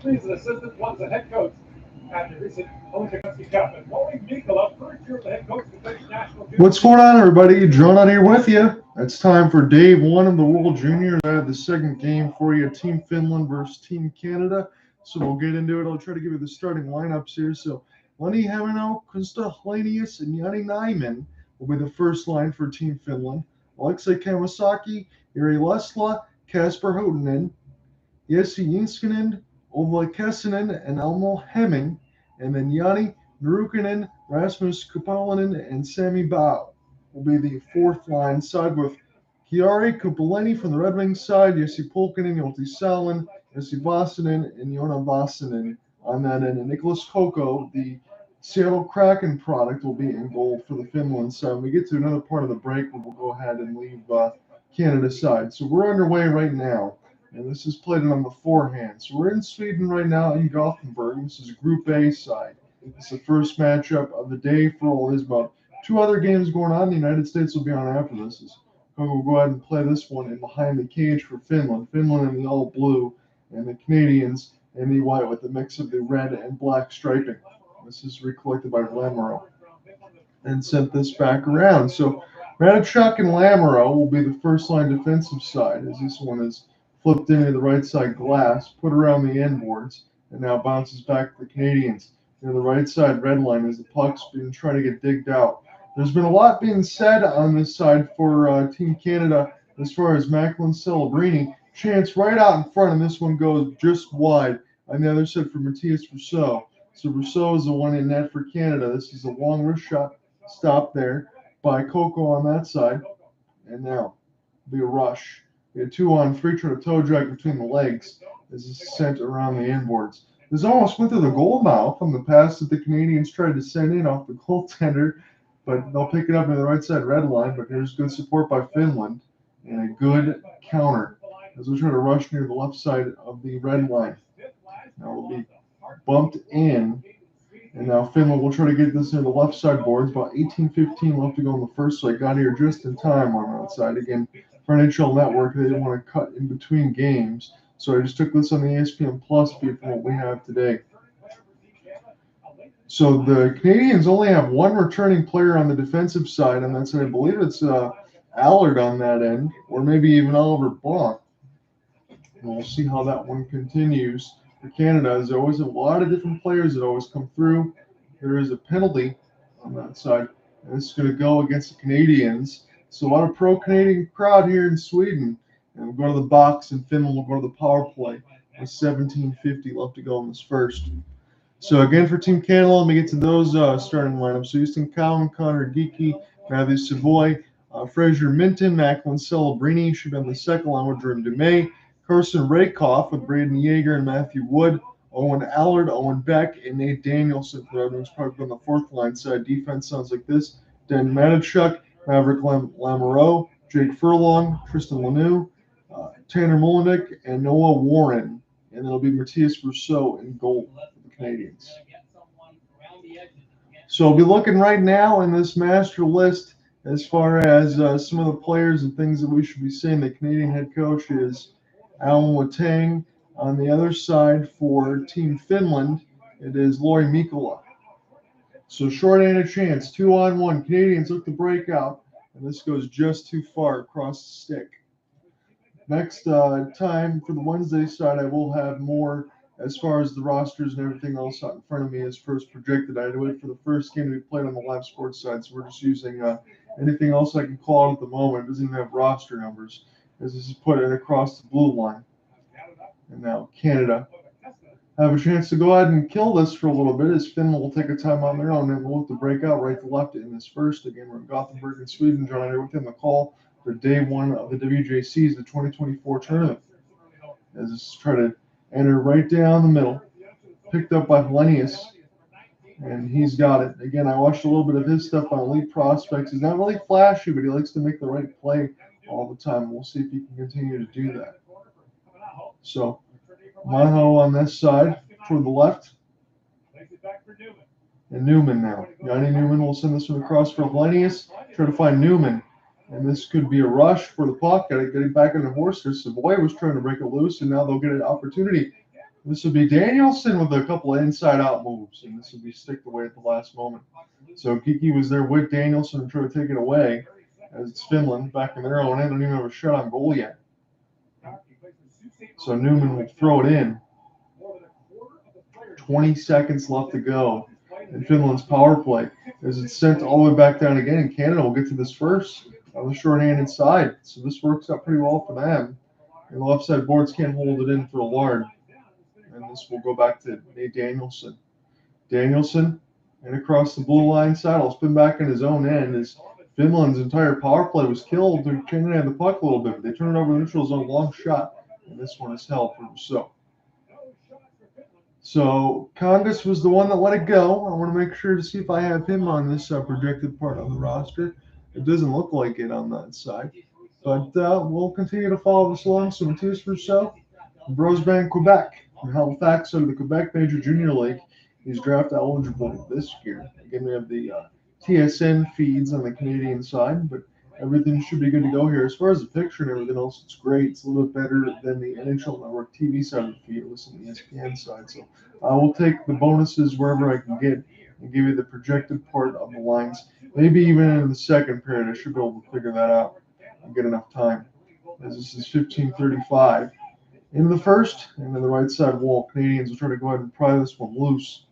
He's an assistant, once a head coach at the recent WJC Cup. And Laurie Mikola, first year the head coach of the national. What's going on, everybody? John out here with you. It's time for day one of the World Juniors. I have the second game for you, Team Finland versus Team Canada. So we'll get into it. I'll try to give you the starting lineups here. So Lenny Hamino, Krista Hlenius, and Jani Nyman will be the first line for Team Finland. Alexei Kamasaki, Jiri Lesla, Kasper Houtinen, Jesse Inskinen, Ola Kessinen, and Elmo Hemming. And then Jani Nurukinen, Rasmus Kupalainen, and Sami Bao will be the fourth line side with Kiari Kupaleni from the Red Wings side, Jesse Pulkkinen, Jolti Salin, Jesse Vasanen, and Joona Vasanen on that end. And Nicholas Koko, the Seattle Kraken product, will be in goal for the Finland side. When we get to another part of the break, we'll go ahead and leave Canada's side. So we're underway right now, and this is played on the forehand. So we're in Sweden right now in Gothenburg. This is Group A side. It's the first matchup of the day for all. There's about two other games going on. The United States will be on after this. We'll go ahead and play this one in behind the cage for Finland. Finland in the all blue, and the Canadians in the white with a mix of the red and black striping. This is recollected by Lamoureux and sent this back around. So Radachuk and Lamoureux will be the first line defensive side, as this one is flipped into the right side glass, put around the end boards, and now bounces back to the Canadians. Near the right side red line as the puck's been trying to get digged out. There's been a lot being said on this side for Team Canada as far as Macklin Celebrini. Chance right out in front, and this one goes just wide on the other side for Matthias Rousseau. So Rousseau is the one in net for Canada. This is a long wrist shot stop there by Coco on that side. And now be a rush. We had 2-on-3 trying to toe drag between the legs as this is sent around the inboards. This almost went through the goal mouth on the pass that the Canadians tried to send in off the goaltender, but they'll pick it up in the right side red line. But there's good support by Finland and a good counter as we try to rush near the left side of the red line. Now we'll be bumped in, and now Finland will try to get this near the left side boards. About 18-15 left to go in the first, so I got here just in time on that side. Again, for NHL Network, they didn't want to cut in between games. So I just took this on the ESPN Plus feed from what we have today. So the Canadians only have one returning player on the defensive side, and that's, I believe it's Allard on that end, or maybe even Oliver Blanc. And we'll see how that one continues. For Canada, there's always a lot of different players that always come through. There is a penalty on that side, and this is going to go against the Canadians. So a lot of pro-Canadian crowd here in Sweden. And we'll go to the box, and Finland will go to the power play with 17:50 left to go in this first. So again, for Team Canada, let me get to those starting lineups. So Houston Cowan, Connor Geeky, Matthew Savoy, Fraser Minton, Macklin Celebrini should be on the second line with Drew Dumais, Carson Rakoff with Braden Yeager and Matthew Wood, Owen Allard, Owen Beck, and Nate Danielson for the Red Wings, probably on the fourth line side. Defense sounds like this: Dan Matachuk, Maverick Lamoureux, Jake Furlong, Tristan Lanoux, Tanner Molinik, and Noah Warren. And it'll be Matthias Rousseau in goal for the Canadians. So I'll be looking right now in this master list as far as some of the players and things that we should be seeing. The Canadian head coach is Alan Letang. On the other side for Team Finland, it is Laurie Mikola. So short and a chance, 2-on-1. Canadians look to break out, and this goes just too far across the stick. Next time for the Wednesday side, I will have more as far as the rosters and everything else out in front of me as first projected. I had to wait for the first game to be played on the live sports side, so we're just using anything else I can call out at the moment. It doesn't even have roster numbers, as this is put in across the blue line. And now Canada have a chance to go ahead and kill this for a little bit, as Finland will take a time on their own and we'll look to break out right to left in this first. Again, we're in Gothenburg in Sweden. John and I within the call for day one of the WJC's, the 2024 tournament. As this is try to enter right down the middle, picked up by Hlenius, and he's got it. Again, I watched a little bit of his stuff on Elite Prospects. He's not really flashy, but he likes to make the right play all the time. We'll see if he can continue to do that. So Maho on this side toward the left. And Newman now. Yanni Newman will send this one across for Hlenius. Try to find Newman. And this could be a rush for the puck, getting back in the horse. Savoy was trying to break it loose, and now they'll get an opportunity. This would be Danielson with a couple of inside-out moves, and this would be sticked away at the last moment. So Kiki was there with Danielson and trying to take it away, as it's Finland back in their own end. Don't even have a shot on goal yet. So Newman will throw it in. 20 seconds left to go in Finland's power play. As it's sent all the way back down again, and Canada will get to this first on the shorthanded side. So this works out pretty well for them. And the left side boards can't hold it in for a Lard. And this will go back to Nate Danielson. Danielson, and across the blue line side, will spin back in his own end as Finland's entire power play was killed. They're trying to have the puck a little bit, but they turn it over the neutral zone, long shot. And this one is held for Rousseau. So Congress was the one that let it go. I want to make sure to see if I have him on this projected part on the roster. It doesn't look like it on that side. But we'll continue to follow this along. So Matthias Rousseau from Rosebank, Quebec. From Halifax out of the Quebec Major Junior League. He's draft eligible this year. Again, we have the TSN feeds on the Canadian side, but everything should be good to go here. As far as the picture and everything else, it's great. It's a little bit better than the NHL Network TV side of the feed, at least on the ESPN side. So I will take the bonuses wherever I can get and give you the projected part of the lines. Maybe even in the second period, I should be able to figure that out and get enough time. As this is 15:35. Into the first, and then the right side wall. Canadians will try to go ahead and pry this one loose.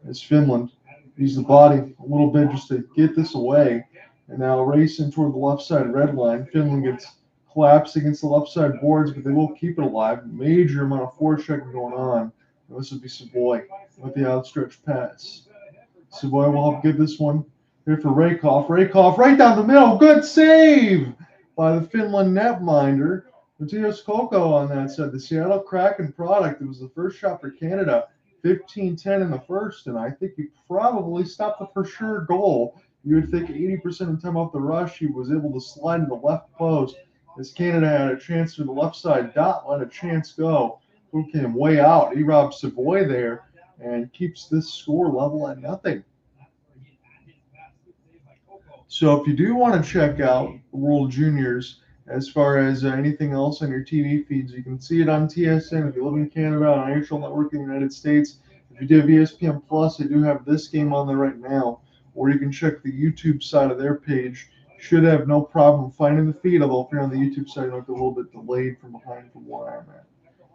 As Finland use the body a little bit just to get this away. And now racing toward the left side red line. Finland gets collapsed against the left side boards, but they will keep it alive. Major amount of forechecking going on. And this would be Savoy with the outstretched pass. Savoy will help get this one here for Rakoff. Rakoff right down the middle. Good save by the Finland netminder. Matthias Koko on that side. The Seattle Kraken product. It was the first shot for Canada. 15-10 in the first, and I think he probably stopped the for sure goal. You would think 80% of the time off the rush, he was able to slide to the left post as Canada had a chance to the left side. Dot let a chance go. Who came way out. He robbed Savoy there and keeps this score level at nothing. So if you do want to check out the World Juniors, as far as anything else on your TV feeds, you can see it on TSN if you live in Canada, on NHL Network in the United States. If you do have ESPN Plus, they do have this game on there right now. Or you can check the YouTube side of their page. Should have no problem finding the feed, although if you're on the YouTube side, you might be a little bit delayed from behind from where I'm at.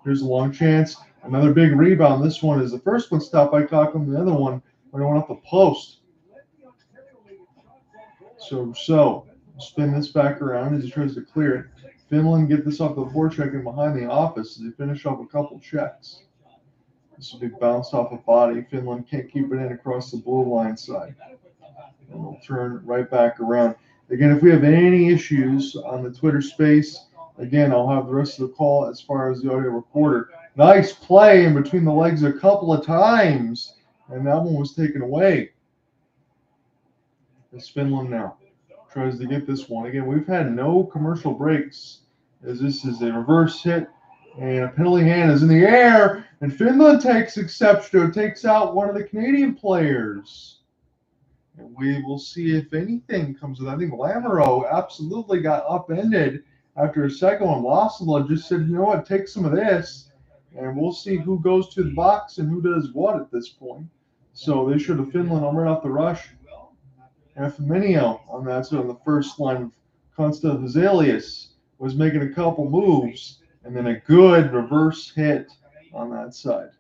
Here's a long chance. Another big rebound. This one is the first one stopped by Cochran, the other one when it went off the post. So spin this back around as he tries to clear it. Finland get this off the forecheck and behind the office as they finish off a couple checks. This will be bounced off a body. Finland can't keep it in across the blue line side. And we'll turn right back around. Again, if we have any issues on the Twitter space, again, I'll have the rest of the call as far as the audio recorder. Nice play in between the legs a couple of times, and that one was taken away. It's Finland now. Tries to get this one. Again, we've had no commercial breaks as this is a reverse hit, and a penalty hand is in the air, and Finland takes exception to it, takes out one of the Canadian players. And we will see if anything comes of that. I think Lamoureux absolutely got upended after a second one. Lossela just said, you know what, take some of this. And we'll see who goes to the box and who does what at this point. So they should have Finland right off the rush. And Firmino on that side on the first line of Konsta Hazelius was making a couple moves. And then a good reverse hit on that side.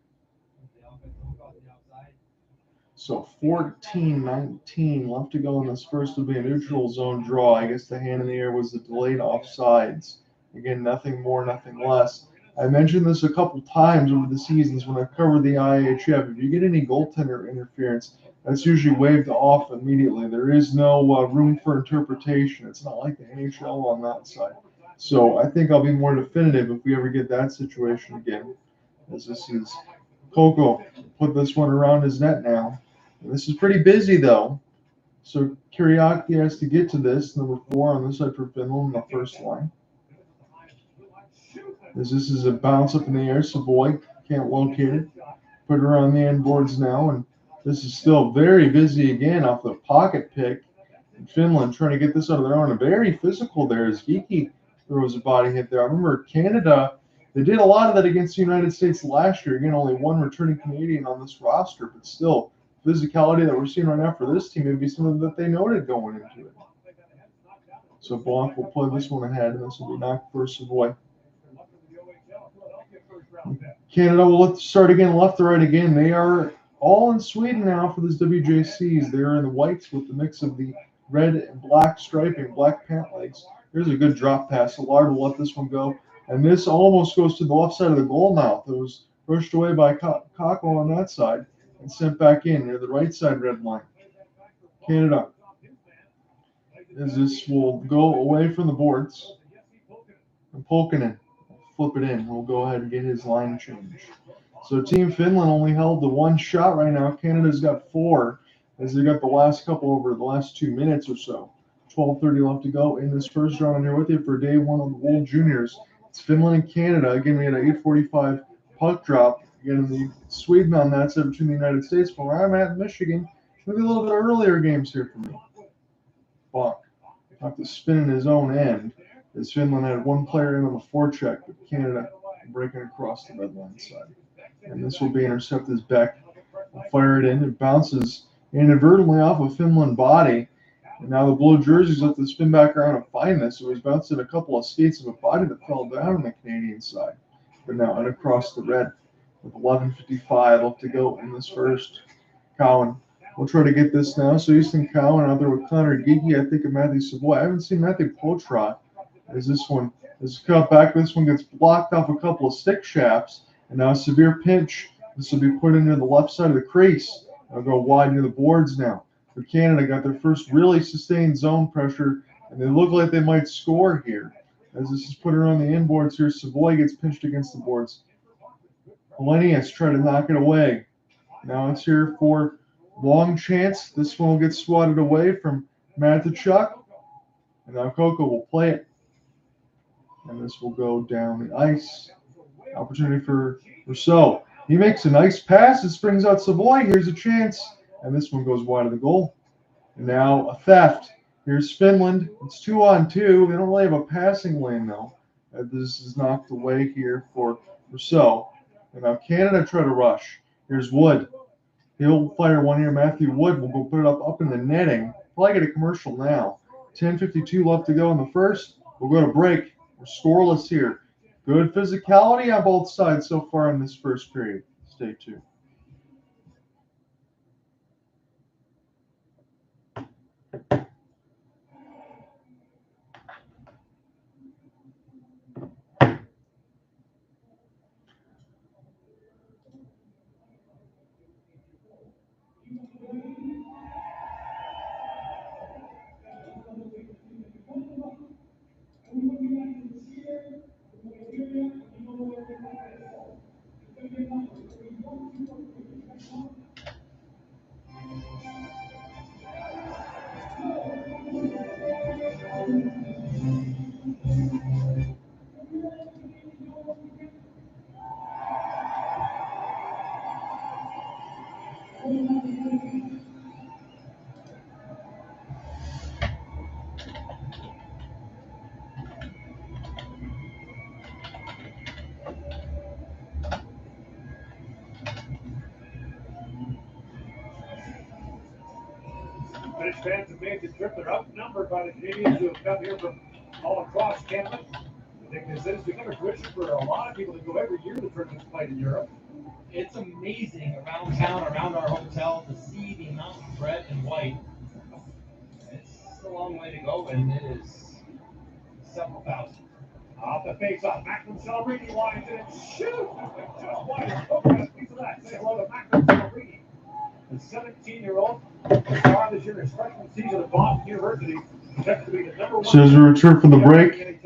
So 14-19 left to go in this first will be a neutral zone draw. I guess the hand in the air was the delayed offsides. Again, nothing more, nothing less. I mentioned this a couple times over the seasons when I covered the IIHF. If you get any goaltender interference, that's usually waved off immediately. There is no room for interpretation. It's not like the NHL on that side. So I think I'll be more definitive if we ever get that situation again. As this is Koko put this one around his net now. And this is pretty busy though. So Kyriaki has to get to this. Number 4 on this side for Finland, the first line. As this is a bounce up in the air, Savoy can't locate it. Put it around the end boards now, and this is still very busy again off the pocket pick. Finland trying to get this out of their own. Very physical there as Geeky throws a body hit there. I remember Canada, they did a lot of that against the United States last year. Again, only one returning Canadian on this roster, but still, physicality that we're seeing right now for this team would be something that they noted going into it. So Blanc will play this one ahead, and this will be knocked for Savoy. Canada will start again, left to right again. They are all in Sweden now for this WJCs. They are in the whites with the mix of the red and black striping, black pant legs. Here's a good drop pass. Allard will let this one go. And this almost goes to the left side of the goal mouth. It was pushed away by Cockle on that side and sent back in near the right side red line. Canada, as this will go away from the boards. And Polkinen flip it in. We'll go ahead and get his line change. So Team Finland only held the one shot right now. Canada's got 4 as they got the last couple over the last 2 minutes or so. 12:30 left to go in this first round. I'm here with you for day 1 of the World Juniors. It's Finland and Canada. Again, we had an 8:45 puck drop. Again, the Sweden on that side between the United States. From where I'm at in Michigan, maybe a little bit earlier games here for me. Bach have to spin in his own end as Finland had one player in on the forecheck, but Canada breaking across the red line side. And this will be intercepted as Beck will fire it in. It bounces inadvertently off a Finland body. And now the blue jerseys have to spin back around and find this. So he's bouncing a couple of skates of a body that fell down on the Canadian side. But now and across the red with 11:55 left to go in this first. Cowan will try to get this now. So Easton Cowan out there with Connor Geeky. I think of Matthew Savoy. I haven't seen Matthew Potrot as this one is cut back. This one gets blocked off a couple of stick shafts. And now a severe pinch. This will be put into the left side of the crease. They'll go wide near the boards now. But Canada got their first really sustained zone pressure, and they look like they might score here. As this is put around the inboards here, Savoy gets pinched against the boards. Polenius trying to knock it away. Now it's here for long chance. This one will get swatted away from Matichuk. And now Coco will play it. And this will go down the ice. Opportunity for Rousseau. He makes a nice pass. This brings out Savoy. Here's a chance. And this one goes wide of the goal. And now a theft. Here's Finland. It's 2-on-2. They don't really have a passing lane, though. This is knocked away here for Rousseau. And now Canada try to rush. Here's Wood. He'll fire one here. Matthew Wood will go put it up in the netting. Probably get a commercial now. 10:52 left to go in the first. We'll go to break. We're scoreless here. Good physicality on both sides so far in this first period. Stay tuned. British fans have made the trip. They're outnumbered by the Canadians who have come here from all across Canada. I think this has become a tradition for a lot of people to go every year to tournaments played in Europe. It's amazing around town, around our hotel, to see the amount of red and white. It's a long way to go, and it is several thousand. Off the face-off, Macklin Celebrini lines it and shoot! Just wide. Oh, got a piece of that. Say hello to Macklin Celebrini. The 17-year-old star this year in his freshman season at Boston University. Projected to be the number 1. So as we return from the break,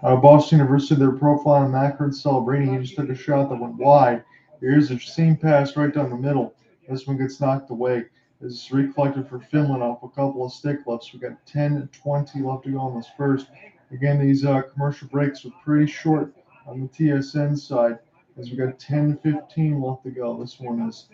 Boston University, their profile on Macklin Celebrini, he just took a shot that went wide. Here's a seam pass right down the middle. This one gets knocked away. This is recollected for Finland off a couple of stick lefts. We got 10:20 left to go on this first. Again, these commercial breaks were pretty short on the TSN side as we got 10:15 left to go. This one is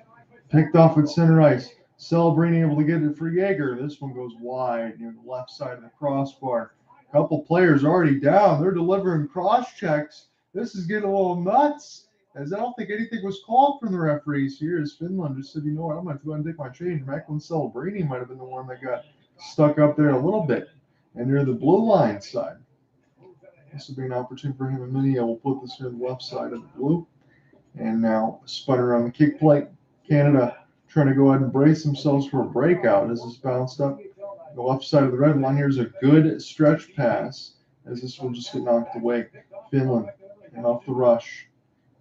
picked off at center ice. Celebrating able to get it for Jaeger. This one goes wide near the left side of the crossbar. A couple players already down. They're delivering cross checks. This is getting a little nuts, as I don't think anything was called from the referees here, as Finland just said, you know what, I'm going to go ahead and take my change. Macklin Celebrini might have been the one that got stuck up there a little bit. And near the blue line side. This will be an opportunity for him and Minia. We'll put this here on the left side of the blue. And now spun around the kick plate. Canada trying to go ahead and brace themselves for a breakout as this bounced up. The left side of the red line. Here's a good stretch pass as this will just get knocked away. Finland and off the rush.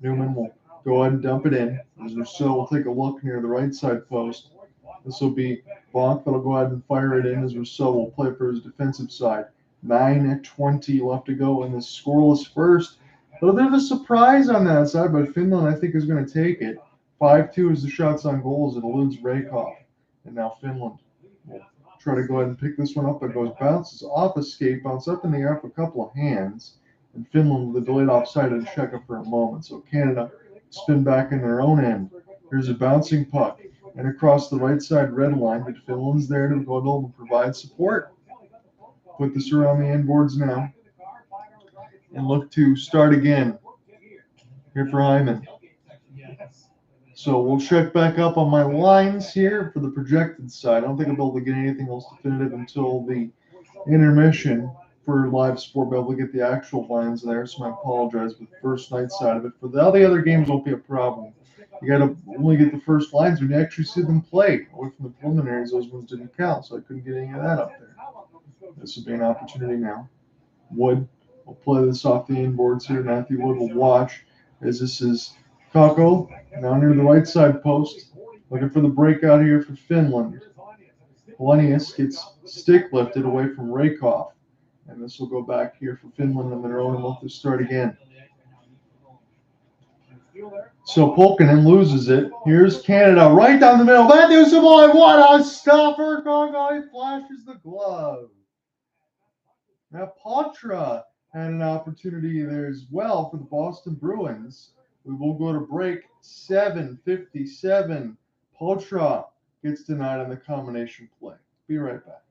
Newman will go ahead and dump it in. As Rousseau will take a look near the right side post. This will be Bonk that'll go ahead and fire it in as Rousseau will play for his defensive side. 9:20 left to go in this scoreless first. A little bit of a surprise on that side, but Finland, I think, is going to take it. 5-2 is the shots on goals. It eludes Rakoff. And now Finland will try to go ahead and pick this one up. It goes, bounces off a skate, bounce up in the air with a couple of hands. And Finland with a delayed offside to check it for a moment. So Canada spin back in their own end. Here's a bouncing puck. And across the right side red line, but Finland's there to go and provide support. Put this around the inboards now. And look to start again here for Hyman. So we'll check back up on my lines here for the projected side. I don't think I'll be able to get anything else definitive until the intermission for live sport. Be able to get the actual lines there, so I apologize with the first night side of it. For all the other games won't be a problem. You got to only get the first lines when you actually see them play. Away from the preliminaries, those ones didn't count, so I couldn't get any of that up there. This will be an opportunity now. Wood will play this off the inboards here. Matthew Wood will watch as this is Kakko now near the right side post. Looking for the breakout here for Finland. Polenius gets stick lifted away from Rakoff. And this will go back here for Finland on their own and look to start again. So Polkinen loses it. Here's Canada right down the middle. Matthew Savoy, what a stopper. Kakko flashes the glove. Now Potra had an opportunity there as well for the Boston Bruins. We will go to break. 7:57. Potra gets denied on the combination play. Be right back.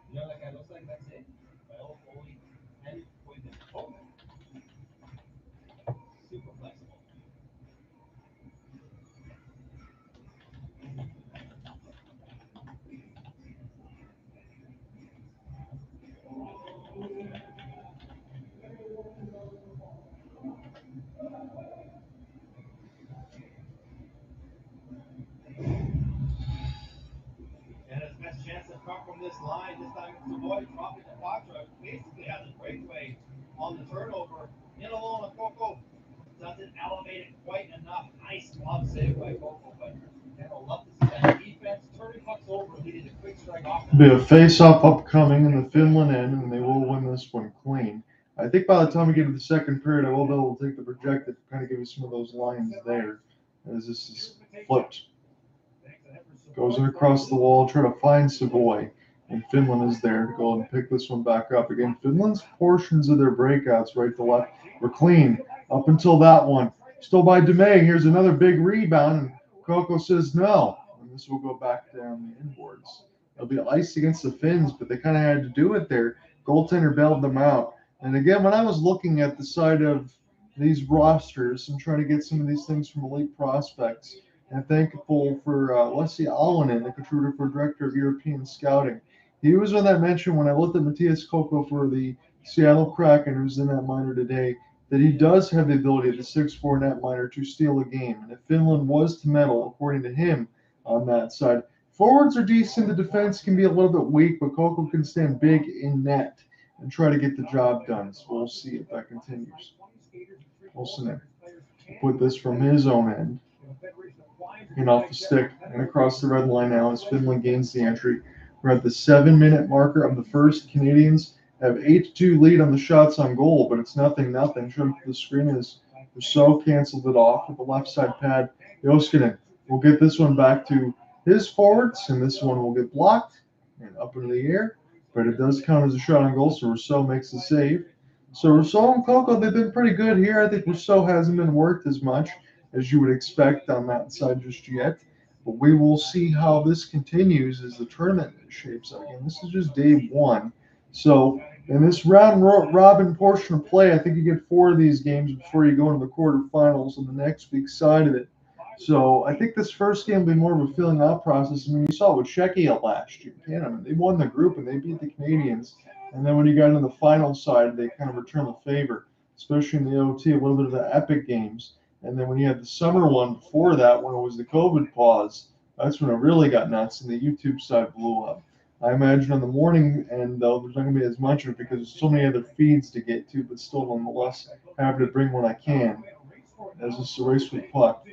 You know that guy looks like? That's it. My old goalie and poison. Oh. Super flexible. And his best chance to come from this line, this time it's Savoy dropping the Patra. Basically has a breakaway on the turnover. In alone, a Coco doesn't elevate it quite enough. Nice glove save by Coco, but I'd love to see that defense turning pucks over, leading a quick strike off. Be a face-off upcoming in the Finland end, and they will win this one clean. I think by the time we get to the second period, I will be able to take the projected, kind of give you some of those lines there, as this is flipped. Goes in across the wall, try to find Savoy, and Finland is there to go and pick this one back up. Again, Finland's portions of their breakouts right to left were clean up until that one. Still by DeMay. Here's another big rebound, and Coco says no, and this will go back down the inboards. It'll be ice against the Finns, but they kind of had to do it there. Goaltender bailed them out. And again, when I was looking at the side of these rosters and trying to get some of these things from elite prospects, and thankful for Leslie Alonen, the contributor for Director of European Scouting. He was on that mention when I looked at Matthias Coco for the Seattle Kraken, who's in that minor today, that he does have the ability at the 6'4" net minor to steal a game. And if Finland was to medal, according to him, on that side, forwards are decent. The defense can be a little bit weak, but Coco can stand big in net and try to get the job done. So we'll see if that continues. Wilson put this from his own end. and off the stick and across the red line now as Finland gains the entry. We're at the 7-minute marker of the first. Canadians have 8-2 lead on the shots on goal, but it's nothing. Shown to the screen is Rousseau canceled it off with the left side pad. Joskinen will get this one back to his forwards, and this one will get blocked and up into the air, but it does count as a shot on goal, so Rousseau makes the save. So Rousseau and Coco, they've been pretty good here. I think Rousseau hasn't been worked as much as you would expect on that side just yet. But we will see how this continues as the tournament shapes up. Again, this is just day one. So in this round robin portion of play, I think you get 4 of these games before you go into the quarterfinals on the next week's side of it. So I think this first game will be more of a filling out process. I mean, you saw it with Czechia last year. Canada, they won the group and they beat the Canadians. And then when you got into the final side, they kind of returned the favor, especially in the OT, a little bit of the epic games. And then when you had the summer one before that, when it was the COVID pause, that's when it really got nuts and the YouTube side blew up. I imagine on the morning end, though, there's not going to be as much of it because there's so many other feeds to get to, but still, nonetheless, happy to bring what I can as this is a race with puck.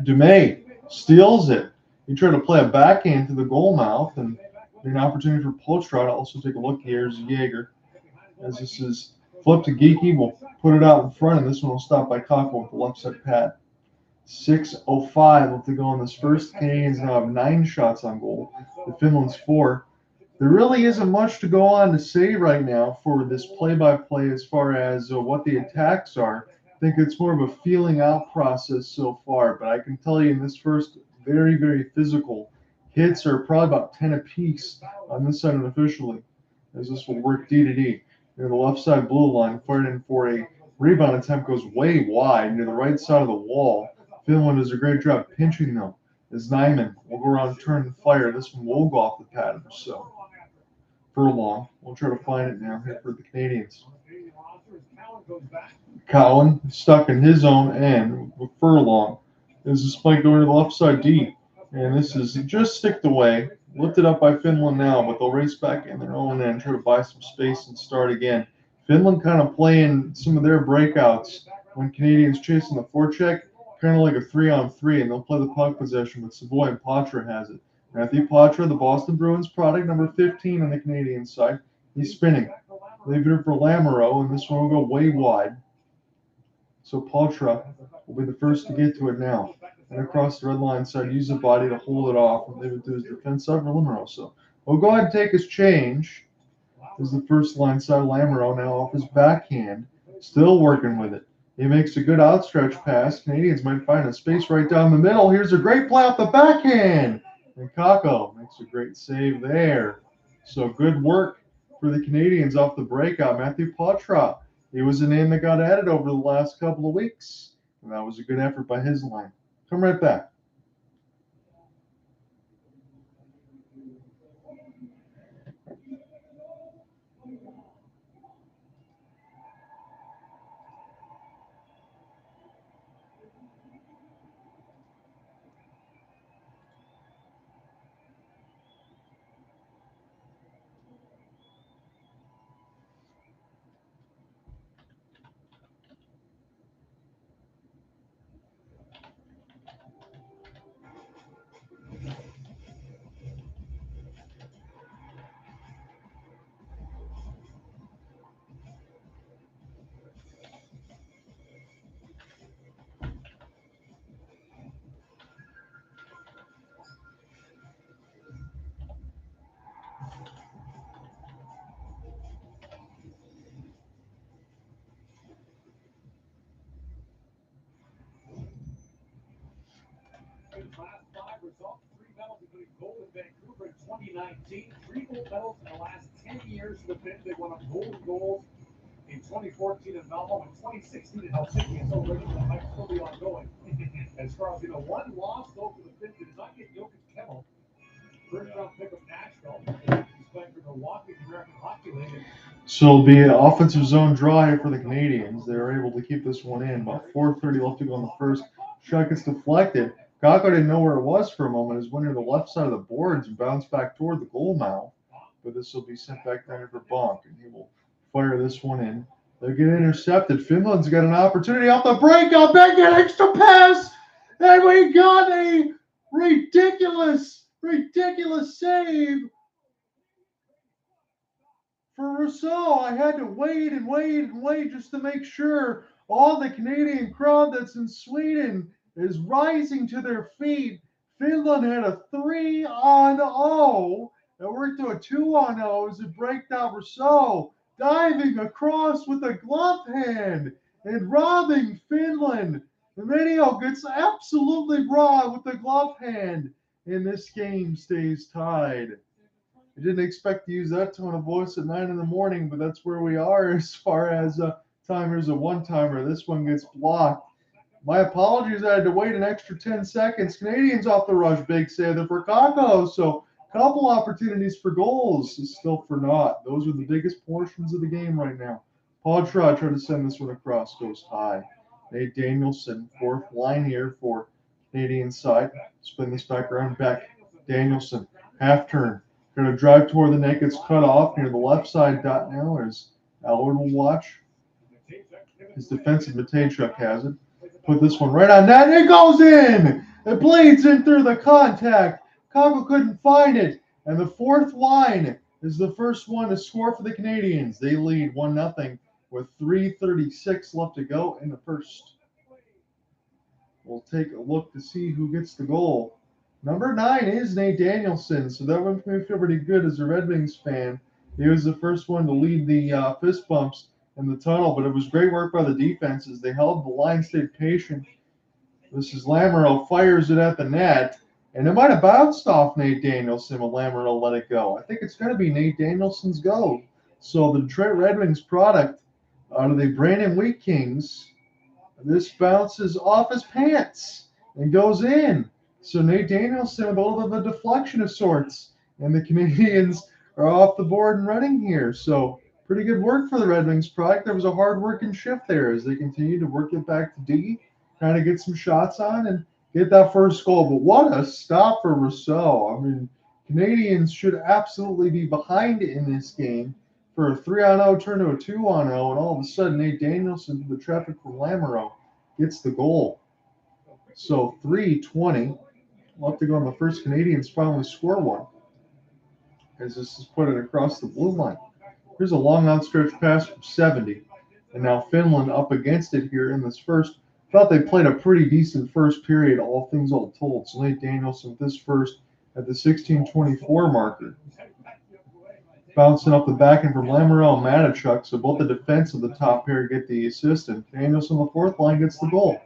Dumais steals it. He tried to play a backhand to the goal mouth, and an opportunity for Polstra to also take a look here as Jaeger. As this is flipped to Geeky, we'll put it out in front, and this one will stop by Kako with the left side pad. 6:05 left to go on this first. Canadians now have 9 shots on goal. The Finland's 4. There really isn't much to go on to say right now for this play-by-play as far as what the attacks are. I think it's more of a feeling out process so far, but I can tell you in this first very, very physical, hits are probably about 10 apiece on this side unofficially, as this will work D to D. Near the left side blue line, fired in for a rebound attempt, goes way wide near the right side of the wall. Finland does a great job pinching them as Nyman will go around, turn and fire. This one will go off the pad or so. Furlong, we'll try to find it now here for the Canadians. Cowan stuck in his own end with Furlong. There's a spike going to the left side D. And this is just sticked away. Lifted up by Finland now, but they'll race back in their own end, try to buy some space and start again. Finland kind of playing some of their breakouts when Canadians chasing the forecheck, kind of like a 3-on-3, and they'll play the puck possession, but Savoy and Patra has it. Matthew Patra, the Boston Bruins product, number 15 on the Canadian side. He's spinning. Leaving it for Lamoureux, and this one will go way wide. So Patra will be the first to get to it now. And across the red line side, use the body to hold it off and leave it to his defense side for Lamoureux. So we'll go ahead and take his change. This is the first line side. Lamoureux now off his backhand, still working with it. He makes a good outstretch pass. Canadians might find a space right down the middle. Here's a great play off the backhand. And Kako makes a great save there. So good work for the Canadians off the breakout. Matthew Patra, he was a name that got added over the last couple of weeks. And that was a good effort by his line. Come right back. Last 5 results, 3 medals, including gold in Vancouver in 2019, 3 gold medals in the last 10 years for the Finns. They won a gold gold in 2014 in Malmo and 2016 in Helsinki, and so that might still be ongoing. As far as one loss though for the Finns, they did not get Jokic Kemmel, first round pick of Nashville. He's playing for Milwaukee, the American Hockey League. So it'll be an offensive zone draw here for the Canadians. They were able to keep this one in. About 4:30 left to go in the first. Shot gets deflected. Kako didn't know where it was for a moment. It went to the left side of the boards and bounced back toward the goal mouth. But this will be sent back down here for Bonk, and he will fire this one in. They get intercepted. Finland's got an opportunity off the breakout. Backhand extra pass. And we got a ridiculous save for Rousseau. I had to wait and wait just to make sure all the Canadian crowd that's in Sweden is rising to their feet. Finland had a 3-on-0. It worked to a 2-on-0 as it braked out Rousseau, diving across with a glove hand and robbing Finland. Emilio gets absolutely robbed with the glove hand, and this game stays tied. I didn't expect to use that tone of voice at 9 in the morning, but that's where we are as far as timers a one-timer. This one gets blocked. My apologies, I had to wait an extra 10 seconds. Canadians off the rush, big save there for Kako. So a couple opportunities for goals is still for naught. Those are the biggest portions of the game right now. Paul Trott tried to send this one across, goes high. Nate Danielson, fourth line here for Canadian side. Spin this back around back. Danielson, half turn. Going to drive toward the net, gets cut off near the left side dot now as Allard will watch. His defensive Matejchuk has it. Put this one right on net. It goes in! It bleeds in through the contact. Kako couldn't find it. And the fourth line is the first one to score for the Canadians. They lead 1-0 with 3:36 left to go in the first. We'll take a look to see who gets the goal. Number 9 is Nate Danielson, so that one made me feel pretty good as a Red Wings fan. He was the first one to lead the fist bumps in the tunnel, but it was great work by the defenses. They held the line, stayed patient. This is Lamoureux, fires it at the net, and it might have bounced off Nate Danielson when Lamoureux let it go. I think it's going to be Nate Danielson's go. So the Detroit Red Wings product out of the Brandon Wheat Kings, this bounces off his pants and goes in. So Nate Danielson with a little bit of a deflection of sorts, and the Canadians are off the board and running here. So pretty good work for the Red Wings product. There was a hard-working shift there as they continue to work it back to D, trying to get some shots on and get that first goal. But what a stop for Rousseau. I mean, Canadians should absolutely be behind in this game for a 3-on-0 turn to a 2-on-0, and all of a sudden Nate Danielson, the traffic from Lamoureux, gets the goal. So 3:20. We'll have to go on the first. Canadians finally score one as this is put it across the blue line. Here's a long outstretched pass from 70. And now Finland up against it here in this first. Thought they played a pretty decent first period, all things all told. So Nate Danielson with this first at the 16:24 marker. Bouncing up the back end from Lamoureux and Matejchuk. So both the defense of the top pair get the assist. And Danielson, the fourth line, gets the goal.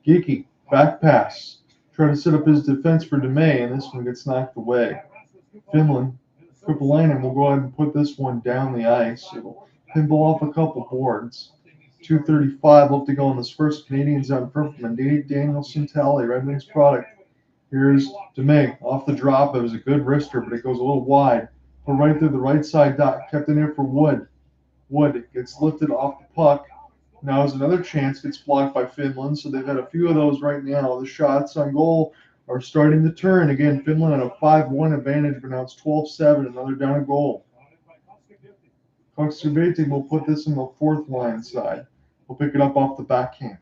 Geeky, back pass. Try to set up his defense for DeMay, and this one gets knocked away. Finland, Kripalainen will go ahead and put this one down the ice. It'll pinball off a couple boards. 2:35 left to go in this first. Canadians on front from a Danielson tally, Red Wings product. Here's DeMay off the drop. It was a good wrister, but it goes a little wide. Put right through the right side dot. Kept in here for Wood. Wood gets lifted off the puck. Now is another chance, gets blocked by Finland, so they've had a few of those right now. The shots on goal are starting to turn. Again, Finland had a 5-1 advantage, but now it's 12-7, another down a goal. Koksubeti will put this in the fourth line side. We'll pick it up off the backhand.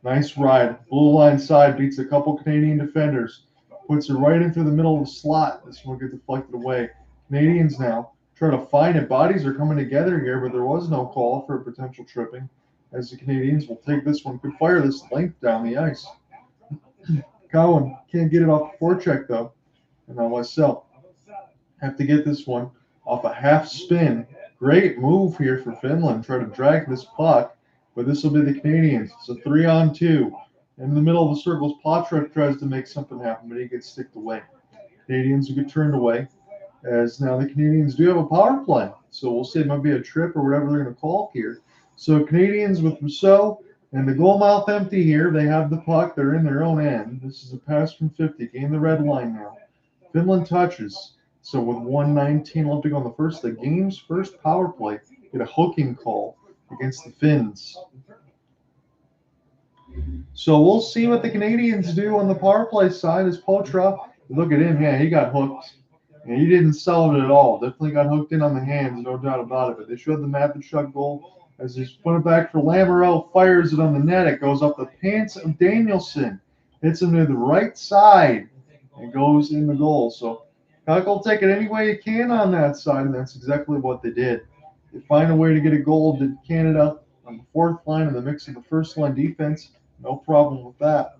Nice ride. Blue line side beats a couple Canadian defenders. Puts it right in through the middle of the slot. This one will get deflected away. Canadians now try to find it. Bodies are coming together here, but there was no call for a potential tripping as the Canadians will take this one. Could fire this length down the ice. Cowan can't get it off the forecheck, though. And now Lysell have to get this one off a half spin. Great move here for Finland. Try to drag this puck, but this will be the Canadians. It's a 3-on-2. In the middle of the circles, Patrick tries to make something happen, but he gets sticked away. Canadians will get turned away, as now the Canadians do have a power play. So we'll see, it might be a trip or whatever they're going to call here. So Canadians with Rousseau and the goal mouth empty here. They have the puck. They're in their own end. This is a pass from 50. Gain the red line now. Finland touches. So with 1:19 left to go on the first, the game's first power play, get a hooking call against the Finns. So we'll see what the Canadians do on the power play side as Potra. Look at him. Yeah, he got hooked. And he didn't sell it at all. Definitely got hooked in on the hands, no doubt about it. But they showed the Matejchuk goal as he's put it back for Lamoureux, fires it on the net. It goes up the pants of Danielson. hits him to the right side and goes in the goal. So Cock will take it any way you can on that side, and that's exactly what they did. They find a way to get a goal to Canada on the fourth line in the mix of the first line defense. No problem with that.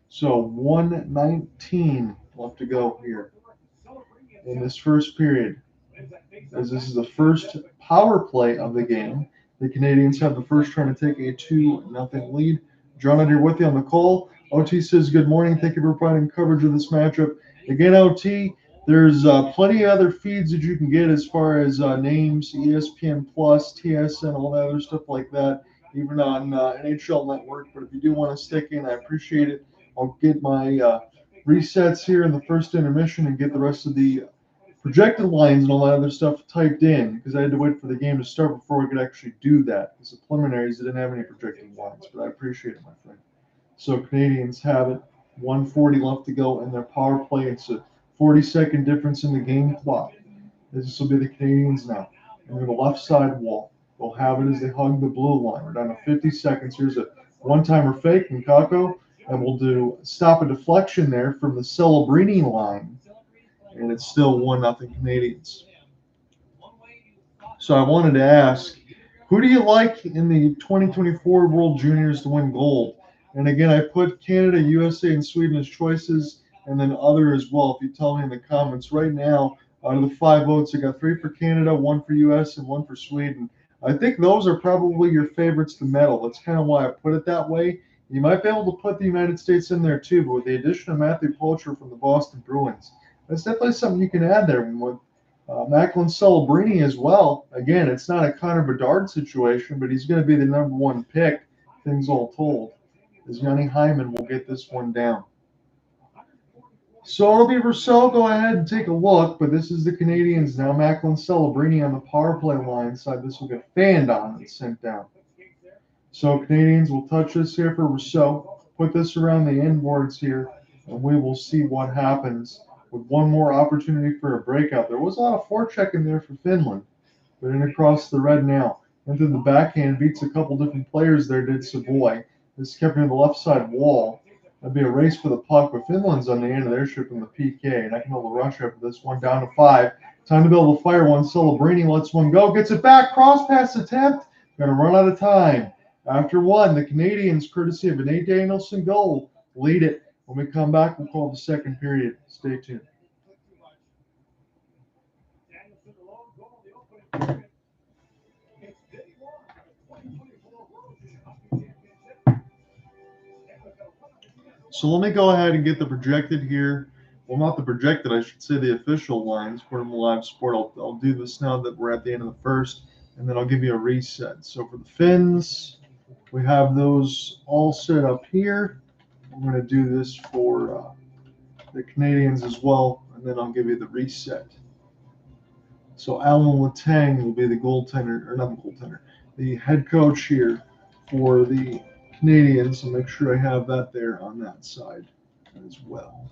So 1:19 left to go here in this first period. As this is the first power play of the game, the Canadians have the first trying to take a 2-0 lead. John Under with you on the call. OT says, good morning. Thank you for providing coverage of this matchup. Again, OT, there's plenty of other feeds that you can get as far as names, ESPN Plus, TSN, all that other stuff like that, even on NHL Network. But if you do want to stick in, I appreciate it. I'll get my resets here in the first intermission and get the rest of the projected lines and all that other stuff typed in because I had to wait for the game to start before we could actually do that. Because the preliminaries didn't have any projected lines, but I appreciate it, my friend. So Canadians have it. 1:40 left to go in their power play. It's a 40-second difference in the game clock. This will be the Canadians now. And the left side wall. They'll have it as they hug the blue line. We're down to 50 seconds. Here's a one-timer fake from Kako. And we'll do stop a deflection there from the Celebrini line. And it's still 1-0 Canadians. So I wanted to ask, who do you like in the 2024 World Juniors to win gold? And again, I put Canada, USA, and Sweden as choices, and then other as well. If you tell me in the comments right now, out of the 5 votes, I got 3 for Canada, 1 for US, and 1 for Sweden. I think those are probably your favorites to medal. That's kind of why I put it that way. You might be able to put the United States in there too, but with the addition of Matthew Poitras from the Boston Bruins, that's definitely something you can add there. And with Macklin Celebrini as well. Again, it's not a Connor Bedard situation, but he's going to be the number 1 pick, things all told, as Yanni Hyman will get this one down. So it'll be Rousseau. Go ahead and take a look, but this is the Canadians now. Macklin Celebrini on the power play line side. This will get fanned on and sent down. So Canadians will touch this here for Rousseau, put this around the end boards here, and we will see what happens with one more opportunity for a breakout. There was a lot of forechecking there for Finland, but in across the red now. Into the backhand, beats a couple different players there, did Savoy. This kept near the left side wall. That'd be a race for the puck, but Finland's on the end of their ship in the PK. Not going to be able to rush after this one, down to 5. Time to be able to fire one. Celebrini lets one go, gets it back, cross pass attempt. Going to run out of time. After 1, the Canadians, courtesy of an Danielson goal, lead it. When we come back, we'll call the second period. Stay tuned. So let me go ahead and get the projected here. Well, not the projected, I should say the official lines for the live sport. I'll do this now that we're at the end of the first, and then I'll give you a reset. So for the Finns, we have those all set up here. I'm going to do this for the Canadians as well, and then I'll give you the reset. So Alan Letang will be the goaltender, or not the goaltender, the head coach here for the Canadians. So make sure I have that there on that side as well.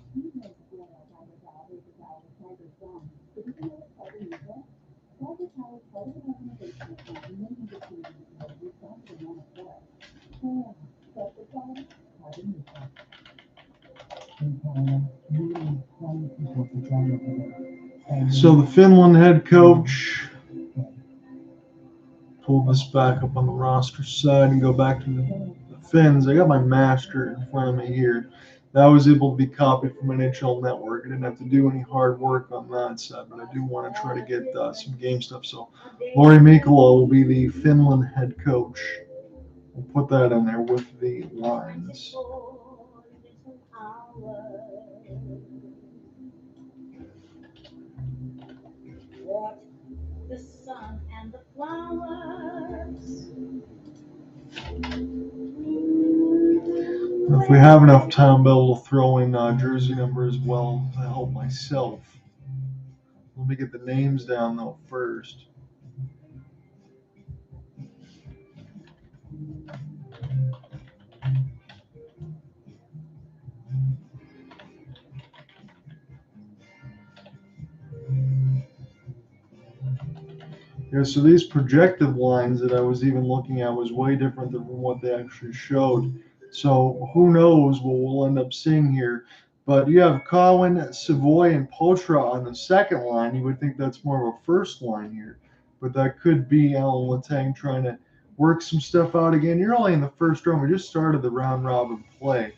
So the Finland head coach, pull this back up on the roster side and go back to the Finns. I got my master in front of me here. That was able to be copied from NHL Network. I didn't have to do any hard work on that side, but I do want to try to get some game stuff. So Lauri Mikkola will be the Finland head coach. We'll put that in there with the lines. The sun and the flowers. If we have enough time, Bill will throw in jersey number as well to help myself. Let me get the names down though first. Yeah, so these projected lines that I was even looking at was way different than what they actually showed. So who knows what we'll end up seeing here. But you have Cowan, Savoy, and Potra on the second line. You would think that's more of a first line here. But that could be Alan Letang trying to work some stuff out again. You're only in the first round. We just started the round robin play.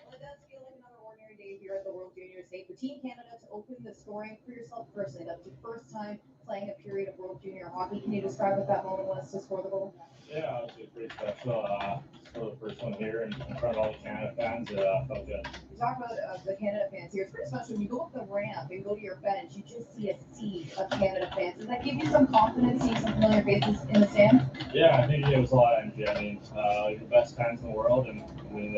Well, it does feel like another ordinary day here at the World Junior State. For Team Canada to open the scoring for yourself personally, that's your first time playing a period of World Junior hockey. Can you describe what that moment was to score the goal? Yeah, obviously pretty special. For the first one here in front of all the Canada fans, it felt good. You talk about the Canada fans here. It's pretty special. When you go up the ramp and go to your bench, you just see a sea of Canada fans. Does that give you some confidence, seeing some familiar faces in the stands? Yeah, I think it was a lot of energy. I mean, the best fans in the world, and I mean,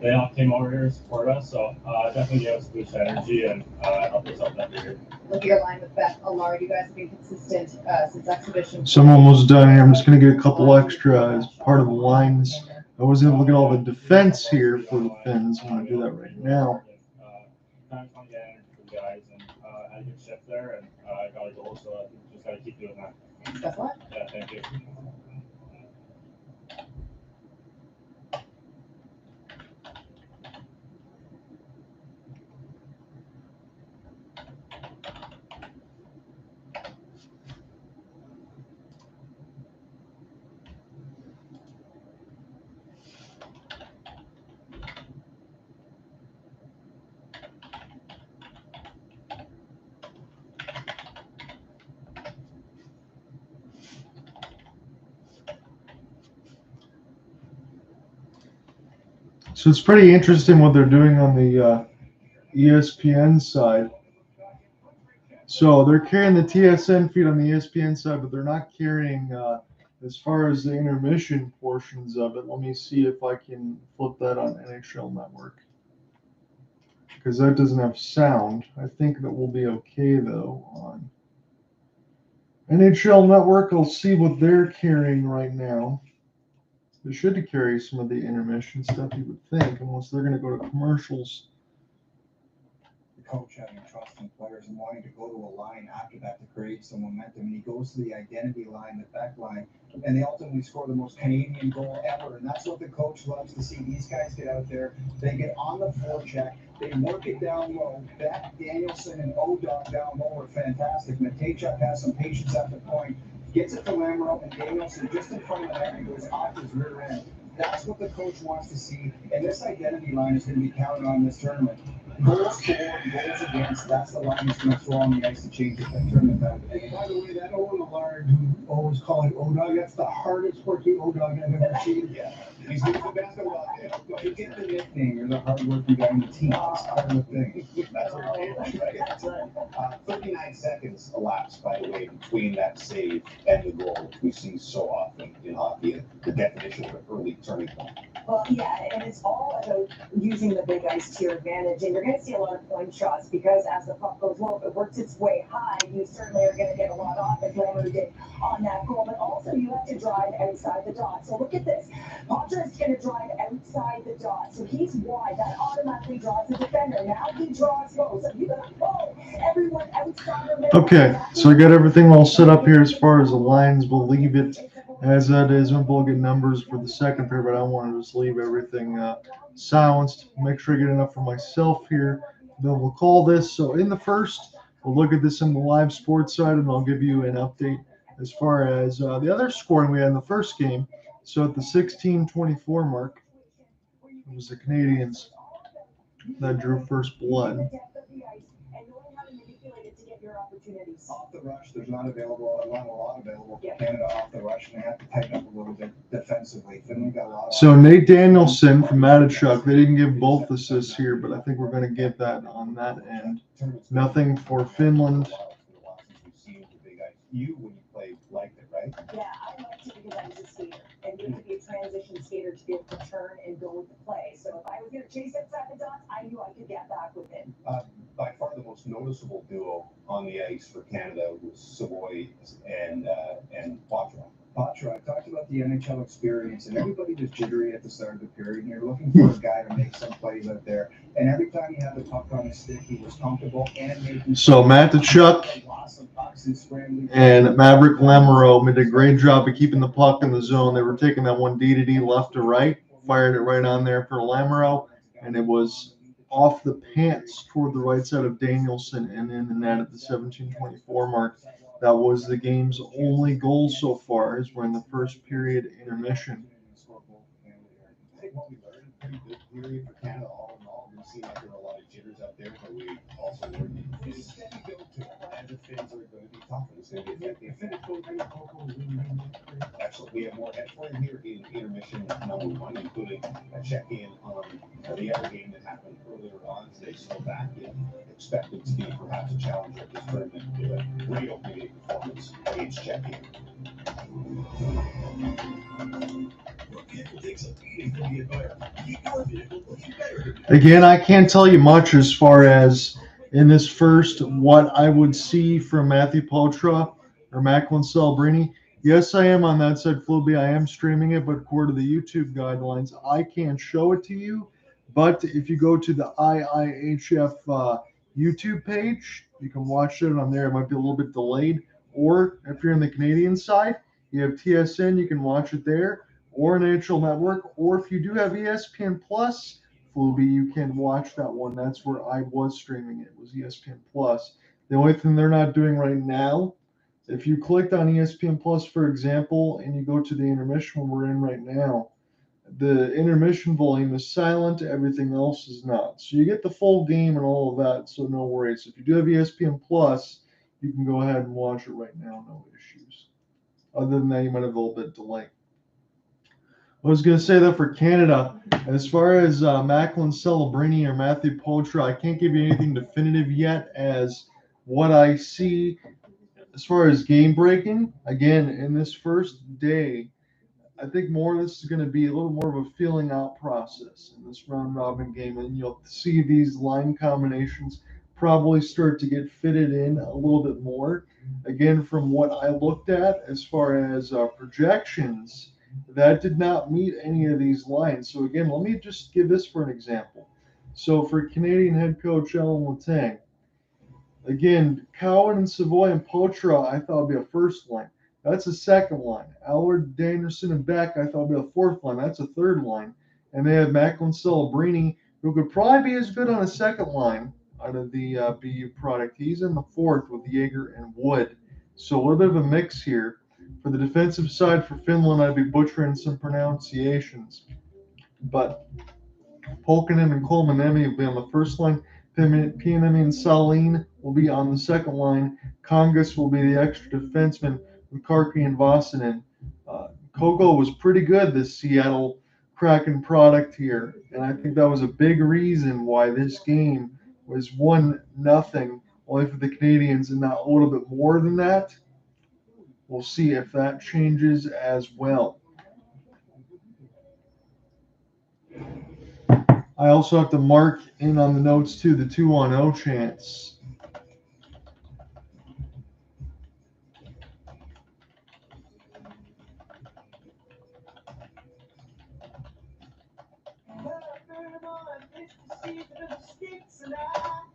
they all came over here to support us, so definitely gave us a boost of energy and helped us out that year. Look at your line with Beth Allard. You guys have been consistent since exhibition. Someone was done here. I'm just going to get a couple extra as part of the lines. I was able to get all the defense here for the Finns. I'm going to do that right now. Kind of fun to get energy for the guys, and had a good shift there, and got a goal, so I think just got to keep doing that. Best of luck. Yeah, thank you. So it's pretty interesting what they're doing on the ESPN side. So they're carrying the TSN feed on the ESPN side, but they're not carrying as far as the intermission portions of it. Let me see if I can flip that on NHL Network, because that doesn't have sound. I think that will be okay though on NHL Network. I'll see what they're carrying right now. They should carry some of the intermission stuff, you would think, unless they're going to go to commercials. The coach having trust in players and wanting to go to a line after that to create some momentum. And he goes to the identity line, the back line, and they ultimately score the most Canadian goal ever. And that's what the coach loves to see. These guys get out there, they get on the forecheck, they work it down low. Beck, Danielson, and O'Dog down low are fantastic. Matejchuk has some patience at the point. Gets it to Lamoureux, and Danielson just in front of the net and goes off his rear end. That's what the coach wants to see, and this identity line is going to be counted on this tournament. Goals for and goals against, that's the line he's going to throw on the ice to change the tournament out. And by the way, that Owen Allard, who always call him O-Dog, that's the hardest working O-Dog I've ever seen. Yeah. He's doing the best of all day. You get the nickname, you're the hard working guy on the team. It's part of the thing. That's what it is, right? That's right. 39 seconds elapsed, by the way, between that save and the goal, which we see so often in hockey, the definition of an early turning point. Well, yeah, and it's all about using the big ice to your advantage, and you're going to see a lot of point shots because as the puck goes low, if it works its way high, you certainly are going to get a lot off, as Lamoureux did on that goal. But also, you have to drive outside the dot. So look at this. Potter is going to drive outside the dot, so he's wide. That automatically draws the defender. Now he draws low, so you got to pull everyone outside the middle. Okay, so I got everything all set up here as far as the lines. We'll leave it as that is. We'll get numbers for the second pair, but I want to just leave everything silenced. Make sure I get enough for myself here. Then we'll call this. So in the first, we'll look at this on the live sports side, and I'll give you an update as far as the other scoring we had in the first game. So at the 16:24 mark, it was the Canadians that drew first blood. Off the rush, there's not a lot available for Canada off the rush, and they have to tighten up a little bit defensively. Finland got a lot. So Nate Danielson from Matachuk, they didn't give both assists here, but I think we're going to get that on that end. Nothing for Finland. You, when you played, liked it, right? Yeah, I liked it because I was a skater, and you have to be a transition skater to be able to turn and go with the play. So if I was going to chase upside the dots, I knew I could get back with it. By far the most noticeable duo on the ice for Canada was Savoy and Poitras. Poitras, I talked about the NHL experience, and everybody was jittery at the start of the period, and you're looking for a guy to make some plays out there. And every time he had the puck on his stick, he was comfortable and making. So Matachuk and Maverick Lamoureux did a great job of keeping the puck in the zone. They were taking that one D-to-D left to right, fired it right on there for Lamoureux, and it was off the pants toward the right side of Danielson and in the net at the 17:24 mark. That was the game's only goal so far, as we're in the first period intermission. I think what we learned, pretty good period for Canada all in all. We seemed like there were a lot of jitters out there, but we also learned it's steady go to it. And the Finns are going to be tough, and it's going to be effective. Excellent. We have more head for here in intermission number one, including a check-in on the other game that happened earlier on today. Slovakia expected to be perhaps a challenger at this tournament with a great opening performance against Czechia. Again, I can't tell you much as far as in this first what I would see from Matthew Poitras or Macklin Celebrini. Yes, I am on that side, Fluby. I am streaming it, but according to the YouTube guidelines, I can't show it to you. But if you go to the IIHF YouTube page, you can watch it on there. It might be a little bit delayed. Or if you're in the Canadian side, you have TSN, you can watch it there, or NHL Network. Or if you do have ESPN Plus, Fluby, you can watch that one. That's where I was streaming it, was ESPN Plus. The only thing they're not doing right now, if you clicked on ESPN Plus, for example, and you go to the intermission we're in right now, the intermission volume is silent, everything else is not. So you get the full game and all of that, so no worries. If you do have ESPN Plus, you can go ahead and watch it right now, no issues. Other than that, you might have a little bit delay. I was going to say that for Canada, as far as Macklin Celebrini or Matthew Poitras, I can't give you anything definitive yet as what I see as far as game breaking. Again, in this first day, I think more of this is going to be a little more of a feeling out process in this round robin game, and you'll see these line combinations probably start to get fitted in a little bit more. Again, from what I looked at as far as projections, that did not meet any of these lines. So again, let me just give this for an example. So for Canadian head coach Alan Letang, again, Cowan and Savoy and Poitras, I thought would be a first line. That's a second line. Allard, Danielson, and Beck, I thought would be a fourth line. That's a third line. And they have Macklin Celebrini, who could probably be as good on a second line out of the BU product. He's in the fourth with Yeager and Wood. So a little bit of a mix here. For the defensive side for Finland, I'd be butchering some pronunciations. But Polkinen and Kolmanemi will be on the first line. Pianemi and Saline will be on the second line. Kongas will be the extra defenseman with Karki and Vasanen. Koko was pretty good, this Seattle Kraken product here. And I think that was a big reason why this game was 1-0 only for the Canadians and not a little bit more than that. We'll see if that changes as well. I also have to mark in on the notes too the 2-on-0 chance.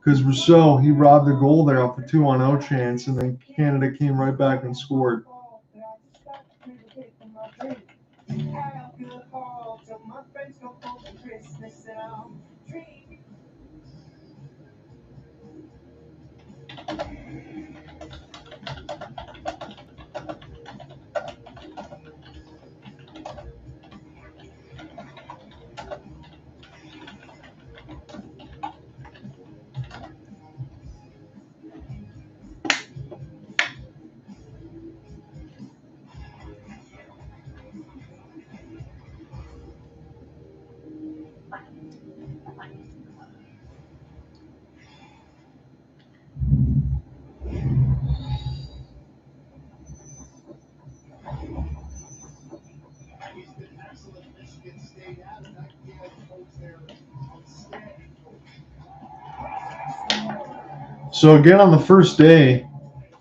Because Rousseau, he robbed the goal there off the 2-on-0 chance, and then Canada came right back and scored. Alcohol till my friends come home for Christmas and I'll drink. He's been excellent at Michigan State and that kid coach there. Outstanding coach. So again, on the first day,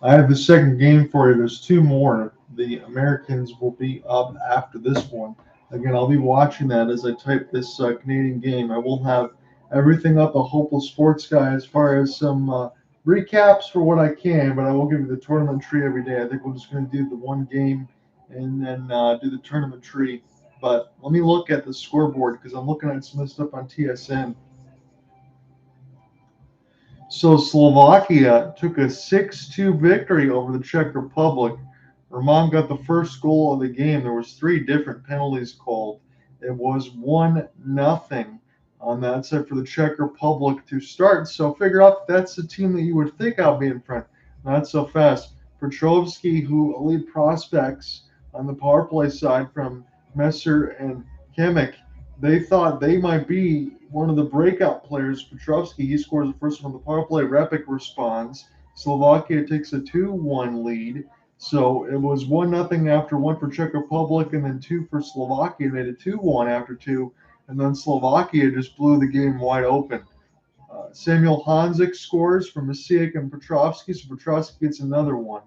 I have the second game for you. There's two more. The Americans will be up after this one. Again, I'll be watching that as I type this Canadian game. I will have everything up a Hopeless Sports Guy as far as some recaps for what I can, but I will give you the tournament tree every day. I think we're just going to do the one game and then do the tournament tree. But let me look at the scoreboard because I'm looking at some of the stuff on TSN. So Slovakia took a 6-2 victory over the Czech Republic. Roman got the first goal of the game. There was 3 different penalties called. It was 1-0 on that side for the Czech Republic to start. So figure out that's the team that you would think I'll be in front. Not so fast. Petrovsky, who lead prospects on the power play side from Messer and Kimmich, they thought they might be one of the breakout players. Petrovsky, he scores the first one on the power play. Repik responds. Slovakia takes a 2-1 lead. So it was 1-0 after 1 for Czech Republic, and then 2 for Slovakia. Made it 2-1 after 2, and then Slovakia just blew the game wide open. Samuel Hanzik scores from Masiak and Petrovsky, so Petrovsky gets another one.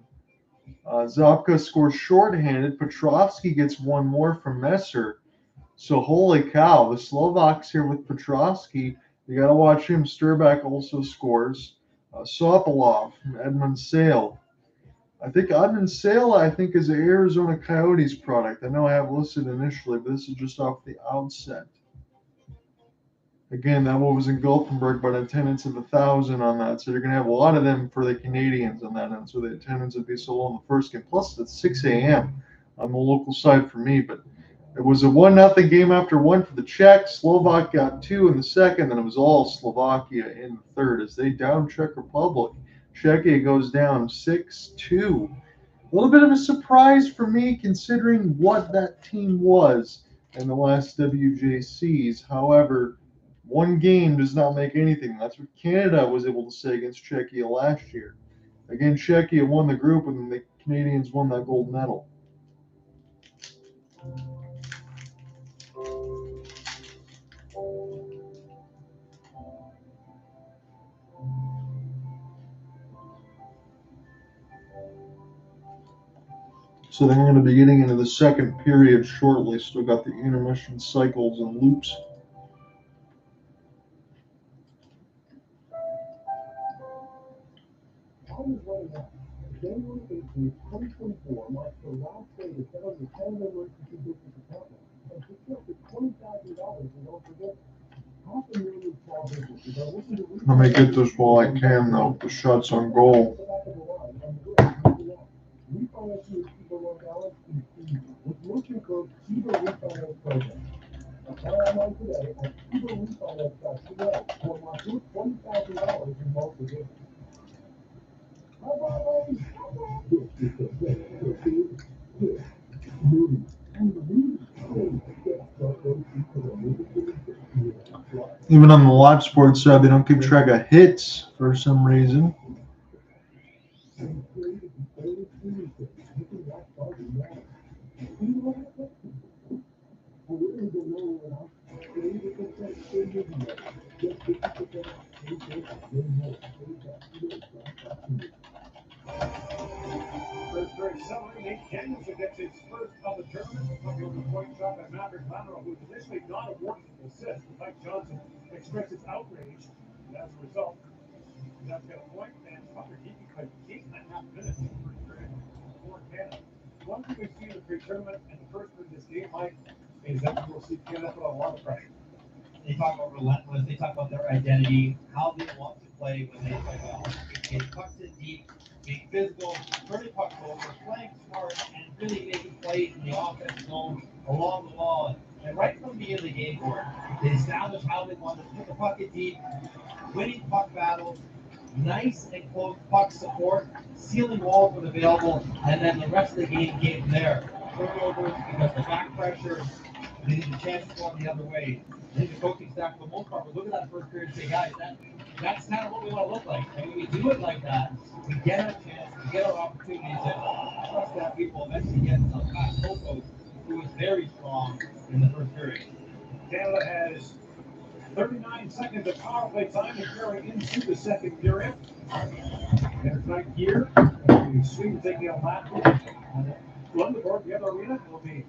Zapka scores shorthanded. Petrovsky gets one more from Messer. So holy cow, the Slovaks here with Petrovsky. You got to watch him. Sturback also scores. Sopolov from Edmund Sale. I think Edmund Sale, is an Arizona Coyotes product. I know I have listed initially, but this is just off the outset. Again, that one was in Gothenburg, but attendance of 1,000 on that. So you're going to have a lot of them for the Canadians on that end. So the attendance would be so low in the first game. Plus, it's 6 a.m. on the local side for me, but it was a 1-0 game after 1 for the Czechs. Slovak got 2 in the second, and it was all Slovakia in the third as they down Czech Republic. Czechia goes down 6-2. A little bit of a surprise for me considering what that team was in the last WJCs. However, one game does not make anything. That's what Canada was able to say against Czechia last year. Again, Czechia won the group, and the Canadians won that gold medal. So then we're going to be getting into the second period shortly. Still got the intermission cycles and loops. January 18th, 2024 marks the last day to settle your Canada Emergency Business Department and secure up to $20,000 in loan forgiveness. $500,000 small businesses are looking to Let me get this while I can, though. The shots on goal. Refinancing your Kiva loan balance is easy with Merchant Group's Kiva Refinance Program. Apply online today at KivaRefinance.ca or lock in $20,000 in loan forgiveness. Even on the live sports side, they don't keep track of hits for some reason. Danielson gets his first of the tournament, coming over the point shot by Maverick Lamoureux, who was initially not awarded an assist. Mike Johnson expressed his outrage, and as a result, that's got a point, and Tucker keeping like 8.5 minutes for Canada. one thing we've seen in the pre-tournament and the first of this game, Mike, is that we'll see Canada put a lot of pressure. They talk about relentless. They talk about their identity, how they want to play when they play well. Getting pucks in deep, being physical, turning pucks over, playing smart, and really making plays in the offense zone along the wall. And right from the beginning of the game, Gordon, they established how they want to put the puck in deep, winning puck battles, nice and close puck support, sealing walls when available, and then the rest of the game came there. Turnovers because the back pressure, they need a chance to go the other way. I think the coaching staff for the most part will look at that first period and say, guys, that's kind of what we want to look like. And when we do it like that, we get our chance, we get our opportunities, and trust that we will eventually get some past Coco, who was very strong in the first period. Canada has 39 seconds of power play time and carrying into the second period. And it's right here. The Swedes taking a lap. Lundeborg, the other arena, will be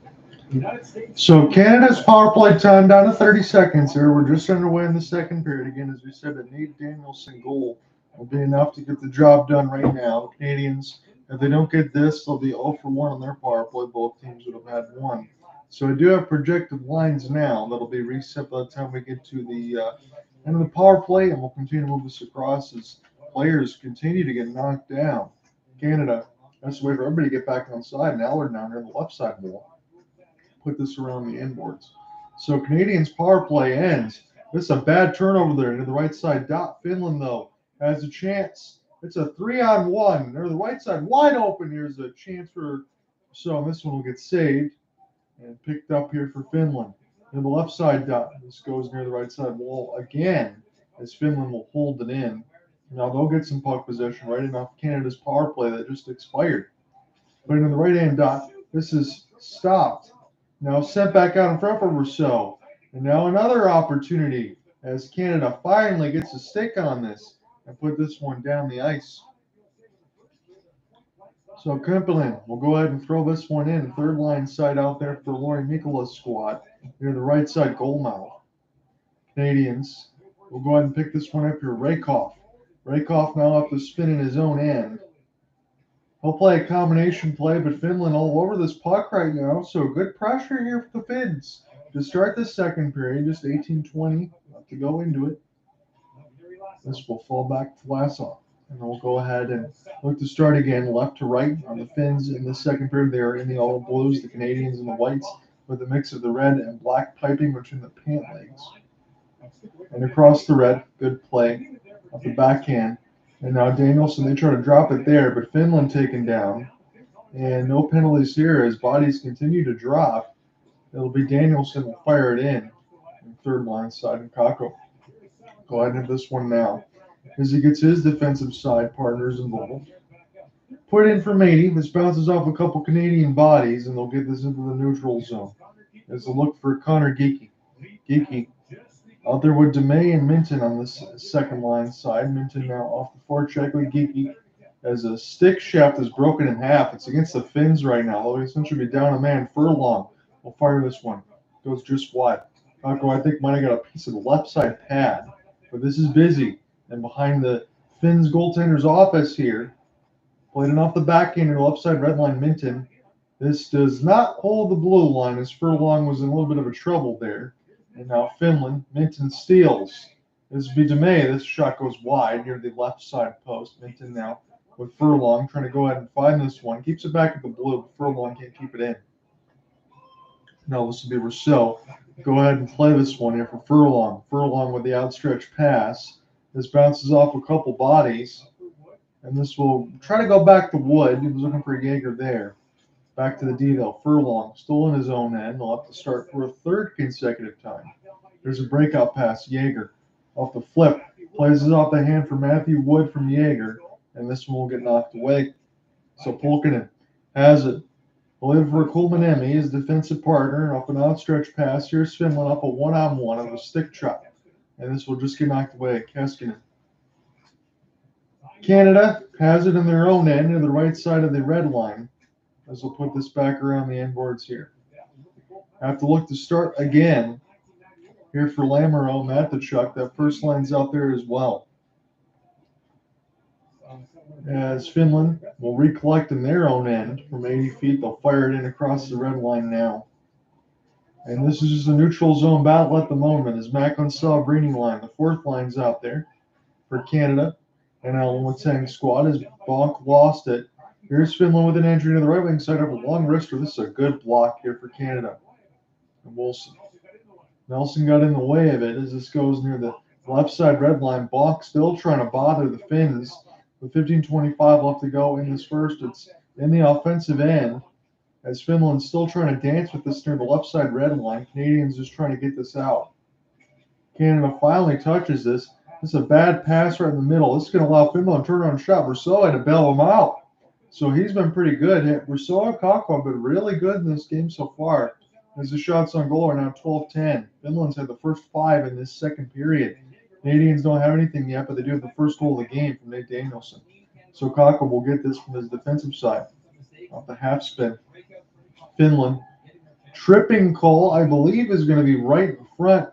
the United States. So Canada's power play time down to 30 seconds here. We're just underway in the second period. Again, as we said, a Nate Danielson goal will be enough to get the job done right now. The Canadians, if they don't get this, they'll be 0 for 1 on their power play. Both teams would have had 1. So I do have projected lines now that'll be reset by the time we get to the end of the power play, and we'll continue to move this across as players continue to get knocked down. Canada, that's the way for everybody to get back on side. And Allard down here on the left side wall. Put this around the inboards. So Canadians' power play ends. This is a bad turnover there to the right side dot. Finland, though, has a chance. It's a 3-on-1. They're the right side wide open. Here's a chance for, so this one will get saved and picked up here for Finland. And the left side dot. This goes near the right side wall again as Finland will hold it in. Now they'll get some puck possession right enough Canada's power play that just expired. But in the right hand dot, this is stopped. Now sent back out in front for Rousseau. And now another opportunity as Canada finally gets a stick on this and put this one down the ice. So Kumpelin will go ahead and throw this one in. Third line side out there for Lori Mikola's squad near the right side goal mouth. Canadians will go ahead and pick this one up here. Rakoff. Rakoff now up to spin in his own end. He'll play a combination play, but Finland all over this puck right now. So good pressure here for the Finns to start the second period. Just 18-20 to go into it. This will fall back to Vlasov. And we'll go ahead and look to start again, left to right on the Finns in the second period. They are in the all blues, the Canadians in the whites, with a mix of the red and black piping between the pant legs. And across the red, good play off the backhand. And now Danielson, they try to drop it there, but Finland taken down. And no penalties here as bodies continue to drop. It'll be Danielson will fire it in third line side, and Kako. Go ahead and have this one now as he gets his defensive side partners involved. Put in for Matey. This bounces off a couple Canadian bodies, and they'll get this into the neutral zone. As a look for Connor Geeky. Geeky out there with DeMay and Minton on this second line side. Minton now off the forecheck with Geeky as a stick shaft is broken in half. It's against the Finns right now. They'll essentially be down a man. Furlong will fire this one. Goes just wide. Kako, I think, might have got a piece of the left side pad, but this is busy. And behind the Finns goaltender's office here, played it off the backhand and left side red line Minton. This does not hold the blue line as Furlong was in a little bit of a trouble there. And now Finland, Minton steals. This would be DeMay. This shot goes wide near the left side post. Minton now with Furlong trying to go ahead and find this one. Keeps it back at the blue, but Furlong can't keep it in. Now this will be Rousseau. Go ahead and play this one here for Furlong. Furlong with the outstretched pass. This bounces off a couple bodies. And this will try to go back to Wood. He was looking for Jaeger there. Back to the D, though. Furlong still in his own end. They'll have to start for a third consecutive time. There's a breakout pass. Jaeger off the flip. Plays it off the hand for Matthew Wood from Jaeger. And this one will get knocked away. So Pulkkinen has it. Looking for Kulmanemi, his defensive partner. Off an outstretched pass. Here's Finland up a one-on-one of a stick chop. And this will just get knocked away. Keskinen. Canada has it in their own end near the right side of the red line. As we'll put this back around the inboards here. Have to look to start again here for Lamoureux, Matachuk. That first line's out there as well. as Finland will recollect in their own end from 80 feet. They'll fire it in across the red line now. And this is just a neutral zone battle at the moment as Macklin Celebrini line. The fourth line's out there for Canada. And Alan Witang squad as Bonk lost it. Here's Finland with an entry to the right wing side of a long wrister. This is a good block here for Canada. And Wilson. Nelson got in the way of it as this goes near the left side red line. Bonk still trying to bother the Finns. With 15:25 left to go in this first, it's in the offensive end as Finland's still trying to dance with this near the left side red line. Canadians just trying to get this out. Canada finally touches this. This is a bad pass right in the middle. This is going to allow Finland to turn around shot. Rousseau had to bail him out. So he's been pretty good. Rousseau and Kakko have been really good in this game so far. As the shots on goal are now 12-10. Finland's had the first 5 in this second period. Canadians don't have anything yet, but they do have the first goal of the game from Nate Danielson. So Kakko will get this from his defensive side. Off the half spin. Finland. Tripping call, I believe, is going to be right in front.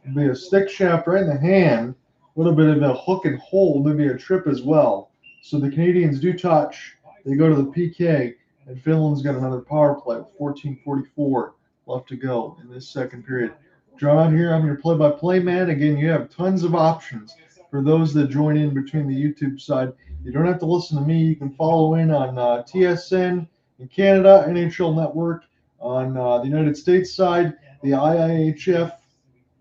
It'll be a stick shaft right in the hand. A little bit of a hook and hold, maybe a trip as well. So the Canadians do touch. They go to the PK, and Finland's got another power play with 14:44 left to go in this second period. John here, I'm your play-by-play man. Again, you have tons of options for those that join in between the YouTube side. You don't have to listen to me. You can follow in on TSN in Canada, NHL Network on the United States side. The IIHF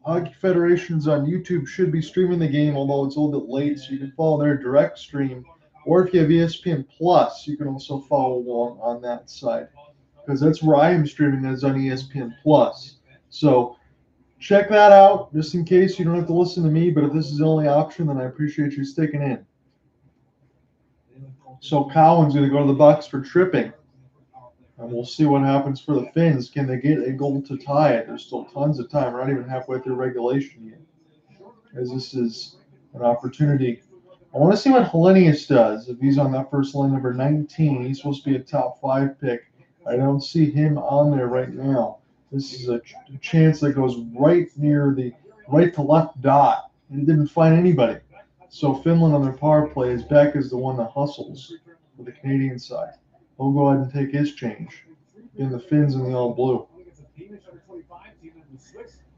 Hockey Federations on YouTube should be streaming the game, although it's a little bit late, so you can follow their direct stream. Or if you have ESPN Plus, you can also follow along on that side, because that's where I am streaming, is on ESPN Plus. So check that out, just in case you don't have to listen to me, but if this is the only option, then I appreciate you sticking in. So Cowan's going to go to the box for tripping. And we'll see what happens for the Finns. Can they get a goal to tie it? There's still tons of time. We're not even halfway through regulation yet, as this is an opportunity. I want to see what Hellenius does. If he's on that first line, number 19, he's supposed to be a top 5 pick. I don't see him on there right now. This is a chance that goes right near the right to left dot. And didn't find anybody. So Finland on their power play is back as the one that hustles for the Canadian side. He'll go ahead and take his change in the Finns in the all blue.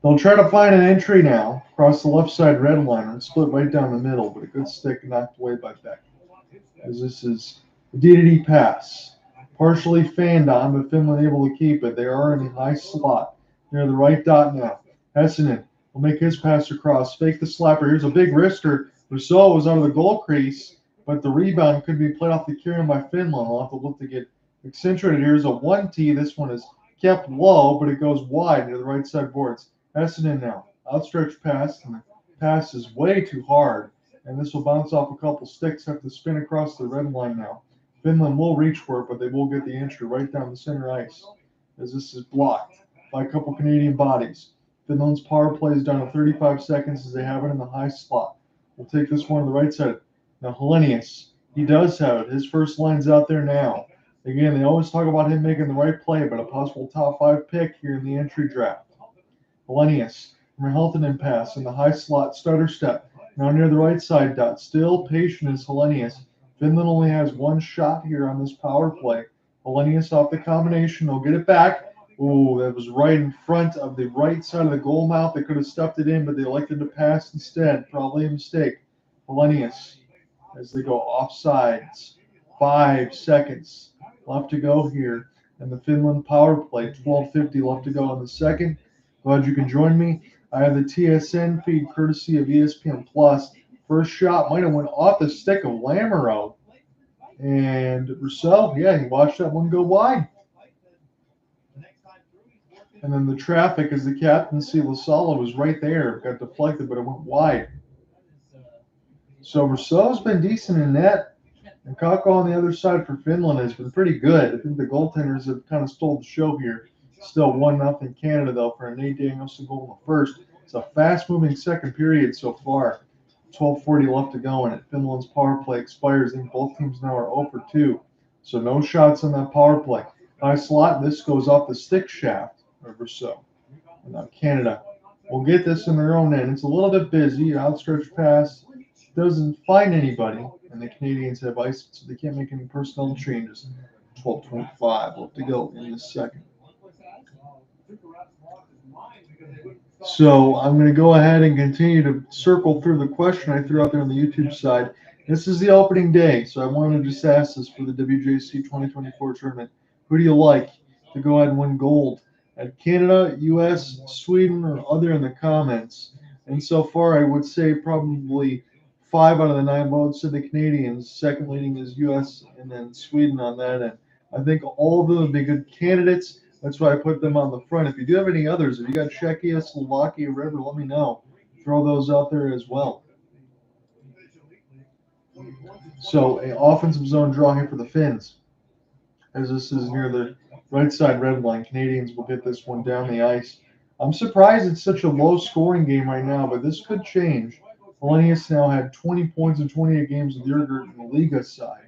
They'll try to find an entry now across the left side red line and split right down the middle, but a good stick knocked away by Beck. As this is a D-to-D pass. Partially fanned on, but Finland able to keep it. They are in the high slot near the right dot now. Hessinen will make his pass across. Fake the slapper. Here's a big wrister. Rousseau was out of the goal crease, but the rebound could be played off the carry by Finland. We'll have to look to get accentuated. Here's a 1T. This one is kept low, but it goes wide near the right side boards. Hessinen now. Outstretched pass, and the pass is way too hard. And this will bounce off a couple sticks, have to spin across the red line now. Finland will reach for it, but they will get the entry right down the center ice, as this is blocked by a couple Canadian bodies. Finland's power play is down to 35 seconds as they have it in the high slot. We'll take this one to the right side. Now, Hellenius, he does have it. His first line's out there now. Again, they always talk about him making the right play, but a possible top 5 pick here in the entry draft. Hellenius, from a Heltonen pass in the high slot stutter step. Now near the right side dot. Still patient is Hellenius. Finland only has one shot here on this power play. Hellenius off the combination. They'll get it back. Ooh, that was right in front of the right side of the goal mouth. They could have stuffed it in, but they elected to pass instead. Probably a mistake. Hellenius as they go offsides. 5 seconds left to go here. And the Finland power play. 12:50 left to go in the second. Glad you can join me. I have the TSN feed courtesy of ESPN Plus. First shot might have went off the stick of Lamoureux. And Rousseau, yeah, he watched that one go wide. And then the traffic, as the captain see, Lasala was right there. Got deflected, but it went wide. So Rousseau's been decent in net. And Kakko on the other side for Finland has been pretty good. I think the goaltenders have kind of stole the show here. Still 1-0 Canada, though, for a Nate Danielson goal in the first. It's a fast-moving second period so far. 12:40 left to go in it. Finland's power play expires. I think both teams now are 0 for 2. So no shots on that power play. High slot, this goes off the stick shaft of Rousseau. And now Canada will get this in their own end. It's a little bit busy. Outstretched pass doesn't find anybody, and the Canadians have ice, so they can't make any personnel changes. 12:25 left to go in the second. So I'm going to go ahead and continue to circle through the question I threw out there on the YouTube side. This is the opening day, so I wanted to just ask this for the WJC 2024 tournament. Who do you like to go ahead and win gold at Canada, U.S., Sweden, or other in the comments? And so far, I would say probably 5 out of the 9 votes to the Canadians. Second leading is U.S. and then Sweden on that end. I think all of them would be good candidates. That's why I put them on the front. If you do have any others, if you got Czechia, Slovakia, whatever, let me know. Throw those out there as well. So, an offensive zone draw here for the Finns. As this is near the right side red line, Canadians will get this one down the ice. I'm surprised it's such a low-scoring game right now, but this could change. Millennius now had 20 points in 28 games with Jurger in the Liga side.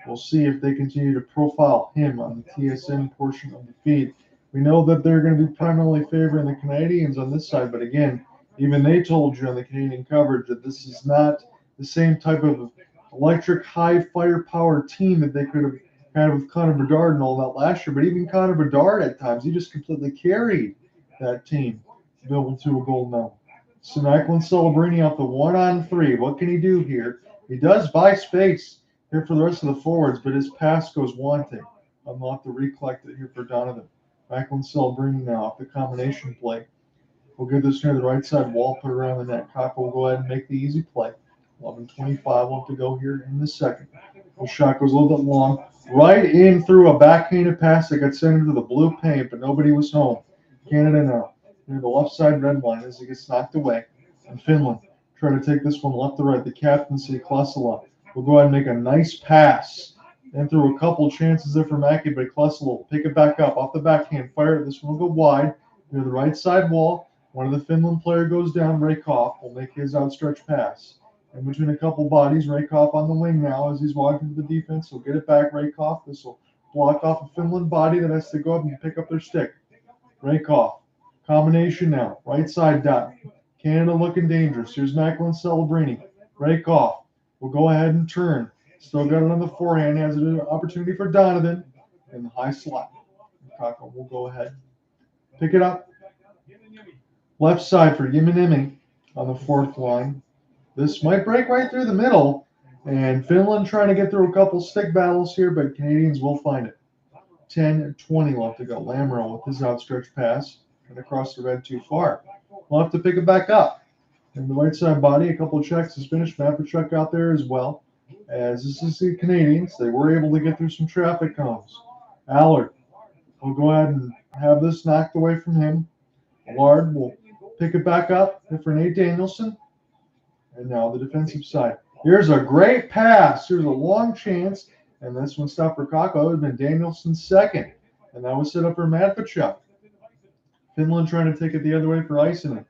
We'll see if they continue to profile him on the TSN portion of the feed. We know that they're going to be primarily favoring the Canadians on this side, but again, even they told you on the Canadian coverage that this is not the same type of electric, high firepower team that they could have had with Connor Bedard and all that last year. But even Connor Bedard at times, he just completely carried that team to build to a gold medal. So Macklin Celebrini off the 1-on-3. What can he do here? He does buy space here for the rest of the forwards, but his pass goes wanting. I'll have to recollect it here for Donovan. Macklin Celebrini now off the combination play. We'll give this near the right side wall, put it around the net. Cock will go ahead and make the easy play. 11:25 left to go here in the second. The shot goes a little bit long. Right in through a backhanded pass that got sent into the blue paint, but nobody was home. Canada now near the left side red line as it gets knocked away. And Finland try to take this one left to right. The captaincy, Klesala, will go ahead and make a nice pass. And through a couple chances there for Mackey, but Klesala will pick it back up off the backhand. Fire it. This one will go wide near the right side wall. One of the Finland player goes down. Rakoff will make his outstretched pass. And between a couple bodies, Rakoff on the wing now as he's walking to the defense. He'll get it back, Rakoff. This will block off a Finland body that has to go up and pick up their stick. Rakoff. Combination now. Right side dot. Canada looking dangerous. Here's Macklin Celebrini. Rakoff will go ahead and turn. Still got it on the forehand. Has an opportunity for Donovan in the high slot. Kako will go ahead. Pick it up. Left side for Yimanimi on the fourth line. This might break right through the middle. And Finland trying to get through a couple stick battles here, but Canadians will find it. 10-20 left to go. Lamro with his outstretched pass. And across the red too far. We'll have to pick it back up. And the right side body, a couple of checks is finished. Mapachuk out there as well. As this is the Canadians, they were able to get through some traffic cones. Allard will go ahead and have this knocked away from him. Allard will pick it back up for Nate Danielson. And now the defensive side. Here's a great pass. Here's a long chance. And this one stopped for Kako. It would have been Danielson's second. And that was set up for Matvichuk. Finland trying to take it the other way for Icinen.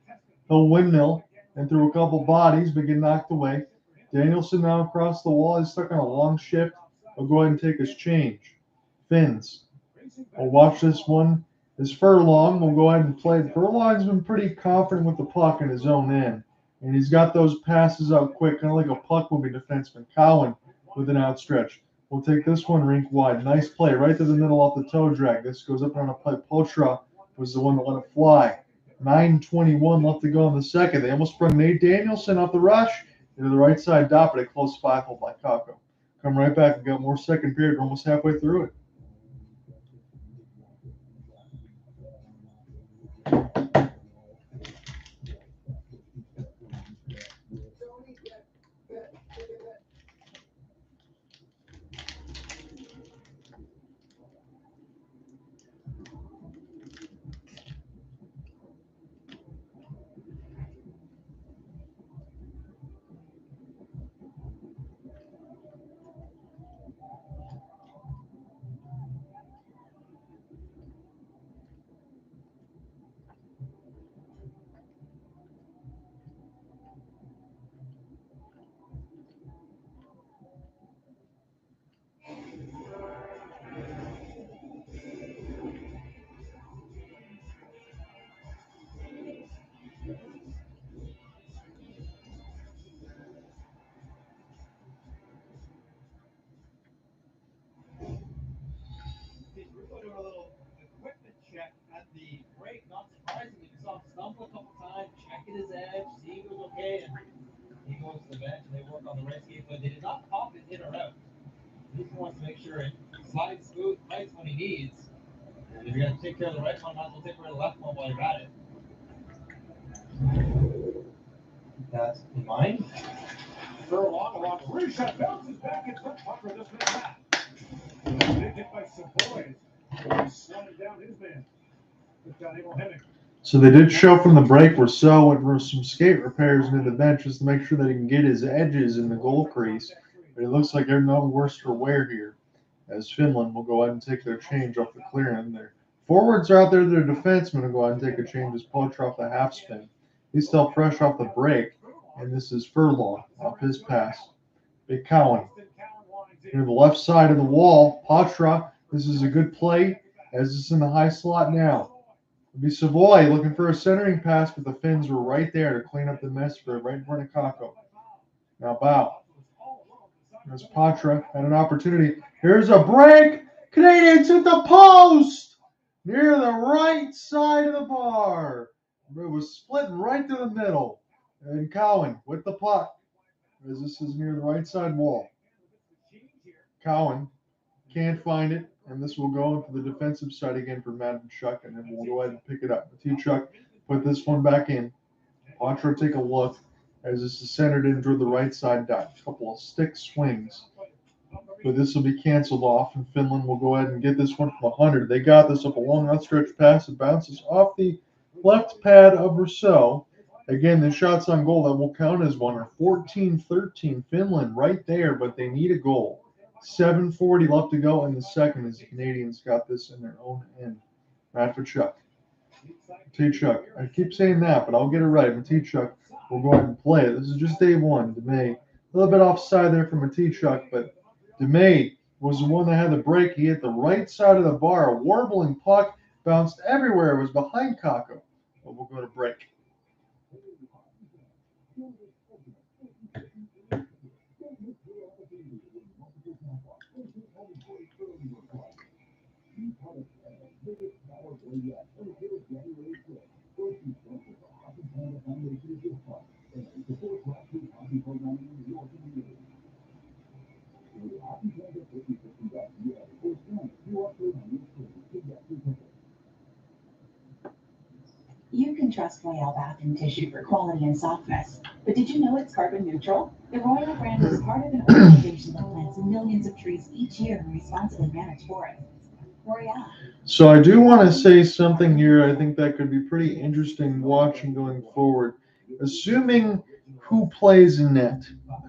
He'll windmill and through a couple bodies, but get knocked away. Danielson now across the wall. He's stuck on a long shift. He'll go ahead and take his change. Finns. We'll watch this one. Is Furlong. We'll go ahead and play it. Furlong's been pretty confident with the puck in his own end. And he's got those passes out quick, kind of like a puck-moving defenseman. Cowan with an outstretch. We'll take this one rink wide. Nice play right to the middle off the toe drag. This goes up on a play. Potra was the one that let it fly. 9:21 left to go in the second. They almost brought Nate Danielson off the rush into the right side dot, but a close 5-hole by Kako. Come right back and got more second period. We're almost halfway through it. goes to the bench and they work on the right skate, but they did not pop it in or out. He just wants to make sure it slides smooth, nice when he needs. And if you're going to take care of the right one, might as well take care of the left one while you're at it. Keep that in mind. Furlong along the rear shot, bounces back in front. Pucker just missed that. Big hit by Savoy. Slowing down his man. Took down Emil Hennig. So they did show from the break where So went for some skate repairs into the bench just to make sure that he can get his edges in the goal crease. But it looks like they're no worse for wear here, as Finland will go ahead and take their change off the clear end. Their forwards are out there. Their defensemen will go ahead and take a change as Poitras off the half spin. He's still fresh off the break, and this is Furlong off his pass. Big Cowan. Near the left side of the wall, Poitras. This is a good play as it's in the high slot now. It'll be Savoy looking for a centering pass, but the Finns were right there to clean up the mess for it, right in front of Kakko. Now Bow. As Poitras had an opportunity. Here's a break. Canadians hit the post near the right side of the bar. It was splitting right through the middle. And Cowan with the puck, as this is near the right side wall. Cowan can't find it, and this will go into the defensive side again for Matvichuk, and then we'll go ahead and pick it up. Matvichuk put this one back in. Poitras take a look as this is centered in toward the right side dot. A couple of stick swings. But this will be canceled off, and Finland will go ahead and get this one from 100. They got this up a long outstretched pass. It bounces off the left pad of Rousseau. Again, the shots on goal that will count as one are 14-13. Finland right there, but they need a goal. 7:40 left to go in the second as the Canadians got this in their own end. Matvichuk. I keep saying that, but I'll get it right. Matvichuk will go ahead and play it. This is just day one. DeMay, a little bit offside there from Matvichuk, but DeMay was the one that had the break. He hit the right side of the bar. A warbling puck bounced everywhere. It was behind Kakko. But we'll go to break. You can trust Royale bathroom tissue for quality and softness, but did you know it's carbon neutral? The Royale brand is part of an organization that plants millions of trees each year and responsibly manage forests. Royale. So I do want to say something here. I think that could be pretty interesting watching going forward. Assuming who plays in net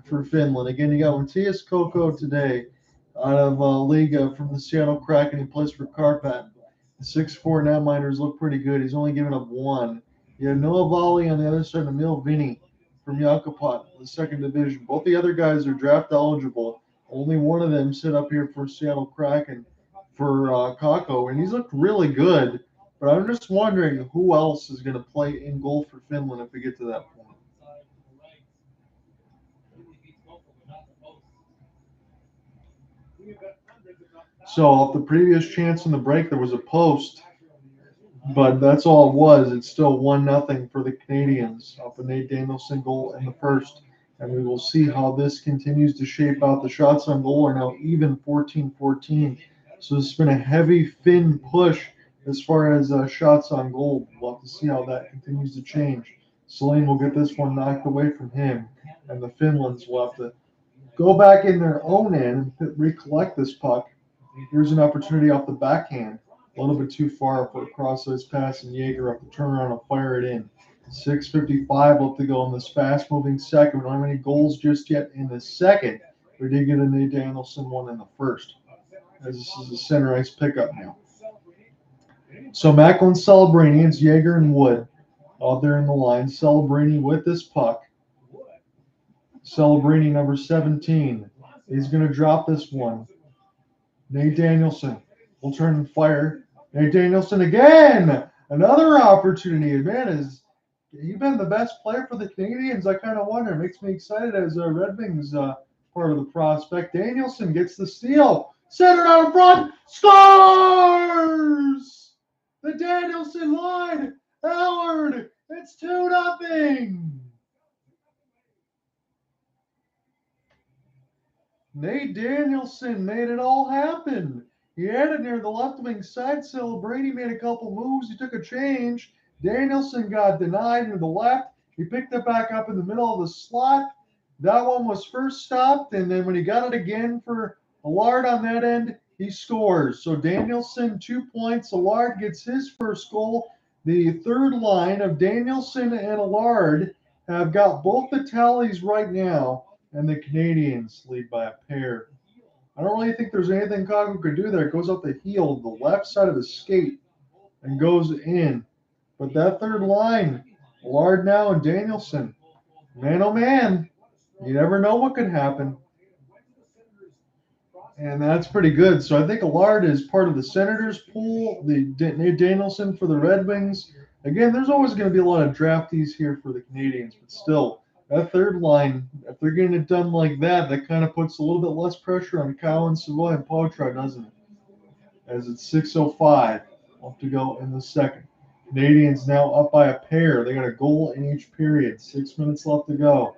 for Finland. Again, you got Matthias Koko today out of Liga from the Seattle Kraken. He plays for Karpat. The 6'4" netminders look pretty good. He's only given up one. You have Noah Volley on the other side, Emil Vinny from Yakupot, the second division. Both the other guys are draft eligible. Only one of them sit up here for Seattle Kraken for Kakko, and he's looked really good. But I'm just wondering who else is going to play in goal for Finland if we get to that point. So off the previous chance in the break, there was a post, but that's all it was. It's still 1-0 for the Canadians off a Nate Danielson goal in the first. And we will see how this continues to shape out. The shots on goal are now even 14-14. So it's been a heavy Finn push as far as shots on goal. We'll have to see how that continues to change. Selene will get this one knocked away from him, and the Finlands will have to go back in their own end and recollect this puck. Here's an opportunity off the backhand. A little bit too far for a cross-ice pass, and Jaeger up to turn around and fire it in. 6:55 left to go in this fast-moving second. We don't have any goals just yet in the second. We did get a Nate Danielson one in the first, as this is a center ice pickup now. So Macklin, Celebrini, it's Jaeger and Wood out there in the line. Celebrini with this puck. Celebrini, number 17. He's going to drop this one. Nate Danielson will turn and fire. Nate Danielson again. Another opportunity. Man, has he been the best player for the Canadians? I kind of wonder. It makes me excited as Red Wings part of the prospect. Danielson gets the steal. Centered out in front. Scores! The Danielson line. Howard. It's 2-0. Nate Danielson made it all happen. He had it near the left wing side celebrate. He made a couple moves. He took a change. Danielson got denied to the left. He picked it back up in the middle of the slot. That one was first stopped, and then when he got it again for Allard on that end, he scores. So Danielson, 2 points. Allard gets his first goal. The third line of Danielson and Allard have got both the tallies right now, and the Canadians lead by a pair. I don't really think there's anything Chicago could do there. It goes up the heel, the left side of his skate, and goes in. But that third line, Allard now and Danielson, man oh man, you never know what could happen. And that's pretty good. So I think Allard is part of the Senators pool, the Nate Danielson for the Red Wings. Again, there's always going to be a lot of draftees here for the Canadians, but still, that third line, if they're getting it done like that, that kind of puts a little bit less pressure on Cowan, Savoy, and Poitras, doesn't it? As it's 6:05 left to go in the second. Canadians now up by a pair. They got a goal in each period. 6 minutes left to go.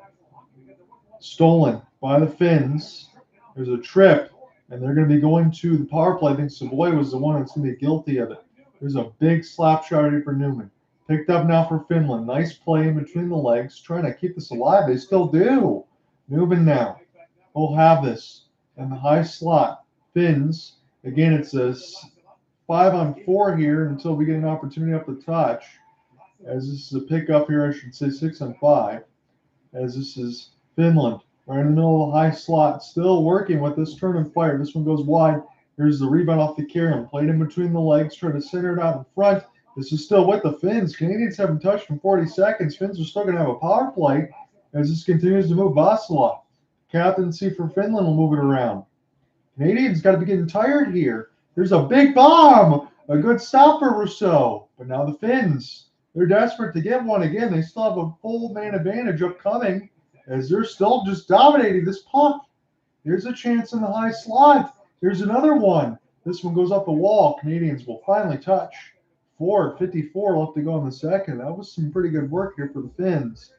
Stolen by the Finns. There's a trip, and they're going to be going to the power play. I think Savoy was the one that's going to be guilty of it. There's a big slap shot here for Newman. Picked up now for Finland. Nice play in between the legs, trying to keep this alive. They still do. Newman now will have this in the high slot. Finns. Again, it's a 5-on-4 here until we get an opportunity up the touch. As this is a pickup here, I should say 6-on-5. As this is Finland right in the middle of the high slot, still working with this turn and fire. This one goes wide. Here's the rebound off the Karen. Played in between the legs, trying to center it out in front. This is still with the Finns. Canadians haven't touched in 40 seconds. Finns are still going to have a power play as this continues to move. Vasila, captaincy for Finland, will move it around. Canadians got to be getting tired here. There's a big bomb. A good stop for Rousseau. But now the Finns, they're desperate to get one again. They still have a full man advantage upcoming as they're still just dominating this puck. Here's a chance in the high slot. Here's another one. This one goes up the wall. Canadians will finally touch. 4:54 left to go in the second. That was some pretty good work here for the Finns.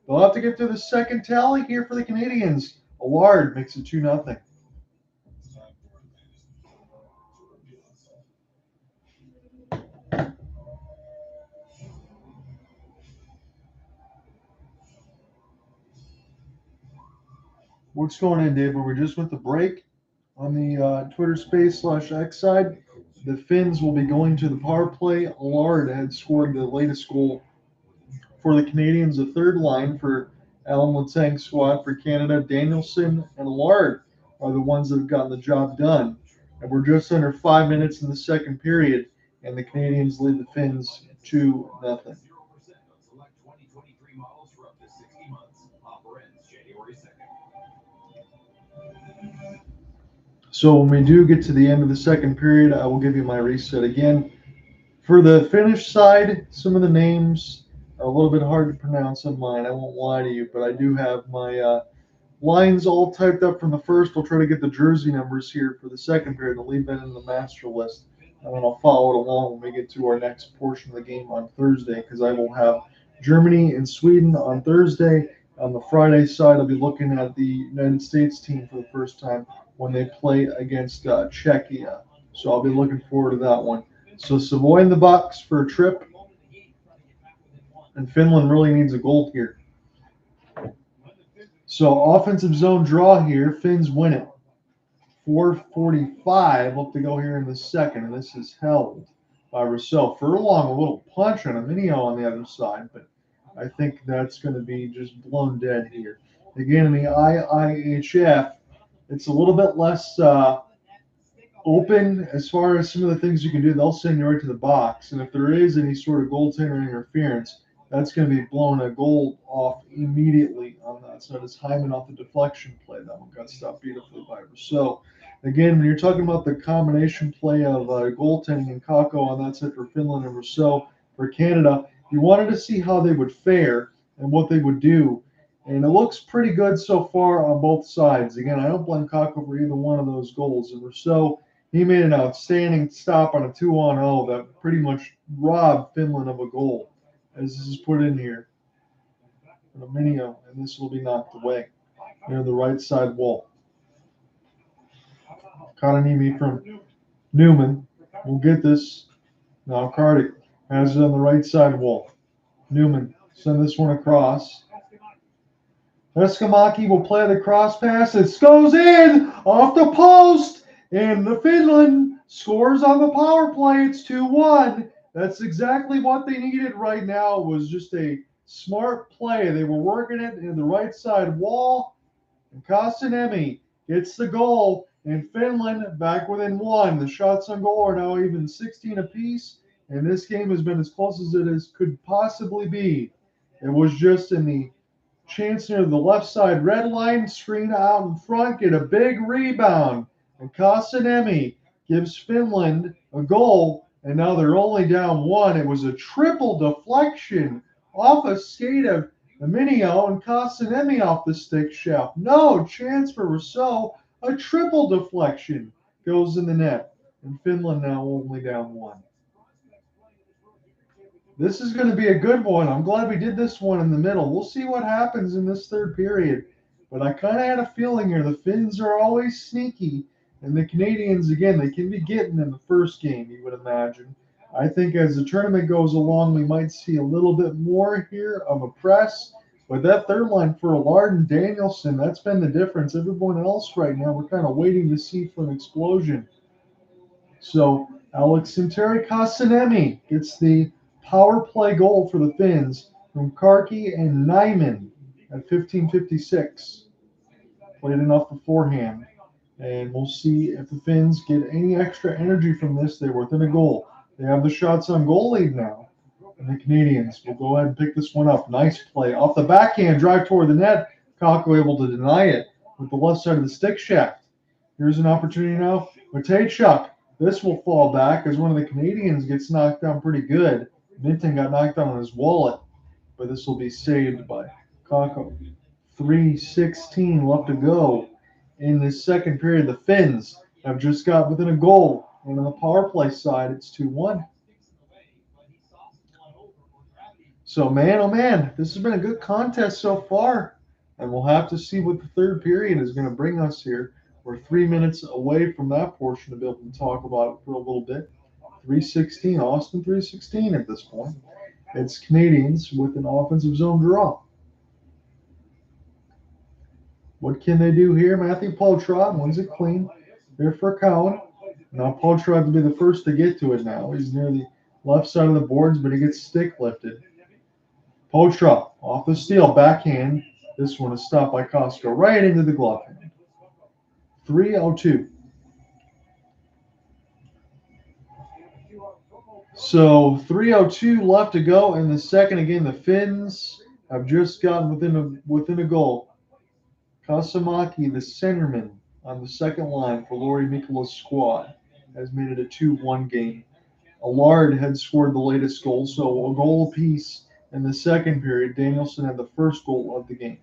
They'll have to get to the second tally here for the Canadians. Allard makes it 2-0. What's going on, Dave? We just went to break on the Twitter space /X side. The Finns will be going to the power play. Allard had scored the latest goal for the Canadians. The third line for Alan Letang's squad for Canada. Danielson and Allard are the ones that have gotten the job done. And we're just under 5 minutes in the second period, and the Canadians lead the Finns 2-0. So when we do get to the end of the second period, I will give you my reset again. For the Finnish side, some of the names are a little bit hard to pronounce on mine. I won't lie to you, but I do have my lines all typed up from the first. I'll try to get the jersey numbers here for the second period. I'll leave that in the master list, and then I'll follow it along when we get to our next portion of the game on Thursday, because I will have Germany and Sweden on Thursday. On the Friday side, I'll be looking at the United States team for the first time when they play against Czechia. So I'll be looking forward to that one. So Savoy in the box for a trip. And Finland really needs a goal here. So offensive zone draw here. Finns win it. 4:45 left to go here in the second. And this is held by Rousseau. Furlong, a little punch on a Minio on the other side. But I think that's going to be just blown dead here. Again, in the IIHF, it's a little bit less open as far as some of the things you can do. They'll send you right to the box. And if there is any sort of goaltender interference, that's going to be blowing a goal off immediately on that. So it's Hyman off the deflection play. That one got stopped beautifully by Rousseau. Again, when you're talking about the combination play of goaltending and Kakko on that side for Finland and Rousseau for Canada, you wanted to see how they would fare and what they would do. And it looks pretty good so far on both sides. Again, I don't blame Kakko for either one of those goals. And Rousseau, he made an outstanding stop on a 2-on-0 that pretty much robbed Finland of a goal, as this is put in here. And a Minio, and this will be knocked away near the right side wall. Kananimi from Newman will get this. Now Cardick has it on the right side wall. Newman send this one across. Eskamaki will play the cross pass. It goes in off the post, and the Finland scores on the power play. It's 2-1. That's exactly what they needed right now. It was just a smart play. They were working it in the right side wall, and Kasanemi gets the goal, and Finland back within 1. The shots on goal are now even 16 apiece, and this game has been as close as it could possibly be. It was just in the chance near the left side red line, screen out in front, get a big rebound, and Kasanemi gives Finland a goal, and now they're only down 1. It was a triple deflection off a skate of Minio and Kasanemi off the stick shaft. No chance for Rousseau. A triple deflection goes in the net, and Finland now only down 1. This is going to be a good one. I'm glad we did this one in the middle. We'll see what happens in this third period. But I kind of had a feeling here. The Finns are always sneaky. And the Canadians, again, they can be getting in the first game, you would imagine. I think as the tournament goes along, we might see a little bit more here of a press. But that third line for Allard and Danielson, that's been the difference. Everyone else right now, we're kind of waiting to see for an explosion. So Aleksanteri Kasanemi gets the power play goal for the Finns from Karki and Nyman at 15:56. Played enough beforehand. And we'll see if the Finns get any extra energy from this. They're within a goal. They have the shots on goal lead now. And the Canadians will go ahead and pick this one up. Nice play. Off the backhand, drive toward the net. Kakko able to deny it with the left side of the stick shaft. Here's an opportunity now. Matejchuk. This will fall back as one of the Canadians gets knocked down pretty good. Minton got knocked down on his wallet, but this will be saved by Kakko. 3:16 left to go in this second period. The Finns have just got within a goal, and on the power play side, it's 2-1. So, man, oh man, this has been a good contest so far, and we'll have to see what the third period is going to bring us here. We're 3 minutes away from that portion to be able to talk about it for a little bit. 3:16, Austin 3:16 at this point. It's Canadians with an offensive zone draw. What can they do here? Matthew Poltrot wins it clean. There for Cowan. Now Poltrot to be the first to get to it now. He's near the left side of the boards, but he gets stick lifted. Poltrot off the steal, backhand. This one is stopped by Costco right into the glove hand. 3:02. So 3:02 left to go in the second. Again, the Finns have just gotten within a goal. Kasamaki, the centerman on the second line for Lauri Mikkola's squad, has made it a 2-1 game. Allard had scored the latest goal, so a goal apiece in the second period. Danielson had the first goal of the game.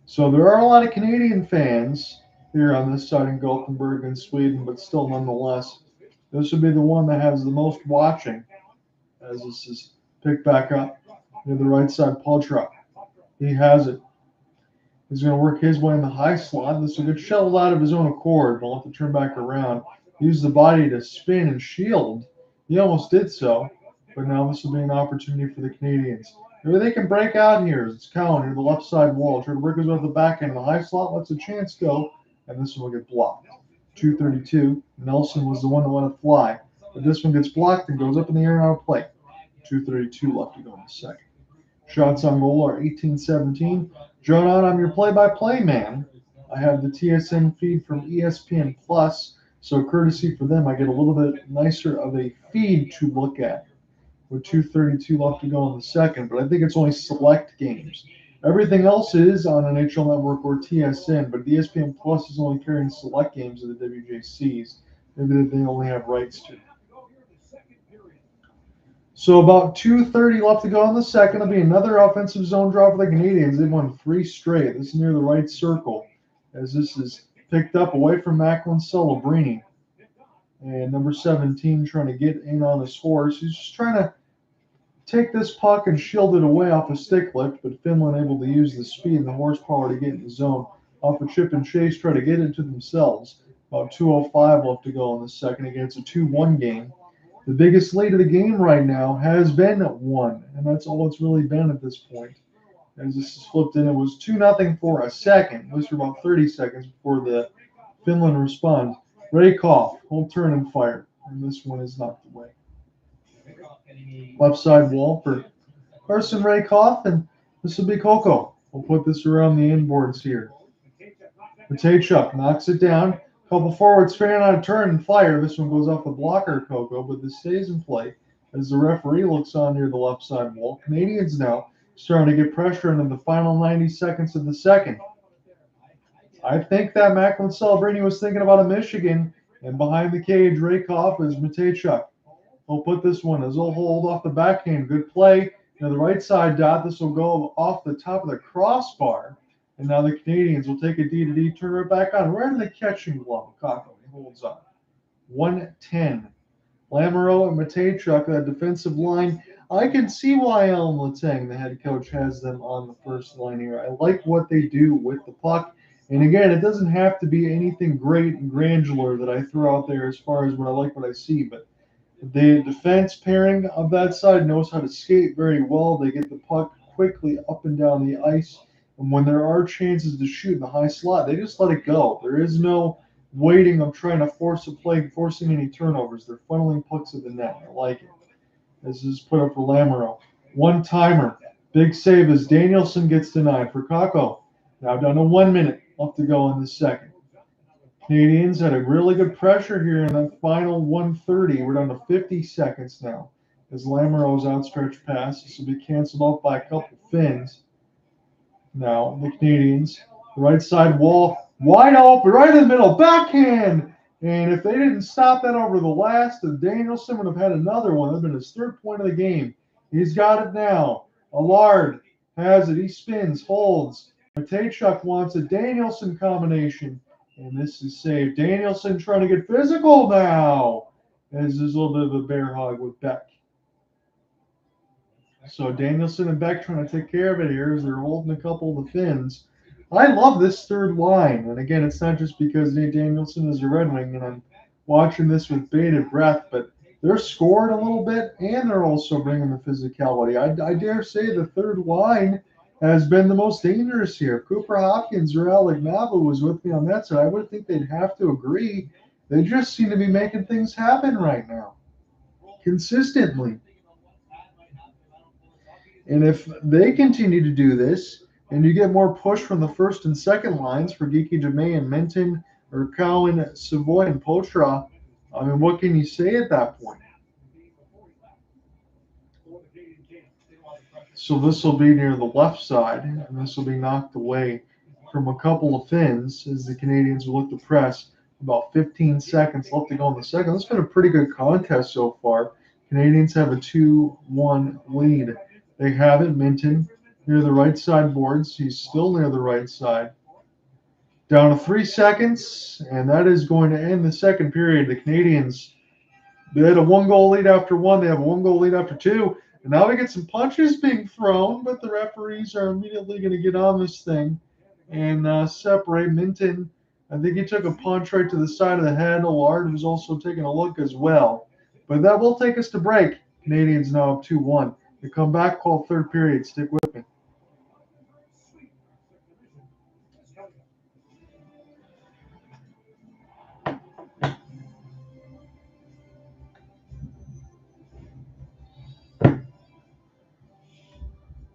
So there are a lot of Canadian fans here on this side in Gothenburg and Sweden, but still nonetheless, this would be the one that has the most watching as this is picked back up near the right side. Poltrot. He has it. He's going to work his way in the high slot. This will get shuttled out of his own accord. He'll have to turn back around. Use the body to spin and shield. He almost did so, but now this will be an opportunity for the Canadians. Maybe they can break out here. It's Cowan near the left side wall. Try to work his way at the back end of the high slot. Lets a chance go, and this one will get blocked. 2:32. Nelson was the one to let it fly, but this one gets blocked and goes up in the air and out of play. 2:32 left to go in the second. Shots on goal are 18-17. John, I'm your play-by-play man. I have the TSN feed from ESPN Plus, so courtesy for them, I get a little bit nicer of a feed to look at. With 2:32 left to go in the second, but I think it's only select games. Everything else is on NHL Network or TSN, but the ESPN Plus is only carrying select games of the WJCs. Maybe they only have rights to. So about 2:30 left to go in the second. There'll be another offensive zone draw for the Canadians. They've won 3 straight. This is near the right circle as this is picked up away from Macklin Celebrini. And number 17 trying to get in on his horse. He's just trying to take this puck and shield it away off a stick lift, but Finland able to use the speed and the horsepower to get in the zone. off a chip and chase, try to get it to themselves. About 2:05 left to go in the second. Again, it's a 2-1 game. The biggest lead of the game right now has been 1, and that's all it's really been at this point. As this is flipped in, it was 2-0 for a second, at least for about 30 seconds before the Finland respond. Rakoff, hold turn and fire, and this one is knocked away. Left side wall for Carson Rakoff, and this will be Coco. We'll put this around the inboards here. Matejchuk knocks it down. Couple forwards figuring out a turn and fire. This one goes off the blocker, Coco, but this stays in play as the referee looks on near the left side wall. Canadians now starting to get pressure into the final 90 seconds of the second. I think that Macklin Celebrini was thinking about a Michigan, and behind the cage, Rakoff is Matejchuk. He'll put this one as he'll hold off the backhand. Good play. Now the right side dot. This will go off the top of the crossbar. And now the Canadians will take a D-to-D, turn it back on. Right in the catching glove. Cochran holds on. 1-10. Lamoureux and Matejchuk, that defensive line. I can see why Alan Letang, the head coach, has them on the first line here. I like what they do with the puck. And again, it doesn't have to be anything great and granular that I throw out there as far as what I see. But the defense pairing of that side knows how to skate very well. They get the puck quickly up and down the ice. And when there are chances to shoot in the high slot, they just let it go. There is no waiting of trying to force a play, forcing any turnovers. They're funneling pucks at the net. I like it. This is put up for Lamoureux. One-timer. Big save as Danielson gets denied for Kakko. Now down to 1 minute left to go in the second. Canadians had a really good pressure here in that final 1:30. We're down to 50 seconds now as Lamoureux's outstretched pass. This will be canceled off by a couple Finns. Now the Canadians, the right side wall, wide open, right in the middle, backhand. And if they didn't stop that over the last, Danielson would have had another one. That would have been his third point of the game. He's got it now. Allard has it. He spins, holds. Matejchuk wants a Danielson combination. And this is saved. Danielson trying to get physical now. As there's a little bit of a bear hug with Beck. So Danielson and Beck trying to take care of it here as they're holding a couple of the Finns. I love this third line. And again, it's not just because Nate Danielson is a Red Wing and I'm watching this with bated breath, but they're scoring a little bit and they're also bringing the physicality. I dare say the third line has been the most dangerous here. If Cooper Hopkins or Alec Navu was with me on that side, I would think they'd have to agree. They just seem to be making things happen right now, consistently. And if they continue to do this, and you get more push from the first and second lines for Geeky DeMay and Minton or Cowan, Savoy, and Potra, I mean, what can you say at that point? So this will be near the left side, and this will be knocked away from a couple of Finns as the Canadians will look to press. About 15 seconds left to go in the second. This has been a pretty good contest so far. Canadians have a 2-1 lead. They have it. Minton near the right side boards. He's still near the right side. Down to 3 seconds, and that is going to end the second period. The Canadians, they had a 1-goal lead after one. They have a 1-goal lead after two. And now we get some punches being thrown, but the referees are immediately going to get on this thing and separate. Minton, I think he took a punch right to the side of the head. Allard was also taking a look as well. But that will take us to break. Canadians now up 2-1. They come back, call third period. Stick with me.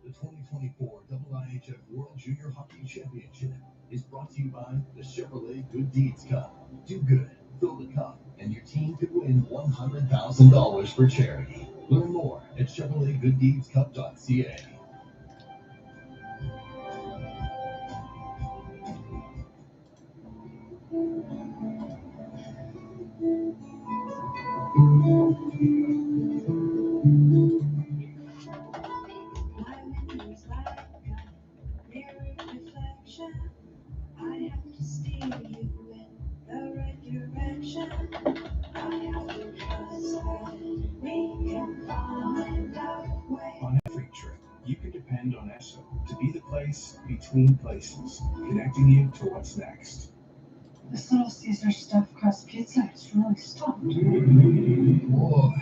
The 2024 IIHF World Junior Hockey Championship is brought to you by the Chevrolet Good Deeds Cup. Do good, fill the cup, and your team could win $100,000 for charity. Learn more at ChevroletGoodDeedsCup.ca. I have to steer you in the right direction. I have to trust that we can find a way. On every trip, you can depend on ESSO to be the place place between places, connecting you to what's next. This Little Caesar stuffed crust pizza is really stuffed. Boy,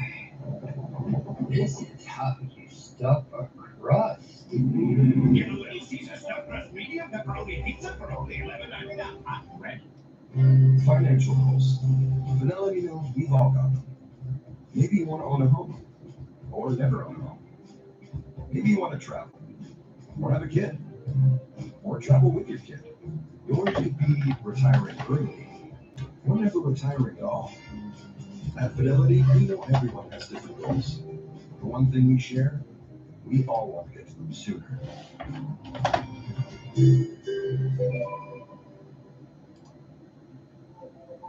this is how you stuff a crust. Get a Little Caesar stuffed crust medium pepperoni pizza for only $11.99. Hot and ready. Financial goals. Fidelity knows we've all got them. Maybe you want to own a home, or never own a home. Maybe you want to travel, or have a kid, or travel with your kid. Or you could be retiring early, or never retiring at all. At Fidelity, we know everyone has different goals. The one thing we share, we all want to get to them sooner.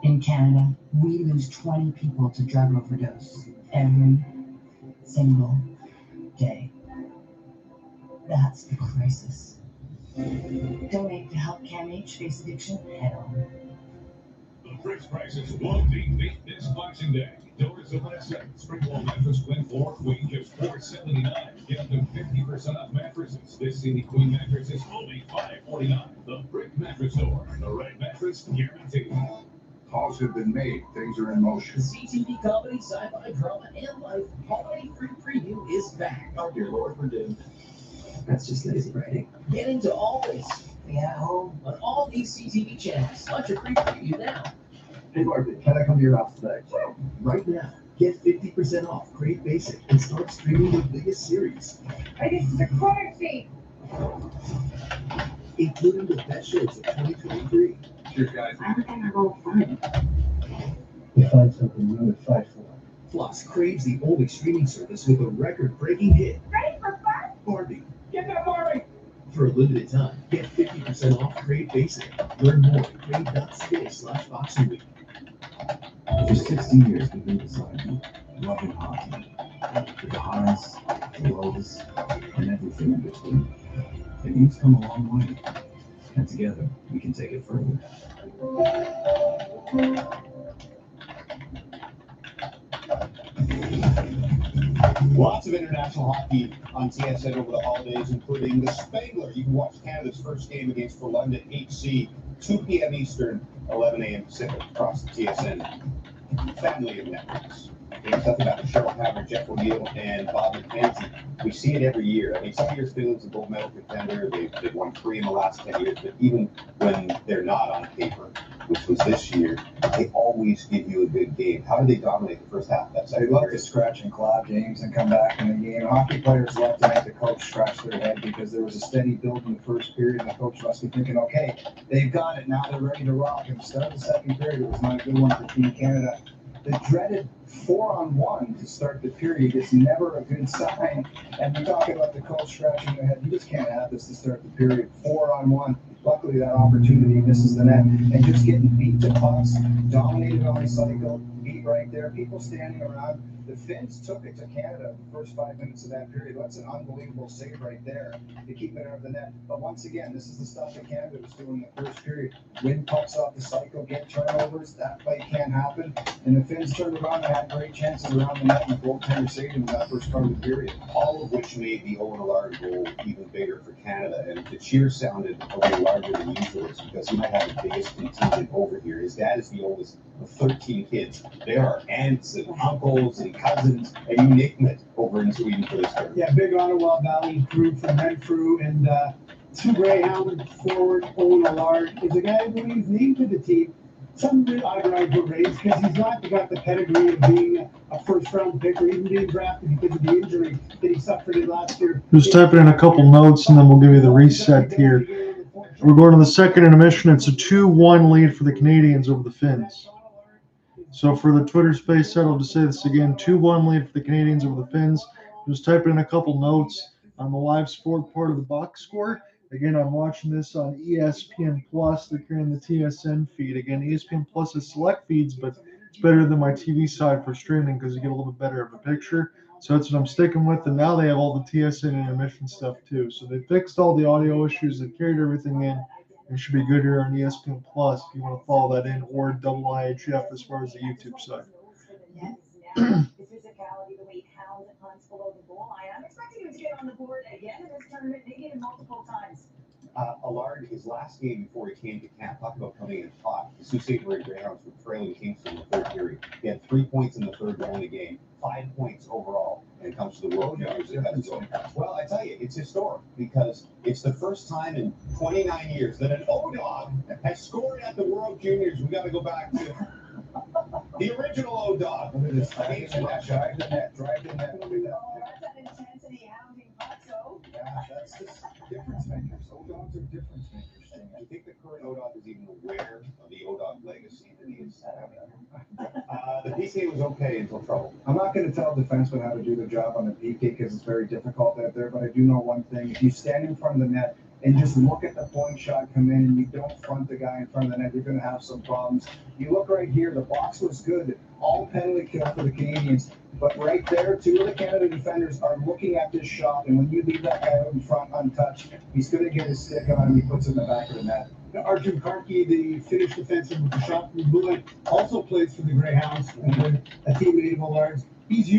In Canada, we lose 20 people to drug overdose every single day. That's the crisis. Donate to help CAMH face addiction head on. The Bricks prices won't be beat this Boxing Day. Doors open at 7. Springwall mattress Queen floor queen just $479. Get up to 50% off mattresses. This CD Queen mattress is only $549. The Brick Mattress Store. The right mattress guaranteed. Calls have been made. Things are in motion. CTV comedy, sci-fi, drama, and life holiday free preview is back. Oh dear Lord, we're doomed. That's just lazy writing. Get into Always. Be at home on all these CTV channels. Launch your free preview now. Hey Marvin, can I come to your house today? Right now, get 50% off Great Basic and start streaming the biggest series, This is a chronic feed. including the best shows of 2023. Cheers, guys. Everything I will find. You find something new to fight for. Plus, Crave's the only streaming service with a record-breaking hit, Ready for fun? Barbie. Get that Barbie. For a limited time, get 50% off Crave Basic. Learn more at crave.ca/Boxing Week. For 60 years, we've been beside you, loving hockey. With the highs, the lows, and everything in between. The team's come a long way, and together we can take it further. Lots of international hockey on TSN over the holidays, including the Spangler. You can watch Canada's first game against Finland at HC, 2 p.m. Eastern, 11 a.m. Pacific, across the TSN family of networks. There's stuff about Cheryl Paver, Jeff O'Neill, and Bob McKenzie. We see it every year. I mean, some years Finland's a gold medal contender. They've won 3 in the last 10 years, but even when they're not on paper, which was this year, they always give you a good game. How do they dominate the first half of that They second love to period? scratch and claw games and come back in the game. Hockey players love to make the coach scratch their head because there was a steady build in the first period, and the coach must be thinking, okay, they've got it, now they're ready to rock. And the start of the second period, it was not a good one for Team Canada. The dreaded 4-on-1 to start the period is never a good sign. And we talk about the coach scratching their head. You just can't have this to start the period. 4-on-1. Luckily, that opportunity misses the net. And just getting beat to pucks, dominated on the cycle, beat right there, people standing around. The Finns took it to Canada the first 5 minutes of that period. That's an unbelievable save right there to keep it out of the net. But once again, this is the stuff that Canada was doing in the first period. Win pucks off the cycle, get turnovers. That play can't happen. And the Finns turned around and had great chances around the net, and the goaltender saved them in that first part of the period. All of which made the Owen Allard goal even bigger for Canada. And the cheer sounded a little larger than usual because he might have the biggest contingent over here. His dad is the oldest of 13 kids. There are aunts and uncles and cousins, and you name it, over in Sweden for this tournament. Yeah, big Ottawa Valley crew from Renfrew, and two Greyhound forward, Owen Allard, is a guy who he's named to the team. Some real eyebrows were raised because he's not got the pedigree of being a first-round pick or even being drafted because of the injury that he suffered in last year. Just typing in a couple notes, and then we'll give you the reset here. We're going to the second intermission. It's a 2-1 lead for the Canadians over the Finns. So for the Twitter space set, I'll just say this again, 2-1 lead for the Canadians over the Finns. Just typing in a couple notes on the live sport part of the box score. Again, I'm watching this on ESPN Plus. They're carrying the TSN feed. Again, ESPN Plus is select feeds, but it's better than my TV side for streaming because you get a little bit better of a picture. So that's what I'm sticking with. And now they have all the TSN intermission stuff too. So they fixed all the audio issues. They carried everything in. It should be good here on ESPN Plus if you want to follow that in, or IIHF as far as the YouTube side. Yes, now the physicality, the way Hounds and Hunts below the goal line. I'm expecting him to get on the board again in this tournament, maybe even multiple times. Allard, his last game before he came to camp, talk about coming in hot. The Sault Ste. Marie Greyhounds were trailing Kingston in the third period. He had 3 points in the third to win the game, 5 points overall, and it comes to the World Juniors. Well, I tell you, it's historic because it's the first time in 29 years that an O-Dog has scored at the World Juniors. We got to go back to the original O-Dog. Drive the net. Oh, that's an intensity hounding Hutso. Yeah, that's just difference makers. O-Dogs are difference makers. I think the current O-Dog is even aware of the O-Dog legacy that he is. The PK was okay until trouble. I'm not going to tell defensemen how to do their job on the PK because it's very difficult out there, but I do know one thing. If you stand in front of the net and just look at the point shot come in and you don't front the guy in front of the net, you're going to have some problems. You look right here, the box was good. All penalty kill for the Canadians. But right there, 2 of the Canada defenders are looking at this shot, and when you leave that guy out in front untouched, he's going to get his stick on him. He puts it in the back of the net. Arjun Karki, the Finnish defenseman with the shot from blue line, also plays for the Greyhounds, and a teammate of Allard's. He's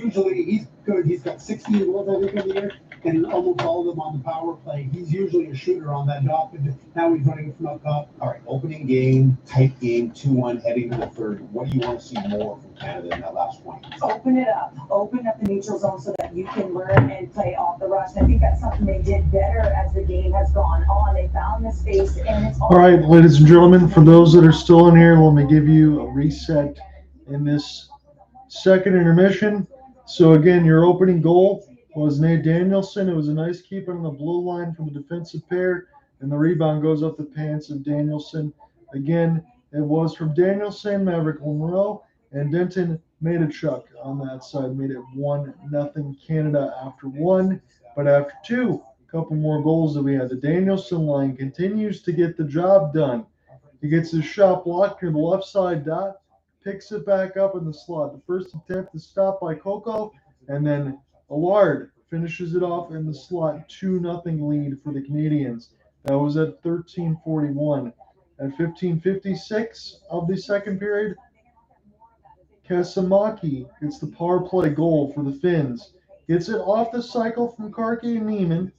good. He's got 16 goals, I think, in the year, and almost all of them on the power play. He's usually a shooter on that dot, but now he's running from up top. All right, opening game, tight game, 2-1, heading to the third. What do you want to see more from Canada in that last 20? Open it up. Open up the neutral zone so that you can learn and play off the rush. And I think that's something they did better as the game has gone on. They found the space, and it's All right, ladies and gentlemen, for those that are still in here, let me give you a reset in this second intermission. So again, your opening goal was Nate Danielson. It was a nice keep on the blue line from the defensive pair, and the rebound goes up the pants of Danielson. Again, it was from Danielson, Maverick Monroe, and Denton made a chuck on that side, made it 1-0 Canada after 1. But after 2, a couple more goals that we had. The Danielson line continues to get the job done. He gets his shot blocked near the left side dot, picks it back up in the slot. The first attempt is stopped by Coco, and then Allard finishes it off in the slot. 2-0 lead for the Canadians. That was at 13:41. At 15:56 of the second period, Kasamaki gets the power play goal for the Finns. Gets it off the cycle from Karki and Neiman.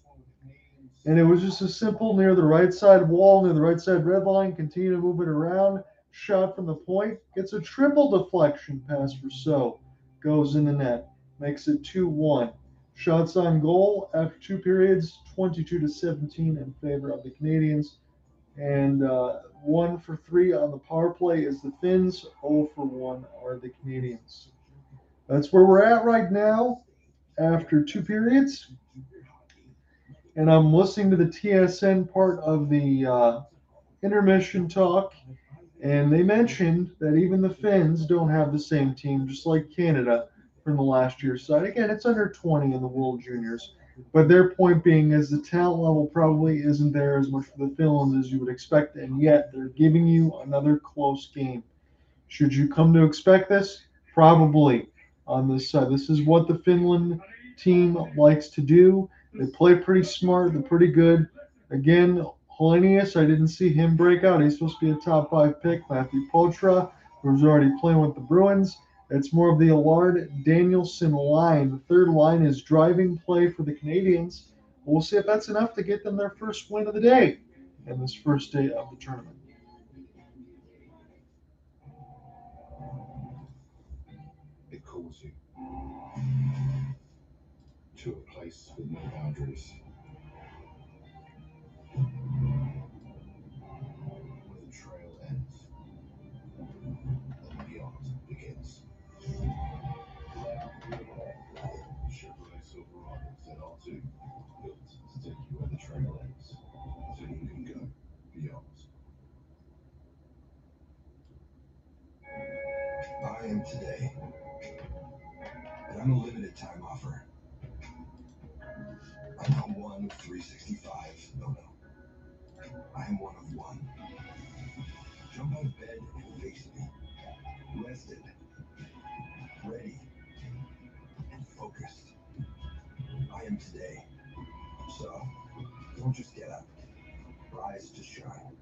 And it was just a simple near the right side wall, near the right side red line. Continue to move it around. Shot from the point. Gets a triple deflection pass for So. Goes in the net. Makes it 2-1. Shots on goal after 2 periods, 22-17 in favor of the Canadians. And 1 for 3 on the power play is the Finns. 0 for 1 are the Canadians. That's where we're at right now after 2 periods. And I'm listening to the TSN part of the intermission talk. And they mentioned that even the Finns don't have the same team, just like Canada from the last year's side. Again, it's under 20 in the World Juniors. But their point being is the talent level probably isn't there as much for the Finlands as you would expect, and yet they're giving you another close game. Should you come to expect this? Probably on this side. This is what the Finland team likes to do. They play pretty smart. They're pretty good. Again, Helenius, I didn't see him break out. He's supposed to be a top 5 pick. Matthew Potra, who's already playing with the Bruins. It's more of the Allard-Danielson line. The third line is driving play for the Canadians. We'll see if that's enough to get them their first win of the day in this first day of the tournament. It calls you to a place with no boundaries, where the trail ends and beyond begins. Chevrolet Silverado ZR2, built to take you where the trail ends, so you can go beyond. I am today, and I'm a limited time offer. I'm not one of 365, no. I am one of one. Jump out of bed and face me. Rested, ready, and focused. I am today. So, don't just get up. Rise to shine.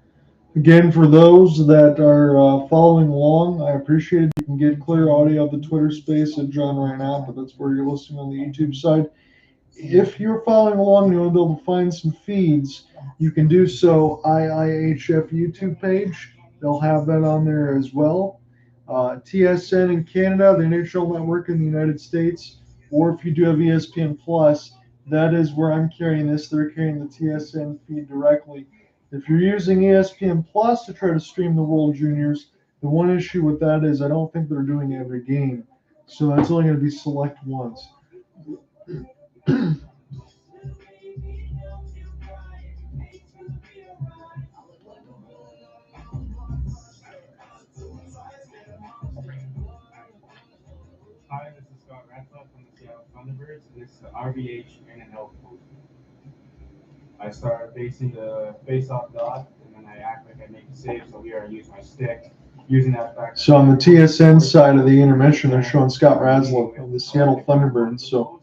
Again, for those that are following along, I appreciate it. You can get clear audio of the Twitter space at John Ryan App, but that's where you're listening on the YouTube side. if you're following along, you'll be able to find some feeds. You can do so IIHF YouTube page. They'll have that on there as well. TSN in Canada, the NHL network in the United States, or if you do have ESPN Plus, that is where I'm carrying this. They're carrying the TSN feed directly. If you're using ESPN Plus to try to stream the World Juniors, the one issue with that is I don't think they're doing every game. So that's only going to be select ones. Hi, this is Scott Ratzlaff from the Seattle Thunderbirds, and this is the RBH NHL booth. I start facing the face-off dot, and then I act like I make a save, so here I use my stick, using that back. So on the TSN side of the intermission, they're showing Scott Ratzlaff of the Seattle Thunderbirds. So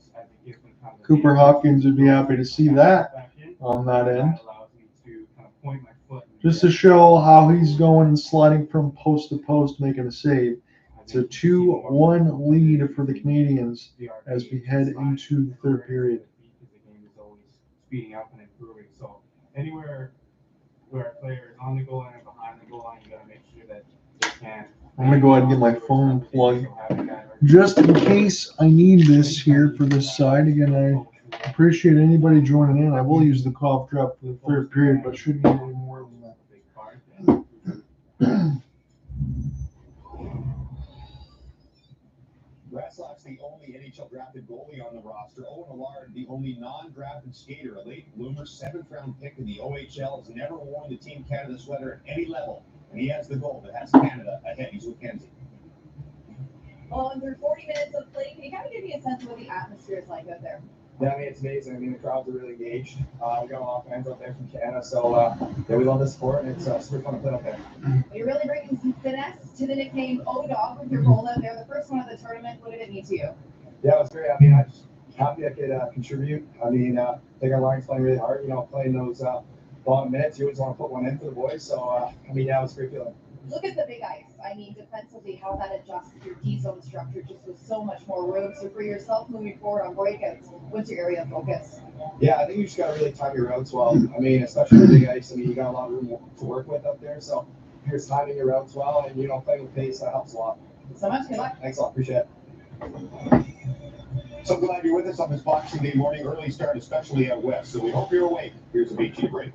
Cooper Hopkins would be happy to see that on that end. Just to show how he's going and sliding from post to post, making a save. It's a 2-1 lead for the Canadians as we head into the third period. The game is always speeding up and improving. So anywhere where a player is on the goal line and behind the goal line, you got to make sure that they can. I'm going to go ahead and get my phone plugged just in case I need this here for this side. Again, I appreciate anybody joining in. I will use the cough drop for the third period, but shouldn't need any more than that. Ratzlaff's the only NHL drafted goalie on the roster. Owen Allard, the only non-drafted skater, a late bloomer, 7th round pick in the OHL, has never worn the Team Canada sweater at any level. And he has the goal that has Canada ahead. He's with Kenzie. Well, under 40 minutes of play, can you kind of give me a sense of what the atmosphere is like out there? Yeah, I mean, it's amazing. I mean, the crowds are really engaged. We got a lot of fans out there from Canada, so yeah, we love the sport, and it's super fun to play out there. You're really bringing some finesse to the nickname O-Dog with your goal out there. The first one of the tournament, what did it mean to you? Yeah, it was great. I mean, I'm just happy I could contribute. I mean, I think our line's playing really hard. You know, playing those bottom minutes, you always want to put one in for the boys. So, I mean, yeah, it was a great feeling. Look at the big ice. I mean, defensively, how that adjusts your D-zone structure just with so much more room. So for yourself moving forward on breakouts, what's your area of focus? Yeah, I think you just got to really time your routes well. I mean, especially the big ice. I mean, you got a lot of room to work with up there. So if you're timing your routes well and, you know, playing with pace, that helps a lot. Thanks so much. Good luck. Thanks a lot. Appreciate it. So glad you're with us on this Boxing Day morning. Early start, especially out west. So we hope you're awake. Here's a BT break.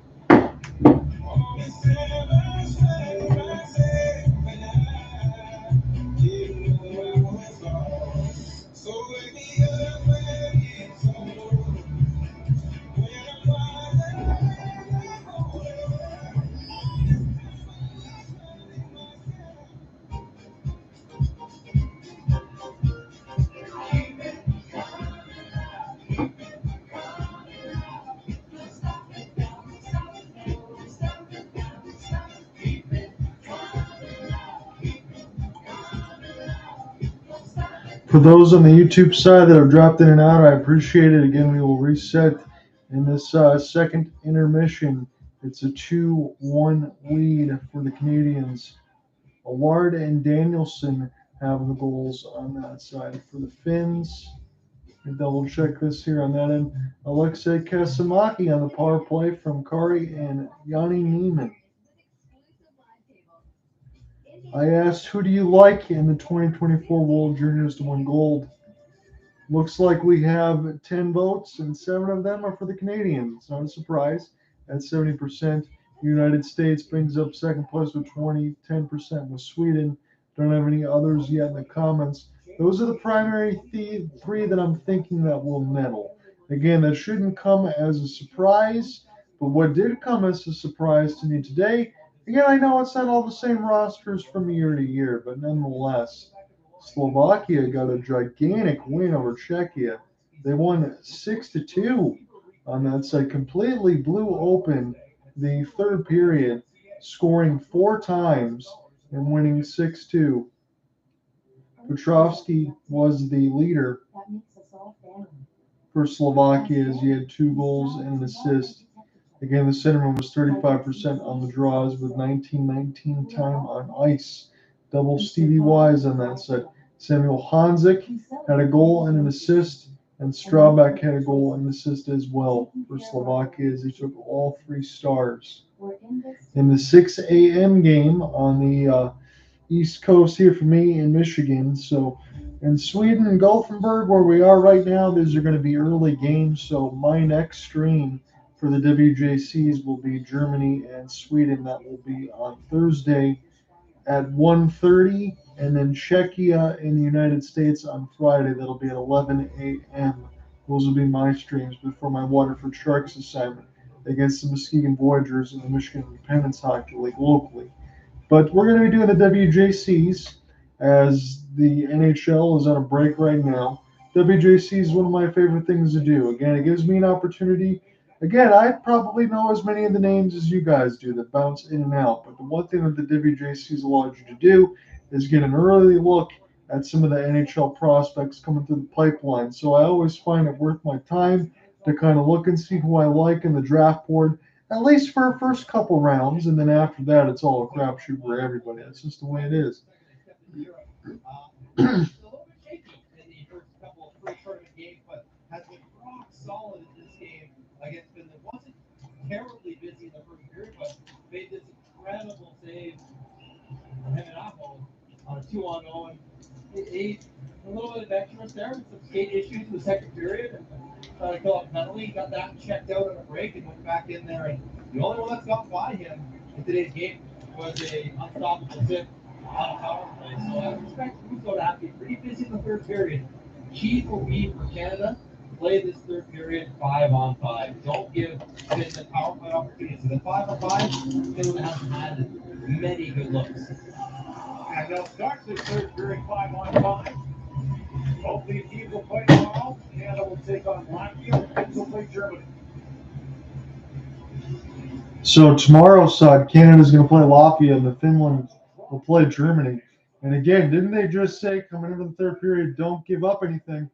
For those on the YouTube side that have dropped in and out, I appreciate it. Again, we will reset in this second intermission. It's a 2-1 lead for the Canadians. Allard and Danielson have the goals on that side. For the Finns, we double check this here on that end. Alexei Kasamaki on the power play from Kari and Yanni Neiman. I asked, who do you like in the 2024 World Juniors to win gold? Looks like we have 10 votes, and 7 of them are for the Canadians. It's not a surprise. At 70%, the United States brings up second place with 10% with Sweden. Don't have any others yet in the comments. Those are the primary three that I'm thinking that will medal. Again, that shouldn't come as a surprise, but what did come as a surprise to me today, again, I know it's not all the same rosters from year to year, but nonetheless, Slovakia got a gigantic win over Czechia. They won 6-2 on that side, completely blew open the third period, scoring 4 times and winning 6-2. Petrovsky was the leader for Slovakia as he had 2 goals and an assist. Again, the centerman was 35% on the draws with 19-19 time on ice. Double Stevie Wise on that side. Samuel Hanzik had a goal and an assist And Strabak had a goal and assist as well for Slovakia as he took all 3 stars. In the 6 a.m. game on the East Coast here for me in Michigan. So in Sweden and Gothenburg, where we are right now, these are going to be early games. So my next stream for the WJCs will be Germany and Sweden. That will be on Thursday at 1:30, and then Czechia in the United States on Friday. That'll be at 11 a.m. Those will be my streams before my Waterford Sharks assignment against the Muskegon Voyagers in the Michigan Independence Hockey League locally. But we're going to be doing the WJCs as the NHL is on a break right now. WJC is one of my favorite things to do. Again, it gives me an opportunity. Again, I probably know as many of the names as you guys do that bounce in and out. But the one thing that the WJCs allowed you to do is get an early look at some of the NHL prospects coming through the pipeline. So I always find it worth my time to kind of look and see who I like in the draft board, at least for the first couple rounds, and then after that, it's all a crapshoot for everybody. That's just the way it is. A little bit shaky in the first couple of pre-tournament games, but has been rock solid in this game against Finland. Wasn't terribly busy in the first period, but made this incredible save from him and Apple on a 2-on-0. A little bit of extras there with some skate issues in the second period. And trying to kill up penalty, got that checked out on a break and went back in there. And the only one that's got by him in today's game was a unstoppable tip on a power play. So I expect Russo to have to be pretty busy in the third period. Key will be for Canada, play this third period 5-on-5. Don't give Finland power play opportunities. In the 5-on-5, Finland hasn't had many good looks. And they'll start this third period 5-on-5. Both these teams will play tomorrow. Canada will take on Latvia, and Finland will play Germany. So tomorrow's side, Canada's going to play Latvia, and the Finland will play Germany. And again, didn't they just say coming into the third period, don't give up anything?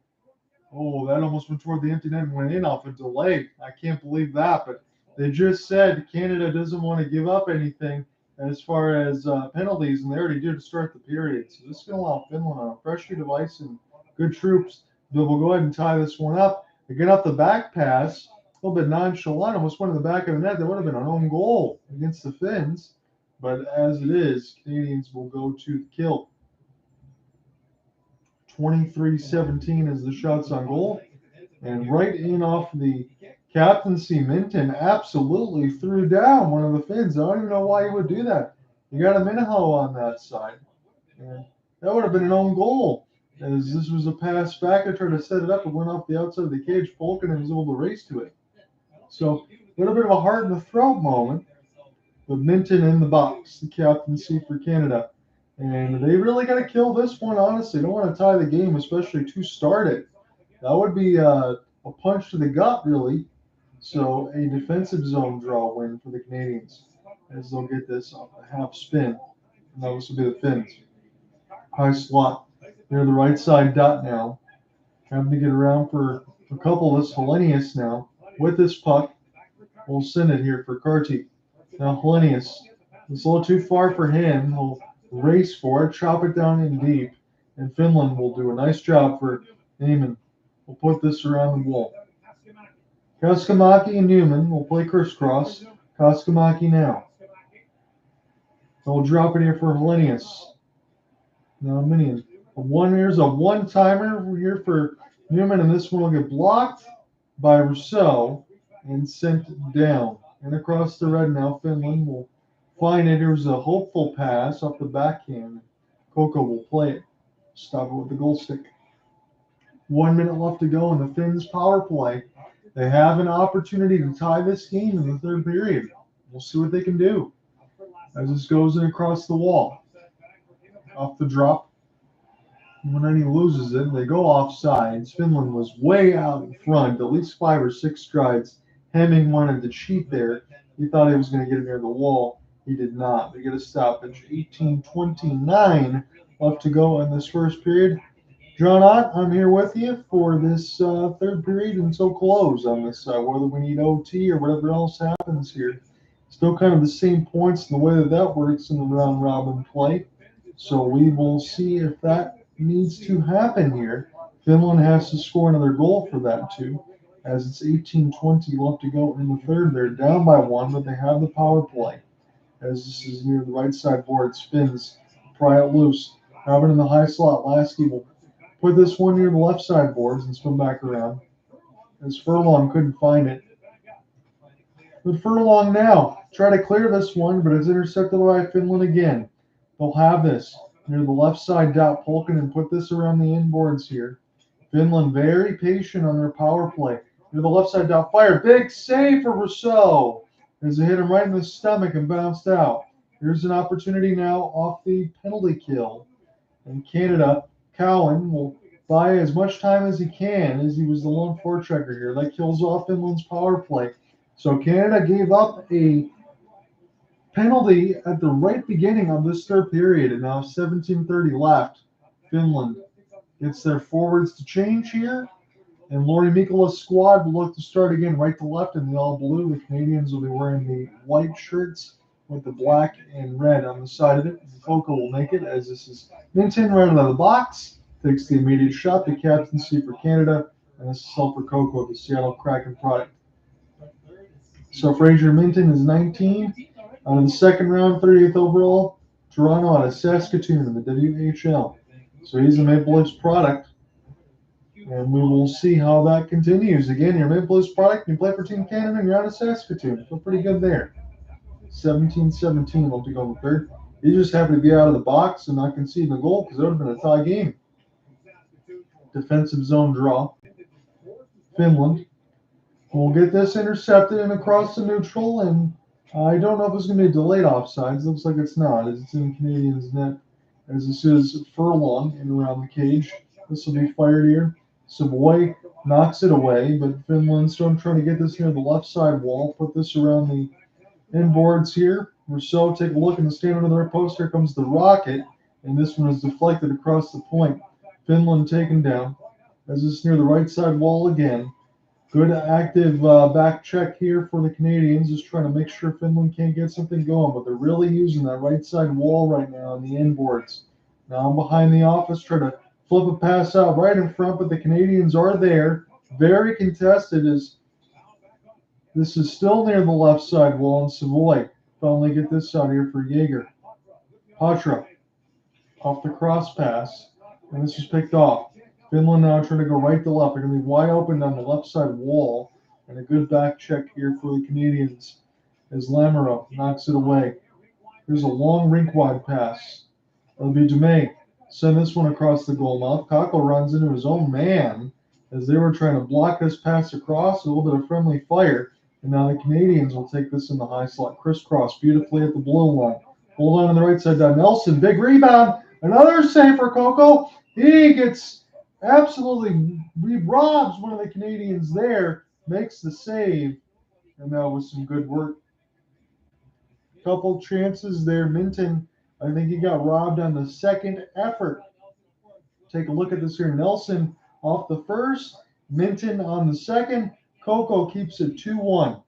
Oh, that almost went toward the empty net and went in off a delay. I can't believe that. But they just said Canada doesn't want to give up anything as far as penalties, and they already did to start the period. So this is going to allow Finland on a fresh sheet of ice and good troops. We'll go ahead and tie this one up. Again, off the back pass, a little bit nonchalant, almost went in the back of the net. That would have been an own goal against the Finns. But as it is, Canadians will go to the kill. 23-17 is the shots on goal. And right in off the captaincy, Minton absolutely threw down one of the Finns. I don't even know why he would do that. You got a Minaho on that side. And that would have been an own goal. As this was a pass back, I tried to set it up. It went off the outside of the cage. Polkin was able to race to it. So a little bit of a heart in the throat moment. But Minton in the box, the captaincy for Canada. And they really got to kill this one, honestly. Don't want to tie the game, especially to start it. That would be a punch to the gut, really. So a defensive zone draw win for the Canadians as they'll get this off a half spin. And that will be the Finns. High slot near the right side dot now. Having to get around for a couple of this. Hellenius now with this puck. We'll send it here for Carty. Now Hellenius. It's a little too far for him. He'll race for it, chop it down in deep. And Finland will do a nice job for Neiman. We'll put this around the wall. Kaskamaki and Newman will play crisscross. Kaskamaki now. We'll drop it here for Hellenius. Now Minion. Here's a one-timer here for Newman, and this one will get blocked by Rousseau and sent down. And across the red now, Finland will find it. Here's a hopeful pass off the backhand. Coco will play it. Stop it with the goal stick. 1 minute left to go in the Finns power play. They have an opportunity to tie this game in the third period. We'll see what they can do. As this goes in across the wall. Off the drop. When he loses it, they go offsides. Finland was way out in front, at least 5 or 6 strides. Hemming wanted to cheat there. He thought he was going to get it near the wall. He did not. They get a stoppage. 18:29 left to go in this first period. John Ott, I'm here with you for this third period until close on this, whether we need OT or whatever else happens here. Still kind of the same points in the way that works in the round-robin play. So we will see if that needs to happen here. Finland has to score another goal for that too, as it's 18:20 left to go in the third. They're down by one, but they have the power play. As this is near the right side board, spins, pry it loose. Have it in the high slot. Lasky will put this one near the left side boards and spin back around. As Furlong couldn't find it. But Furlong now try to clear this one, but it's intercepted by Finland again. They'll have this near the left side dot. Polkin and put this around the inboards here. Finland very patient on their power play. Near the left side dot. Fire. Big save for Rousseau. As it hit him right in the stomach and bounced out. Here's an opportunity now off the penalty kill. And Canada, Cowan will buy as much time as he can, as he was the lone forechecker here. That kills off Finland's power play. So Canada gave up a penalty at the right beginning of this third period, and now 17:30 left. Finland gets their forwards to change here, and Lauri Mikkola's squad will look to start again right to left in the all blue. The Canadians will be wearing the white shirts with the black and red on the side of it. Coco will make it, as this is Minton right out of the box. Takes the immediate shot, the captaincy for Canada, and this is all for Coco, the Seattle Kraken product. So Fraser Minton is 19 out of the second round, 30th overall. Toronto out of Saskatoon in the WHL. So he's a Maple Leafs product. And we will see how that continues. Again, your Maple Leafs product, you play for Team Canada, and you're out of Saskatoon. Feel pretty good there. 17-17 left to go in the third. He just happened to be out of the box and not conceding a goal because it would have been a tie game. Defensive zone draw. Finland will get this intercepted and across the neutral, and I don't know if it's going to be delayed offsides. Looks like it's not, as it's in Canadians' net, as this is Furlong in around the cage. This will be fired here. Savoy knocks it away, but Finland's still trying to get this near the left side wall. Put this around the inboards here. Rousseau, take a look in the stand under their post. Here comes the rocket, and this one is deflected across the point. Finland taken down, as it's near the right side wall again. Good active back check here for the Canadians, just trying to make sure Finland can't get something going, but they're really using that right side wall right now on the inboards. Now I'm behind the office, trying to flip a pass out right in front, but the Canadians are there. Very contested, as this is still near the left side wall, and Savoy finally get this out here for Jaeger. Patra off the cross pass, and this is picked off. Finland now trying to go right to left. They're going to be wide open on the left side wall, and a good back check here for the Canadians as Lamoureux knocks it away. Here's a long rink-wide pass. It'll be Dumais. Send this one across the goal mouth. Kako runs into his own man as they were trying to block this pass across. A little bit of friendly fire. And now the Canadians will take this in the high slot. Crisscross beautifully at the blue line. Hold on the right side. Danielson, big rebound. Another save for Coco. He gets absolutely, he robs one of the Canadians there. Makes the save. And that was some good work. Couple chances there. Minton, I think he got robbed on the second effort. Take a look at this here. Nelson off the first. Minton on the second. Coco keeps it 2-1.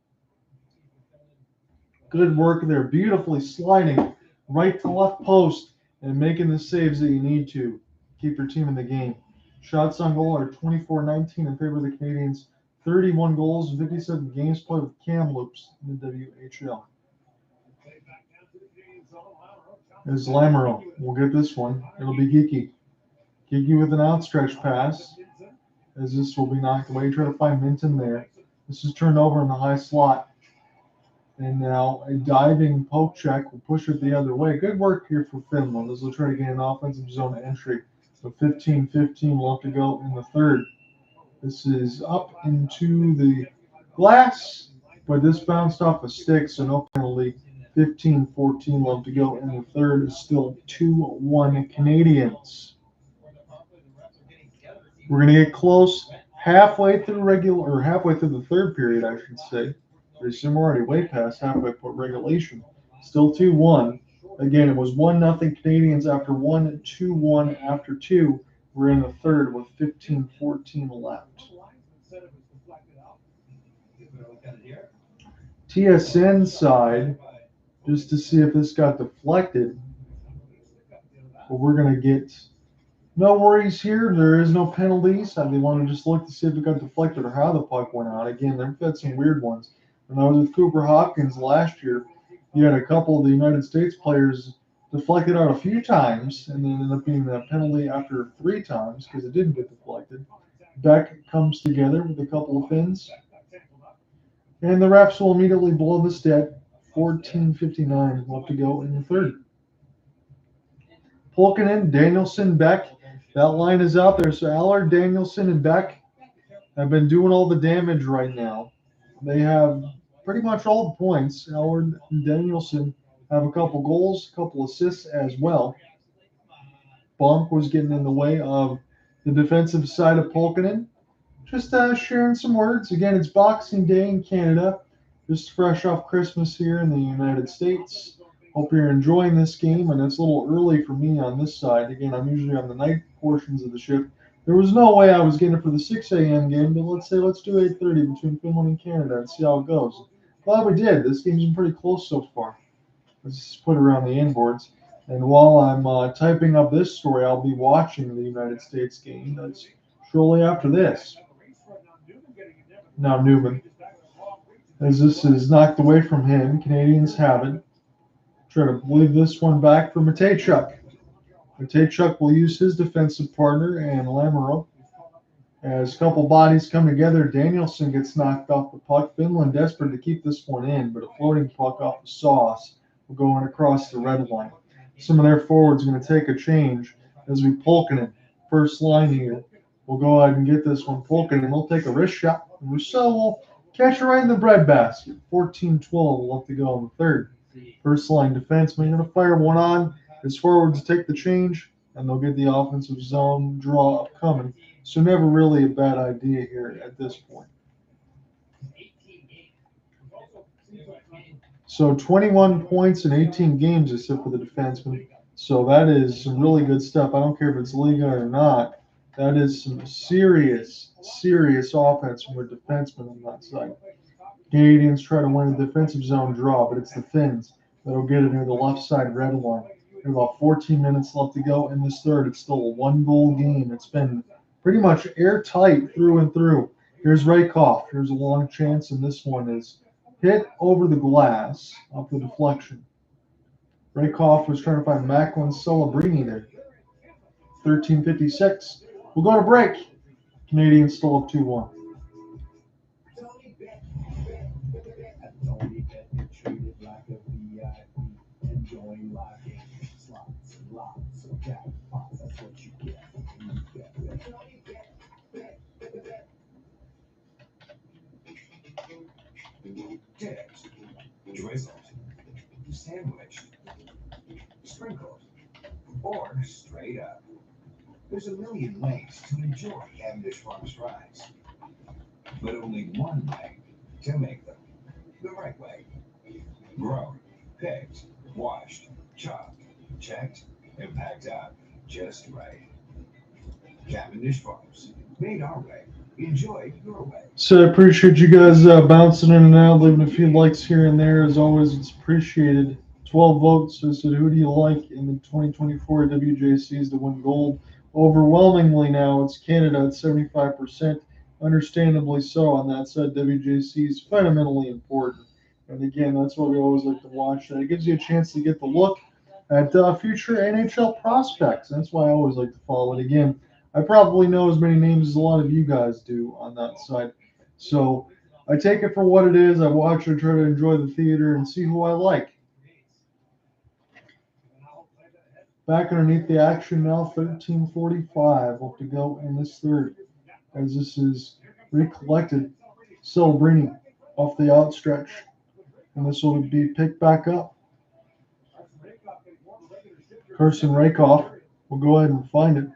Good work there. Beautifully sliding right to left post and making the saves that you need to keep your team in the game. Shots on goal are 24-19 in favor of the Canadians. 31 goals and 57 games played with Cam Loops in the WHL. As Lamoureux will get this one. It'll be Geeky. Geeky with an outstretched pass. As this will be knocked away. Try to find Minton there. This is turned over in the high slot. And now a diving poke check will push it the other way. Good work here for Finland as they'll try to get an offensive zone entry. So 15-15 left to go in the third. This is up into the glass, but this bounced off a stick, so no penalty. 15-14 left to go in the third. Is still 2-1 Canadians. We're going to get close halfway through the third period, I should say. There's some already way past halfway point regulation. Still 2-1. Again, it was 1-0 Canadians after 1, 2-1 after 2. We're in the third with 15-14 left. TSN side, just to see if this got deflected. But we're going to get No worries here. There is no penalties. They want to just look to see if it got deflected or how the puck went out. Again, they've had some weird ones. When I was with Cooper Hopkins last year, you had a couple of the United States players deflected out a few times, and then ended up being a penalty after 3 times because it didn't get deflected. Beck comes together with a couple of Finns, and the refs will immediately blow this dead. 14:59 left to go in the third. Pulkkinen, Danielson, Beck. That line is out there. So Allard, Danielson, and Beck have been doing all the damage right now. They have pretty much all the points. Allard and Danielson have a couple goals, a couple assists as well. Bonk was getting in the way of the defensive side of Pulkkinen. Just sharing some words. Again, it's Boxing Day in Canada. Just fresh off Christmas here in the United States. Hope you're enjoying this game, and it's a little early for me on this side. Again, I'm usually on the night portions of the shift. There was no way I was getting it for the 6 a.m. game, but let's do 8:30 between Finland and Canada and see how it goes. Glad we did. This game's been pretty close so far. Let's just put it around the inboards. And while I'm typing up this story, I'll be watching the United States game. That's shortly after this. Now Newman, as this is knocked away from him, Canadians have it. Try to leave this one back for Matejchuk. Matejchuk will use his defensive partner and Lamoureux. As a couple bodies come together, Danielson gets knocked off the puck. Finland desperate to keep this one in, but a floating puck off the sauce will go in across the red line. Some of their forwards are going to take a change as we Pulkkinen. First line here. We'll go ahead and get this one. Pulkkinen will take a wrist shot. Rousseau will catch it right in the breadbasket. 14-12 left to go in the third. First line defenseman going to fire one on. His forwards take the change, and they'll get the offensive zone draw upcoming. So never really a bad idea here at this point. So 21 points in 18 games except for the defenseman. So that is some really good stuff. I don't care if it's Liga or not. That is some serious offense from a defenseman on that side. Canadians try to win a defensive zone draw, but it's the Finns that'll get it near the left side red line. There's about 14 minutes left to go in this third. It's still a 1-goal game. It's been pretty much airtight through and through. Here's Rakoff. Here's a long chance, and this one is hit over the glass off the deflection. Rakoff was trying to find Macklin Celebrini there. 13:56. We'll go to break. Canadians still up 2-1. Enjoying live games, slots, and lots of jackpots. That's what you get when you bet. Dipped, drizzled, sandwiched, sprinkled, or straight up. There's a million ways to enjoy Cavendish Farms fries, but only one way to make them the right way. Grown, picked, washed, chopped, checked, and packed out just right. Cavendish Farms, made our way. Enjoy your way. So I appreciate you guys bouncing in and out, leaving a few likes here and there. As always, it's appreciated. 12 votes. I said, who do you like in the 2024 WJCs to win gold? Overwhelmingly now, it's Canada at 75%. Understandably so on that side. WJC is fundamentally important. And again, that's what we always like to watch. It gives you a chance to get the look at future NHL prospects. That's why I always like to follow it. Again, I probably know as many names as a lot of you guys do on that side. So I take it for what it is. I watch and try to enjoy the theater and see who I like. Back underneath the action now, 13:45 left to go in this third. As this is recollected, Celebrini off the outstretch. And this will be picked back up. Carson Rakoff will go ahead and find it.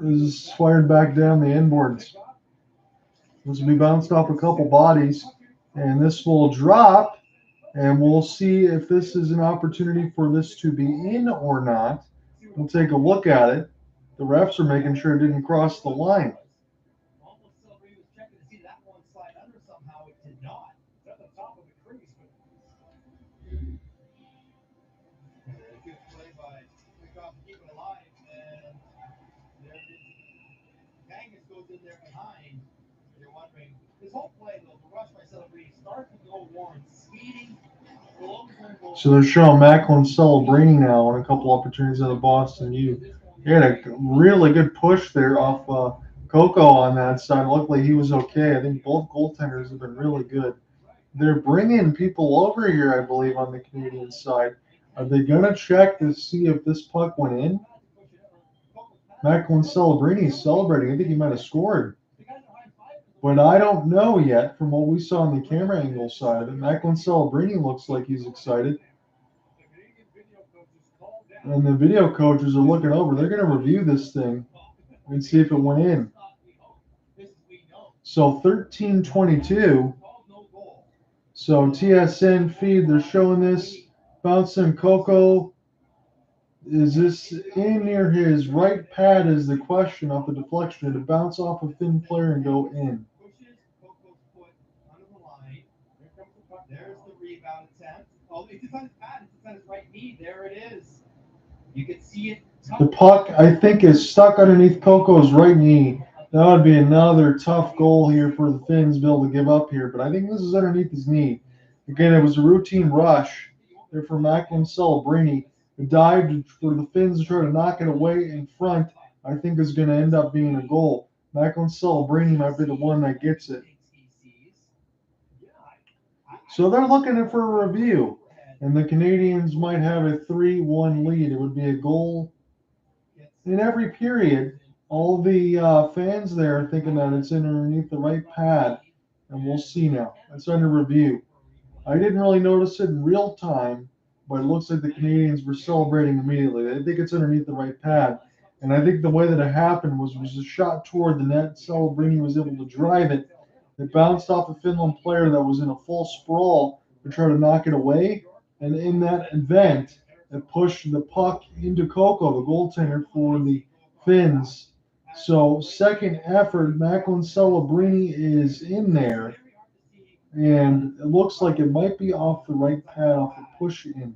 This is fired back down the inboards. This will be bounced off a couple bodies, and this will drop, and we'll see if this is an opportunity for this to be in or not. We'll take a look at it. The refs are making sure it didn't cross the line. in there behind. You're wondering, his whole play, though, the rush by Celebrini starts with Joe Warren skating. So they're showing Macklin Celebrini now on a couple opportunities on the Boston U. He had a really good push there off Coco on that side. Luckily, he was okay. I think both goaltenders have been really good. They're bringing people over here, I believe, on the Canadian side. Are they going to check to see if this puck went in? Macklin Celebrini is celebrating. I think he might have scored. But I don't know yet from what we saw on the camera angle side of it. Macklin Celebrini looks like he's excited. And the video coaches are looking over. They're going to review this thing and see if it went in. So 13:22. So TSN feed, they're showing this. Bouncing Coco. Is this in near his right pad is the question off the deflection. Did it bounce off a thin player and go in? There's the rebound attempt. Oh, it's on his pad. It's on his right knee. There it is. You can see it. The puck, I think, is stuck underneath Coco's right knee. That would be another tough goal here for the Finns to be able to give up here. But I think this is underneath his knee. Again, it was a routine rush there for Macklin Celebrini. The dive for the Finns to try to knock it away in front, I think, is going to end up being a goal. Macklin Celebrini might be the one that gets it. So they're looking for a review, and the Canadians might have a 3-1 lead. It would be a goal in every period. All the fans there are thinking that it's underneath the right pad, and we'll see now. It's under review. I didn't really notice it in real time, but it looks like the Canadians were celebrating immediately. They think it's underneath the right pad, and I think the way that it happened was a shot toward the net. Celebrini was able to drive it. It bounced off a Finland player that was in a full sprawl to try to knock it away. And in that event, it pushed the puck into Coco, the goaltender for the Finns. So second effort, Macklin Celebrini is in there. And it looks like it might be off the right pad, off the push in.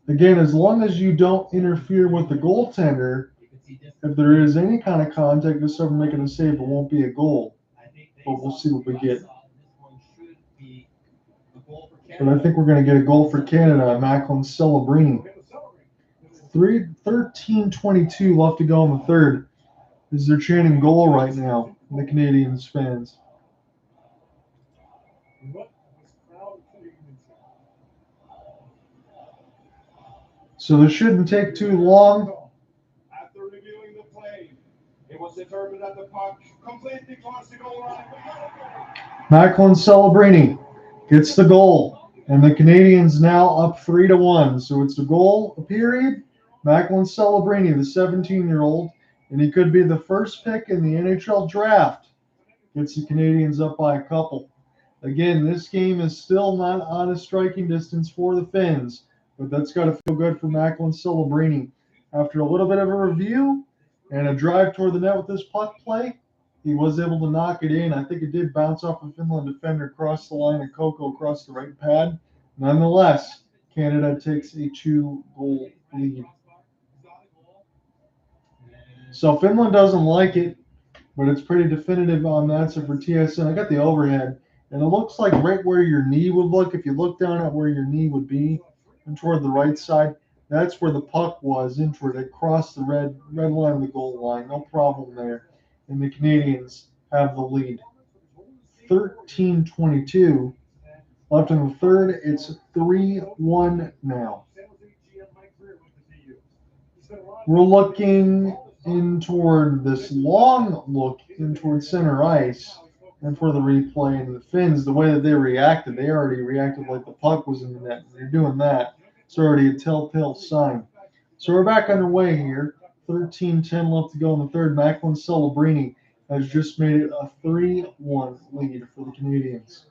Again, as long as you don't interfere with the goaltender, if there is any kind of contact with someone making a save, it won't be a goal. But we'll see what we get. But I think we're going to get a goal for Canada, Macklin Celebrini. 13:22 left to go in the third. As they're chanting goal right now, the Canadians fans. So this shouldn't take too long. After reviewing the play, it was determined that the puck completely crossed the goal line. Macklin Celebrini gets the goal, and the Canadians now up 3-1. So it's a goal, a period. Macklin Celebrini, the 17-year-old, and he could be the first pick in the NHL draft. Gets the Canadians up by a couple. Again, this game is still not out of striking distance for the Finns, but that's got to feel good for Macklin Celebrini. After a little bit of a review and a drive toward the net with this puck play, he was able to knock it in. I think it did bounce off a Finland defender across the line and Coco across the right pad. Nonetheless, Canada takes a 2-goal lead. So Finland doesn't like it, but it's pretty definitive on that. So for TSN, I got the overhead, and it looks like right where your knee would look. If you look down at where your knee would be and toward the right side, that's where the puck was, inward. It crossed the red line of the goal line. No problem there. And the Canadians have the lead. 13:22 left in the third. It's 3-1 now. We're looking in toward this long look in toward center ice and for the replay. And the Finns, the way that they reacted, they already reacted like the puck was in the net. When you're doing that, it's already a telltale sign. So we're back underway here. 13:10 left to go in the third. Macklin Celebrini has just made it a 3-1 lead for the Canadians.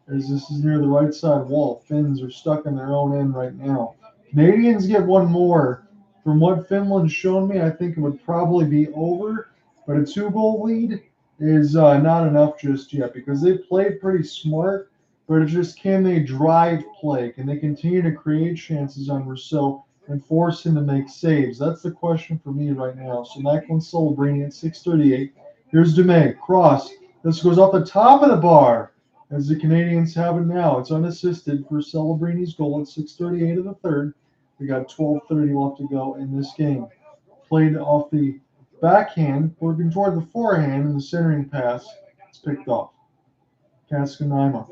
As this is near the right side wall, Finns are stuck in their own end right now. Canadians get one more. From what Finland's shown me, I think it would probably be over. But a 2-goal lead is not enough just yet because they played pretty smart. But it's just, can they drive play? Can they continue to create chances on Rousseau and force him to make saves? That's the question for me right now. So Macklin Celebrini at 6:38 Here's DeMay. Cross. This goes off the top of the bar as the Canadians have it now. It's unassisted for Celebrini's goal at 6:38 of the third. We got 12:30 left to go in this game. Played off the backhand, working toward the forehand, and the centering pass is picked off. Kaskanaima,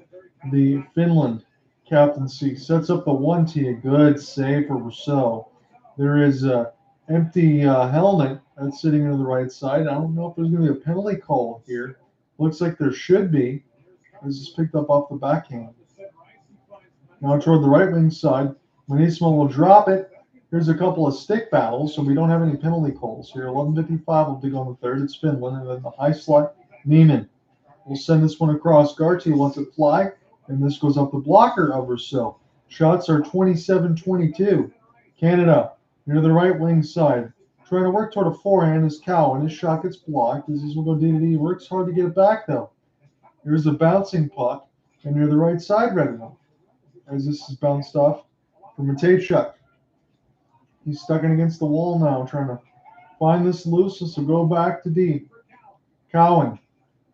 the Finland captaincy, sets up the 1-T. A good save for Rousseau. There is a empty helmet that's sitting to the right side. I don't know if there's going to be a penalty call here. Looks like there should be. This is picked up off the backhand. Now toward the right wing side, Manismo will drop it. Here's a couple of stick battles, so we don't have any penalty calls here. 11:55 will be on the third. It's Finland, and then the high slot, Neiman. We'll send this one across. Garty lets it fly, and this goes up the blocker of Rousseau. Shots are 27-22. Canada near the right wing side. Trying to work toward a forehand is Cowan. His shot gets blocked. As this will go D-to-D. Works hard to get it back, though. Here's a bouncing puck, and near the right side, Redmond. As this is bounced off from Matejchuk. He's stuck in against the wall now, trying to find this loose. This will go back to D. Cowan.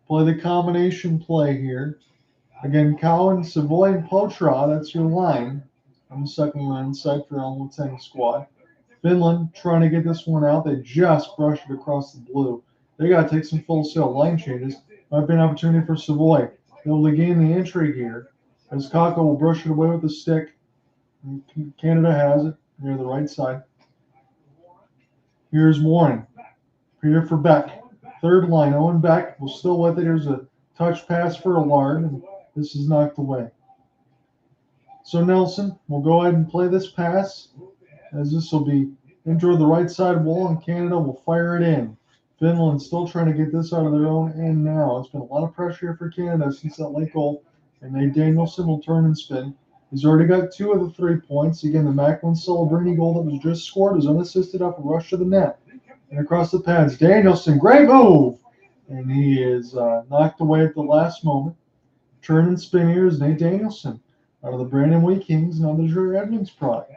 Play the combination play here. Again, Cowan, Savoy, and Potra, that's your line on the second line side for Elm Lieutenant squad. Finland trying to get this one out. They just brushed it across the blue. They got to take some full sail line changes. Might be an opportunity for Savoy. Able to gain the entry here. As Kako will brush it away with the stick. Canada has it near the right side. Here's Warren. Here for Beck. Third line, Owen Beck will still with it. Here's a touch pass for Allard, and this is knocked away. So Nelson will go ahead and play this pass, as this will be in toward the right side wall, and Canada will fire it in. Finland still trying to get this out of their own end now. It's been a lot of pressure for Canada since that late goal, and then Danielson will turn and spin. He's already got 2 of the 3 points. Again, the Macklin Celebrini goal that was just scored is unassisted off a rush to the net. And across the pads, Danielson, great move! And he is knocked away at the last moment. Turn and spin here is Nate Danielson out of the Brandon Wheat Kings, now the Drew Edmonds product.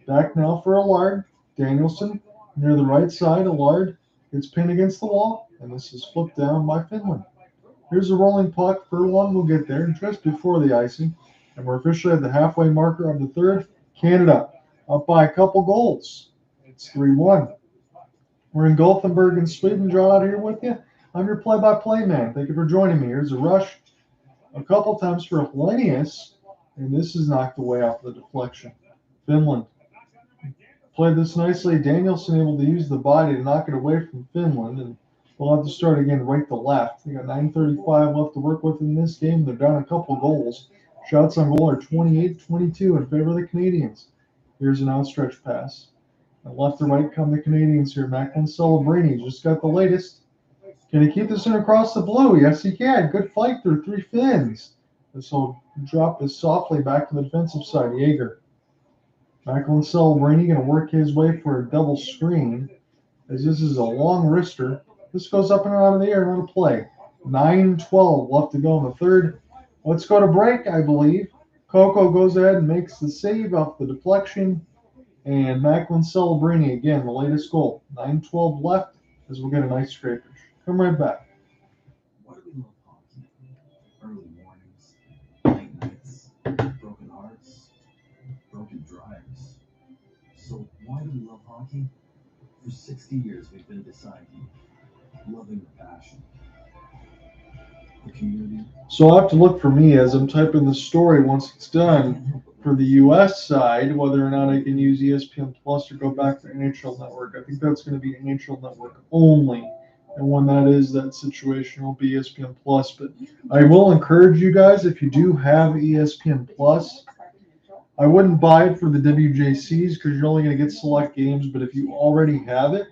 Back now for Allard. Danielson near the right side. Allard gets pinned against the wall, and this is flipped down by Finland. Here's a rolling puck. Furlong will get there just before the icing. And we're officially at the halfway marker of the third. Canada up by a couple goals. It's 3-1. We're in Gothenburg in Sweden. John out here with you. I'm your play-by-play man. Thank you for joining me. Here's a rush a couple times for Hellenius, and this is knocked away off the deflection. Finland played this nicely. Danielson able to use the body to knock it away from Finland, and we'll have to start again right to left. We got 9:35 left to work with in this game. They're down a couple goals. Shots on goal are 28-22 in favor of the Canadians. Here's an outstretched pass. And left to right come the Canadians here. Macklin Celebrini just got the latest. Can he keep this in across the blue? Yes, he can. Good fight through 3 Finns. This will drop this softly back to the defensive side. Jaeger. Macklin Celebrini going to work his way for a double screen. As this is a long wrister. This goes up and out of the air, not a play. 9:12 left to go in the third. Let's go to break, I believe. Coco goes ahead and makes the save off the deflection. And Macklin Celebrini, again, the latest goal. 9:12 left as we'll get a nice scrapers. Come right back. Why do we love hockey? Early mornings, late nights, broken hearts, broken drives. So why do we love hockey? For 60 years we've been beside you, loving the passion, the community. So I'll have to look for me as I'm typing the story once it's done for the U.S. side, whether or not I can use ESPN Plus or go back to NHL Network. I think that's going to be NHL Network only. And when that is that situation, will be ESPN Plus. But I will encourage you guys, if you do have ESPN Plus, I wouldn't buy it for the WJCs because you're only going to get select games. But if you already have it,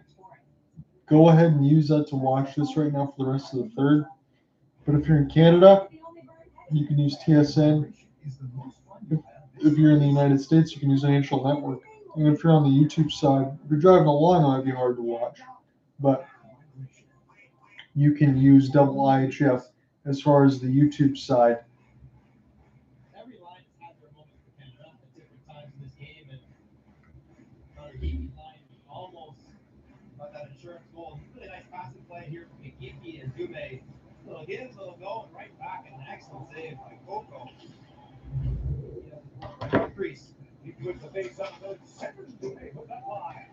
go ahead and use that to watch this right now for the rest of the third. But if you're in Canada, you can use TSN. If you're in the United States, you can use NHL Network. And if you're on the YouTube side, if you're driving along, it might be hard to watch. But you can use IIHF as far as the YouTube side. Every line has had their moments for Canada at different times in this game, and our Heat line almost got that insurance first goal. Really nice passing play here from Igiki and Dume. Little give, little go, and right back, and an excellent save by Coco. Right on the crease. He puts the face up the second to make with that line.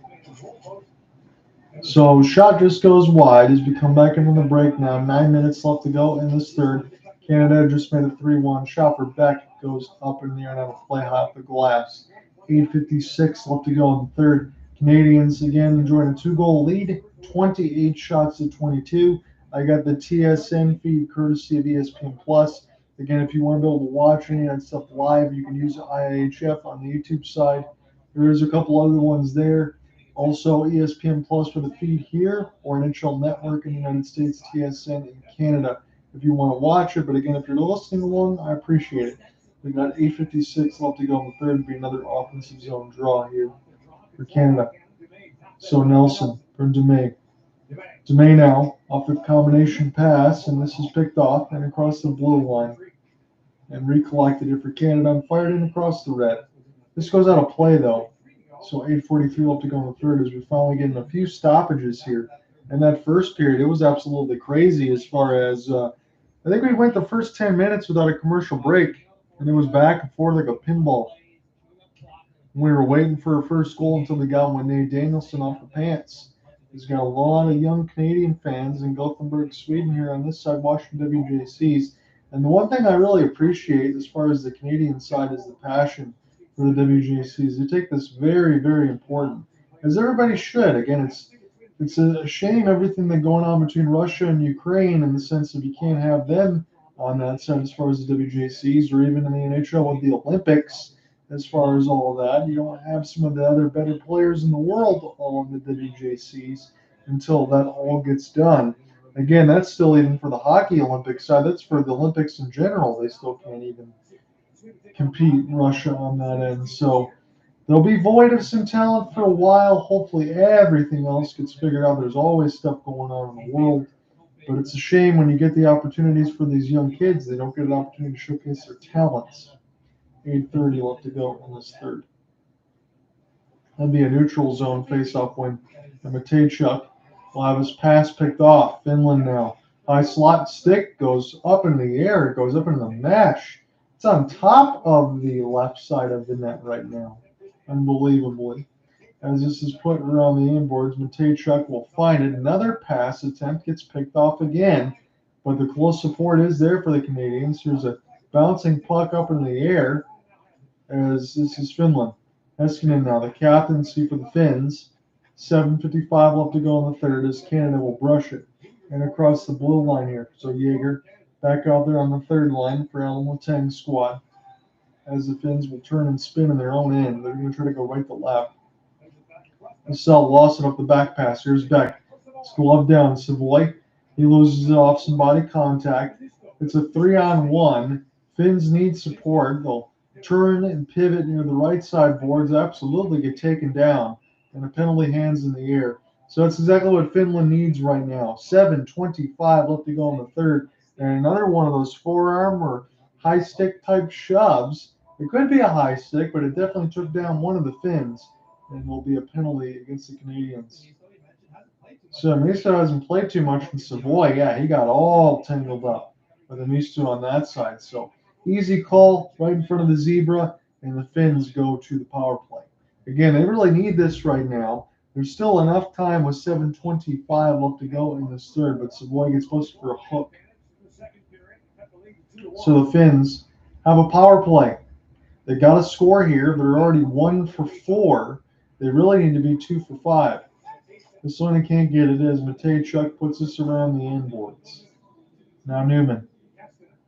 So shot just goes wide as we come back into the break now. 9 minutes left to go in this third. Canada just made a 3-1 shot for Beck. Goes up in the air and out of play high off the glass. 8:56 left to go in the third. Canadians again enjoying a 2-goal lead. 28 shots to 22. I got the TSN feed courtesy of ESPN Plus. Again, if you want to be able to watch any of that stuff live, you can use IIHF on the YouTube side. There is a couple other ones there. Also, ESPN Plus for the feed here, or NHL Network in the United States, TSN in Canada, if you want to watch it. But again, if you're listening along, I appreciate it. We got 8:56 left to go in the third. It'll be another offensive zone draw here for Canada. So Nelson from Dumais. Dumais now off the combination pass, and this is picked off and across the blue line. And recollected it for Canada and fired in across the red. This goes out of play though. So 8:43 left to go in the third as we're finally getting a few stoppages here. And that first period, it was absolutely crazy as far as I think we went the first 10 minutes without a commercial break, and it was back and forth like a pinball. We were waiting for a first goal until we got one named Danielson off the pants. He's got a lot of young Canadian fans in Gothenburg, Sweden here on this side watching WJCs. And the one thing I really appreciate as far as the Canadian side is the passion for the WJCs. They take this very, very important, as everybody should. Again, it's a shame everything that's going on between Russia and Ukraine in the sense that you can't have them on that side as far as the WJCs or even in the NHL with the Olympics as far as all of that. You don't have some of the other better players in the world all on the WJCs until that all gets done. Again, that's still even for the hockey Olympics side. That's for the Olympics in general. They still can't even compete Russia on that end. So they'll be void of some talent for a while. Hopefully everything else gets figured out. There's always stuff going on in the world. But it's a shame when you get the opportunities for these young kids, they don't get an opportunity to showcase their talents. 8:30 left to go in this third. That'd be a neutral zone face-off win. And Matejchuk will have his pass picked off. Finland now. High slot stick goes up in the air. It goes up into the mesh. It's on top of the left side of the net right now. Unbelievably. As this is put around the inboards, Matejchuk will find it. Another pass attempt gets picked off again. But the close support is there for the Canadians. Here's a bouncing puck up in the air. As this is Finland. Eskinen now, the captaincy for the Finns. 7:55 left to go in the third as Canada will brush it. And across the blue line here. So Jaeger back out there on the third line for Alan Letang's squad. As the Finns will turn and spin in their own end. They're going to try to go right to left. Marcel lost it up the back pass. Here's Beck. It's glove down. Savoy. He loses it off some body contact. It's a 3-on-1. Finns need support. They'll turn and pivot near the right side boards. Absolutely get taken down. And a penalty hands in the air. So that's exactly what Finland needs right now. 7:25 left to go in the third. And another one of those forearm or high stick type shoves. It could be a high stick, but it definitely took down one of the Finns. And will be a penalty against the Canadians. So Misa hasn't played too much in Savoy. Yeah, he got all tangled up with Amistu on that side. So easy call right in front of the zebra, and the Finns go to the power play. Again, they really need this right now. There's still enough time with 7:25 left to go in this third, but Savoy gets posted for a hook. So the Finns have a power play. They got a score here. They're already 1 for 4. They really need to be 2 for 5. This one they can't get it as Matejchuk puts this around the inboards. Now Newman.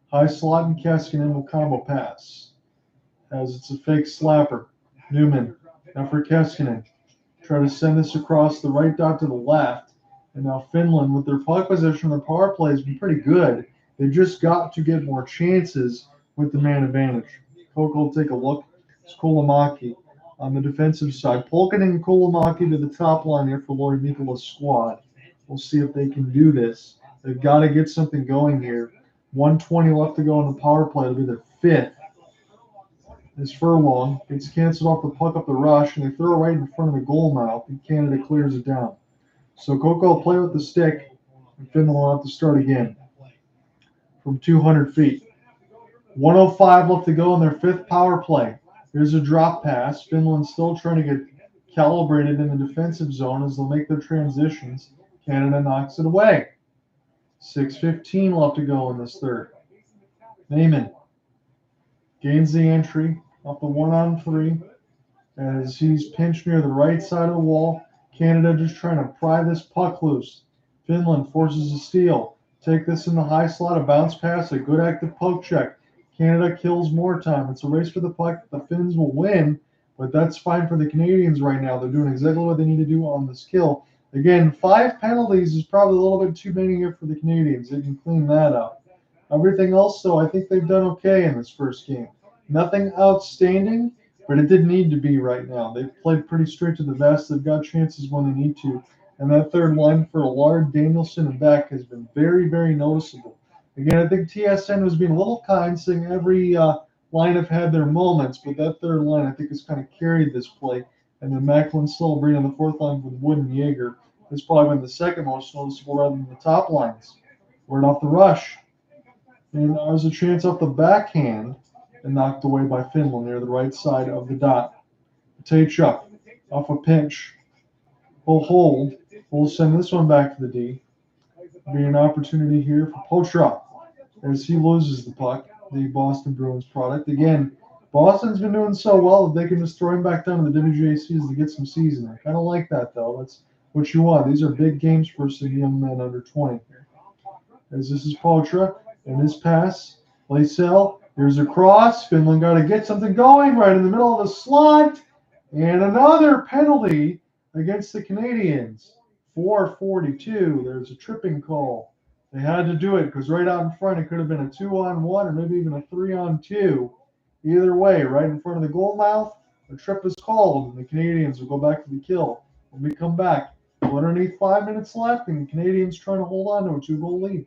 High slot and Keskinen will combo pass. As it's a fake slapper. Newman. Now for Keskinen. Try to send this across the right dot to the left. And now Finland, with their puck possession, their power play has been pretty good. They've just got to get more chances with the man advantage. Coco will take a look. It's Kulamaki on the defensive side. Polkin and Kulamaki to the top line here for Lori Mikola's squad. We'll see if they can do this. They've got to get something going here. 1:20 left to go in the power play. It'll be their fifth. This Furlong gets canceled off the puck up the rush, and they throw it right in front of the goal mouth, and Canada clears it down. So Coco will play with the stick, and Finland will have to start again from 200 feet. 1:05 left to go in their 5th power play. Here's a drop pass. Finland's still trying to get calibrated in the defensive zone as they'll make their transitions. Canada knocks it away. 6:15 left to go in this third. Neiman gains the entry off the 1-on-3 as he's pinched near the right side of the wall. Canada just trying to pry this puck loose. Finland forces a steal. Take this in the high slot, a bounce pass, a good active poke check. Canada kills more time. It's a race for the puck. The Finns will win, but that's fine for the Canadians right now. They're doing exactly what they need to do on this kill. Again, 5 penalties is probably a little bit too many here for the Canadians. They can clean that up. Everything else, though, I think they've done okay in this first game. Nothing outstanding, but it didn't need to be right now. They've played pretty straight to the vest. They've got chances when they need to. And that third line for Allard, Danielson, and Beck has been very, very noticeable. Again, I think TSN was being a little kind, saying every line have had their moments, but that third line, I think, has kind of carried this play. And then Macklin celebrating on the 4th line with Wood and Yeager has probably been the second most noticeable rather than the top lines. Word off the rush. And there's a chance off the backhand and knocked away by Finland near the right side of the dot. Tachuk off a pinch. He'll hold. We'll send this one back to the D. Be an opportunity here for Potra as he loses the puck, the Boston Bruins product. Again, Boston's been doing so well that they can just throw him back down to the WJCs to get some season. I kind of like that, though. That's what you want. These are big games for some young men under 20. As this is Potra, and his pass, Lacelle, here's a cross. Finland got to get something going right in the middle of the slot. And another penalty against the Canadians. 4:42. There's a tripping call. They had to do it because right out in front it could have been a 2-on-1 or maybe even a 3-on-2. Either way, right in front of the goal mouth, a trip is called and the Canadians will go back to the kill. When we come back, underneath 5 minutes left, and the Canadians trying to hold on to a 2-goal lead.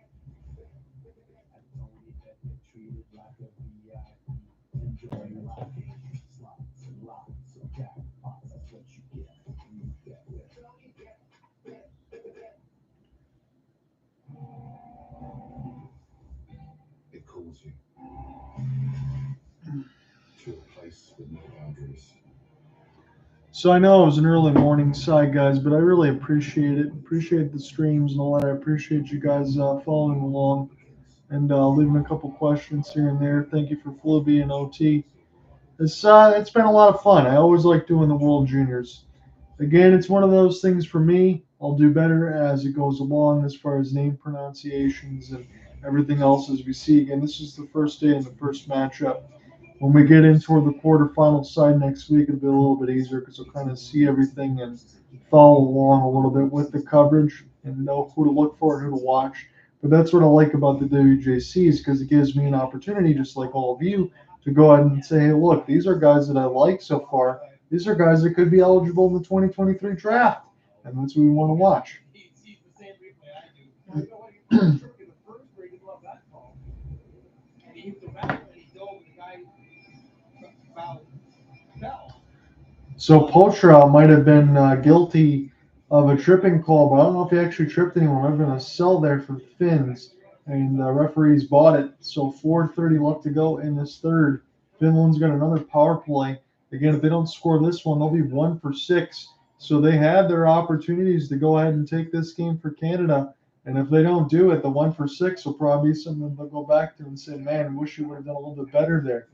It calls you to a place with no boundaries. So I know it was an early morning side, guys, but I really appreciate it. Appreciate the streams and all that. I appreciate you guys following along and leaving a couple questions here and there. Thank you for Fluby and OT. It's been a lot of fun. I always like doing the World Juniors. Again, it's one of those things for me. I'll do better as it goes along as far as name pronunciations and everything else as we see. Again, this is the first day in the first matchup. When we get in toward the quarterfinal side next week, it'll be a little bit easier because we'll kind of see everything and follow along a little bit with the coverage and know who to look for and who to watch. But that's what I like about the WJCs because it gives me an opportunity, just like all of you, to go ahead and say, hey, look, these are guys that I like so far. These are guys that could be eligible in the 2023 draft. And that's what we want to watch. So Potra might have been guilty of a tripping call, but I don't know if he actually tripped anyone. I've been a sell there for Finns, and the referees bought it. So 4:30 left to go in this third. Finland's got another power play. Again, if they don't score this one, they'll be 1 for 6. So they had their opportunities to go ahead and take this game for Canada. And if they don't do it, the 1 for 6 will probably be something they'll go back to and say, man, I wish you would have done a little bit better there.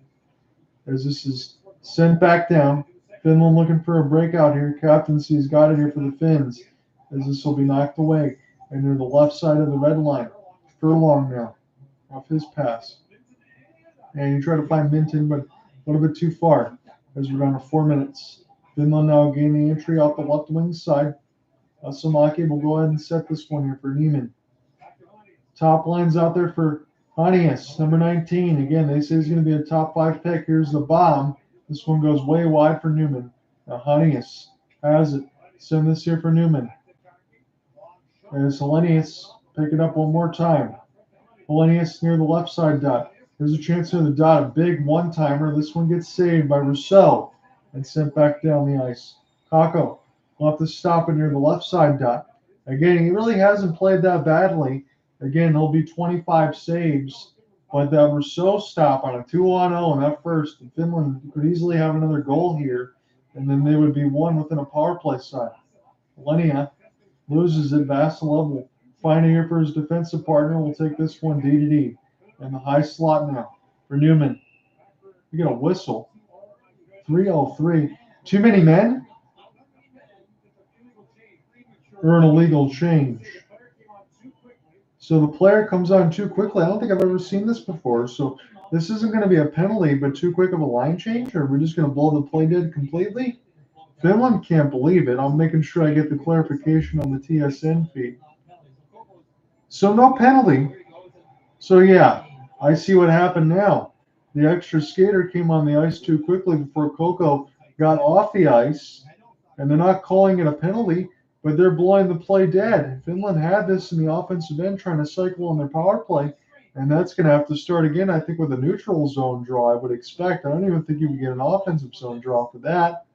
As this is sent back down. Finland looking for a breakout here. Captaincy's got it here for the Finns. As this will be knocked away. And near the left side of the red line. Furlong now. Off his pass. And you try to find Minton, but a little bit too far. As we're down to 4 minutes. Finland now gain the entry off the left wing side. Samaki will go ahead and set this one here for Neiman. Top line's out there for Hanius, number 19. Again, they say he's going to be a top 5 pick. Here's the bomb. This one goes way wide for Newman. Now Hanius has it. Send this here for Newman. As Hellenius pick it up one more time. Hellenius near the left side dot. There's a chance near the dot. A big one-timer. This one gets saved by Rousseau and sent back down the ice. Kako will have to stop it near the left side dot. Again, he really hasn't played that badly. Again, he'll be 25 saves, but that Rousseau stop on a 2-on-0 in that first, and Finland could easily have another goal here, and then they would be one within a power play side. Lenia loses it. Vasilov will find it here for his defensive partner. Will take this one D to D. And the high slot now for Newman. You get a whistle. 3:03. Too many men? Or an illegal change. So the player comes on too quickly. I don't think I've ever seen this before. So this isn't going to be a penalty, but too quick of a line change? Or we're just going to blow the play dead completely? Finland can't believe it. I'm making sure I get the clarification on the TSN feed. So no penalty. So yeah, I see what happened now. The extra skater came on the ice too quickly before Coco got off the ice, and they're not calling it a penalty, but they're blowing the play dead. Finland had this in the offensive end trying to cycle on their power play, and that's going to have to start again, I think, with a neutral zone draw, I would expect. I don't even think you would get an offensive zone draw for that.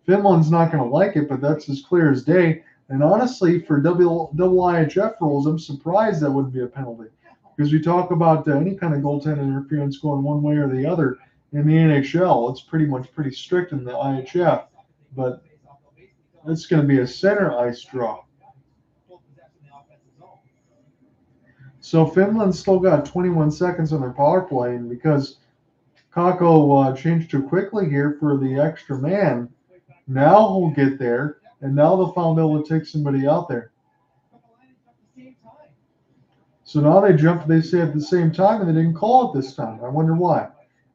Finland's not going to like it, but that's as clear as day. And honestly, for IIHF rules, I'm surprised that wouldn't be a penalty. Because we talk about any kind of goaltender interference going one way or the other in the NHL. It's pretty strict in the IIHF. But it's going to be a center ice draw. So Finland's still got 21 seconds on their power play. And because Kakko changed too quickly here for the extra man, now he'll get there, and now they'll find able to take somebody out there. So now they say at the same time, and they didn't call it this time. I wonder why.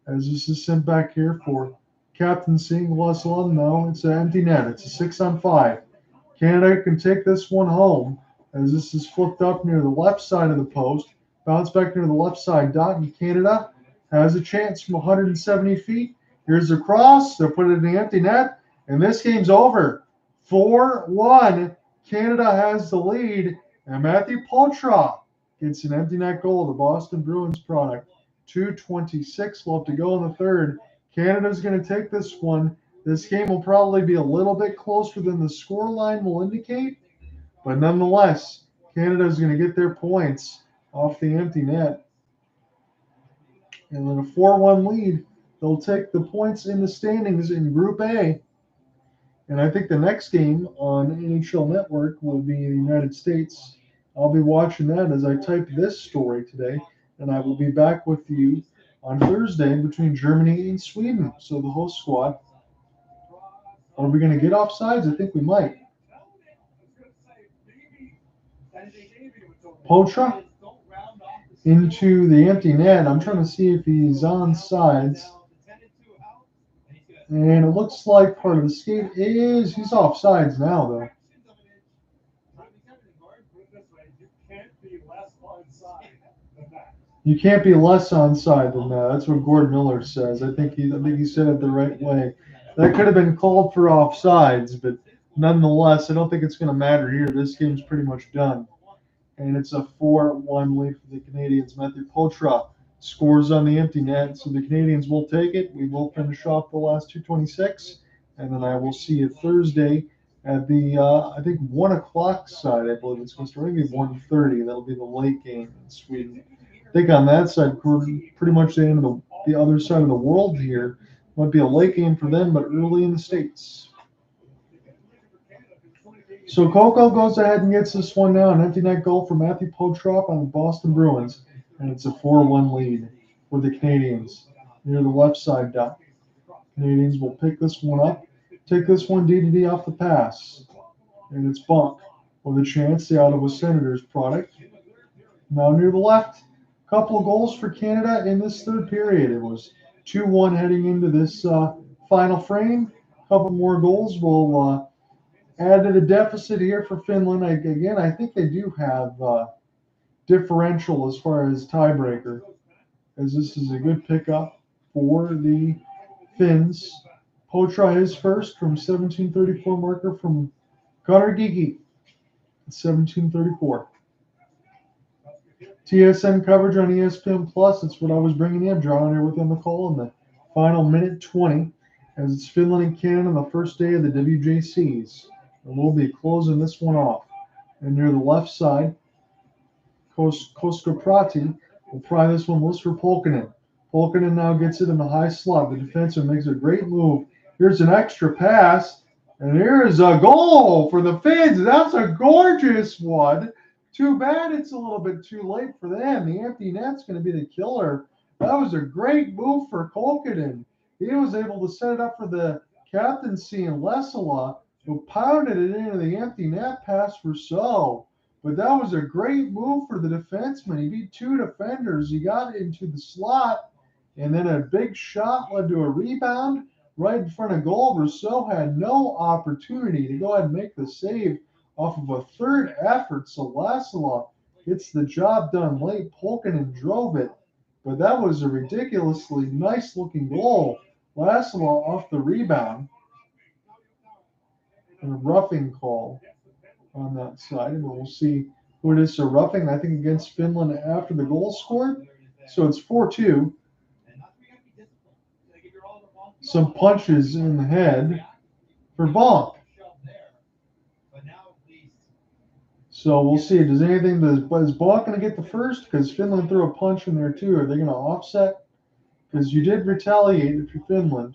As this is sent back here for Captain Singh Wasalam. No, it's an empty net. It's a 6-on-5. Canada can take this one home as this is flipped up near the left side of the post. Bounce back near the left side dot, and Canada has a chance from 170 feet. Here's the cross. They'll put it in the empty net. And this game's over. 4-1. Canada has the lead. And Matthew Poltra gets an empty net goal, the Boston Bruins product. 2:26 left to go in the third. Canada's going to take this one. This game will probably be a little bit closer than the score line will indicate. But nonetheless, Canada's going to get their points off the empty net. And then a 4-1 lead. They'll take the points in the standings in Group A. And I think the next game on NHL Network will be in the United States. I'll be watching that as I type this story today, and I will be back with you on Thursday between Germany and Sweden. So the host squad. Are we going to get offsides? I think we might. Potra into the empty net. I'm trying to see if he's on sides. And it looks like part of the skate is he's off sides now, though. You can't be less onside than that. That's what Gord Miller says. I think he said it the right way. That could have been called for offsides, but nonetheless, I don't think it's going to matter here. This game's pretty much done. And it's a 4-1 lead for the Canadians. Matthew Potra scores on the empty net, so the Canadians will take it. We will finish off the last 2:26, and then I will see you Thursday at the, I think, 1 o'clock side. I believe it's supposed to be 1:30. That'll be the late game in Sweden. I think on that side, pretty much the end of the other side of the world here. Might be a late game for them, but early in the States. So Coco goes ahead and gets this one now. An empty net goal for Matthew Potrop on the Boston Bruins. And it's a 4-1 lead for the Canadians near the left side dot. Canadians will pick this one up. Take this one D-to-D off the pass. And it's Bunk with a chance, the Ottawa Senators product. Now near the left, couple of goals for Canada in this third period. It was 2-1 heading into this final frame. A couple more goals will add to the deficit here for Finland. Again, I think they do have differential as far as tiebreaker, as this is a good pickup for the Finns. Potra is first from 1734 marker from Connor Geeky at 1734. TSN coverage on ESPN Plus. It's what I was bringing in. John here with you on the call in the final minute 20 as it's Finland and Canada on the first day of the WJCs. And we'll be closing this one off. And near the left side, Koskoprati will try this one loose for Polkinen. Polkinen now gets it in the high slot. The defenseman makes a great move. Here's an extra pass, and here's a goal for the Finns. That's a gorgeous one. Too bad it's a little bit too late for them. The empty net's going to be the killer. That was a great move for Polkinen. He was able to set it up for the captaincy in Lesala, who pounded it into the empty net pass for So. But that was a great move for the defenseman. He beat two defenders. He got into the slot, and then a big shot led to a rebound right in front of goal. Rousseau had no opportunity to go ahead and make the save off of a third effort. So Lasala gets the job done late. Polkinen drove it, but that was a ridiculously nice-looking goal. Lasala off the rebound. And a roughing call on that side, and we'll see who it is. So roughing, I think, against Finland after the goal scored. So it's 4-2. Some punches in the head for Bonk. So we'll see. Does anything? Is Bonk going to get the first? Because Finland threw a punch in there too. Are they going to offset? Because you did retaliate if you're Finland.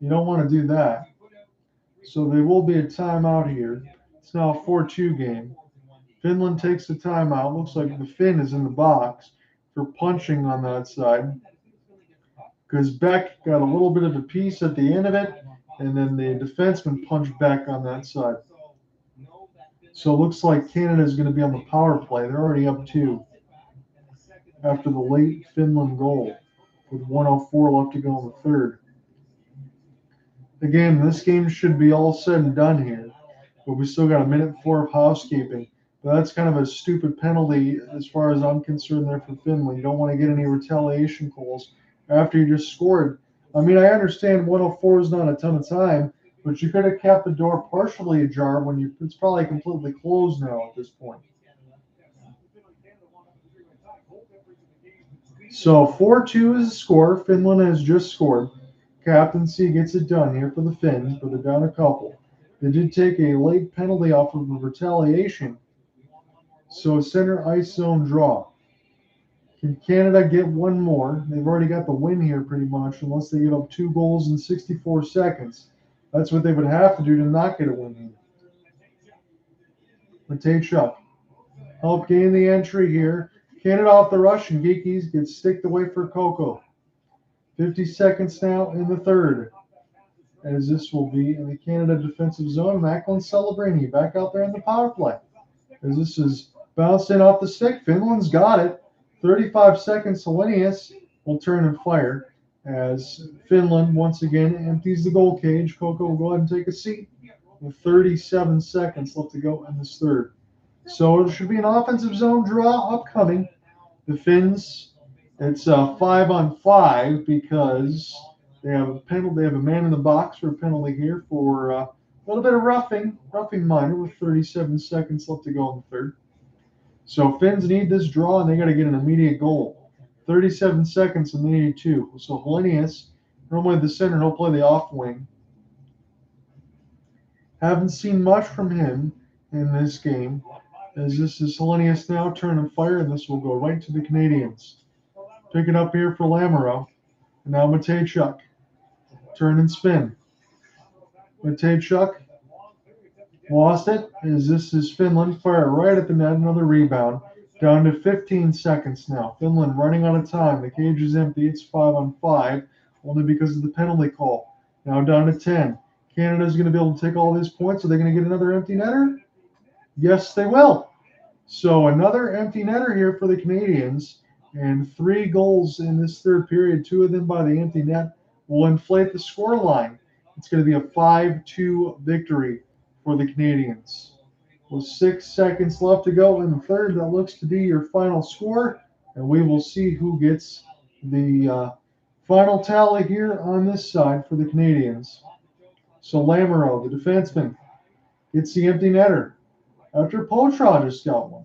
You don't want to do that. So there will be a timeout here. It's now a 4-2 game. Finland takes the timeout. Looks like the Finn is in the box for punching on that side. Because Beck got a little bit of a piece at the end of it, and then the defenseman punched back on that side. So it looks like Canada is going to be on the power play. They're already up 2 after the late Finland goal with 1:04 left to go in the third. Again, this game should be all said and done here, but we still got a minute 4 of housekeeping. But that's kind of a stupid penalty as far as I'm concerned there for Finland. You don't want to get any retaliation calls after you just scored. I mean, I understand 1:04 is not a ton of time, but you could have kept the door partially ajar when it's probably completely closed now at this point. So 4-2 is the score. Finland has just scored. Captaincy gets it done here for the Finns, but they're down a couple. They did take a late penalty off of a retaliation. So center ice zone draw. Can Canada get one more? They've already got the win here pretty much, unless they give up 2 goals in 64 seconds. That's what they would have to do to not get a win here. Matejchuk help gain the entry here. Canada off the rush, and Geekies gets sticked away for Coco. 50 seconds now in the third, as this will be in the Canada defensive zone. Macklin Celebrini back out there in the power play, as this is bounced in off the stick. Finland's got it. 35 seconds, Helenius will turn and fire as Finland once again empties the goal cage. Coco will go ahead and take a seat with 37 seconds left to go in this third. So it should be an offensive zone draw upcoming. The Finns, it's 5-on-5 because they have a penalty. They have a man in the box for a penalty here for a little bit of roughing minor with 37 seconds left to go in the third. So Finns need this draw, and they got to get an immediate goal. 37 seconds, and they need 2. So Helenius, normally the center, he'll play the off wing. Haven't seen much from him in this game, as this is Helenius now turn and fire, and this will go right to the Canadians. Pick it up here for Lamoureux. And now Matejchuk. Turn and spin. Matejchuk lost it, as this is Finland. Fire right at the net. Another rebound. Down to 15 seconds now. Finland running out of time. The cage is empty. It's 5-on-5, only because of the penalty call. Now down to 10. Canada's going to be able to take all these points. Are they going to get another empty netter? Yes, they will. So another empty netter here for the Canadians. And 3 goals in this third period, 2 of them by the empty net, will inflate the score line. It's going to be a 5-2 victory for the Canadians. With 6 seconds left to go in the third, that looks to be your final score. And we will see who gets the final tally here on this side for the Canadians. So Lamoureux, the defenseman, gets the empty netter after Poitras just got one.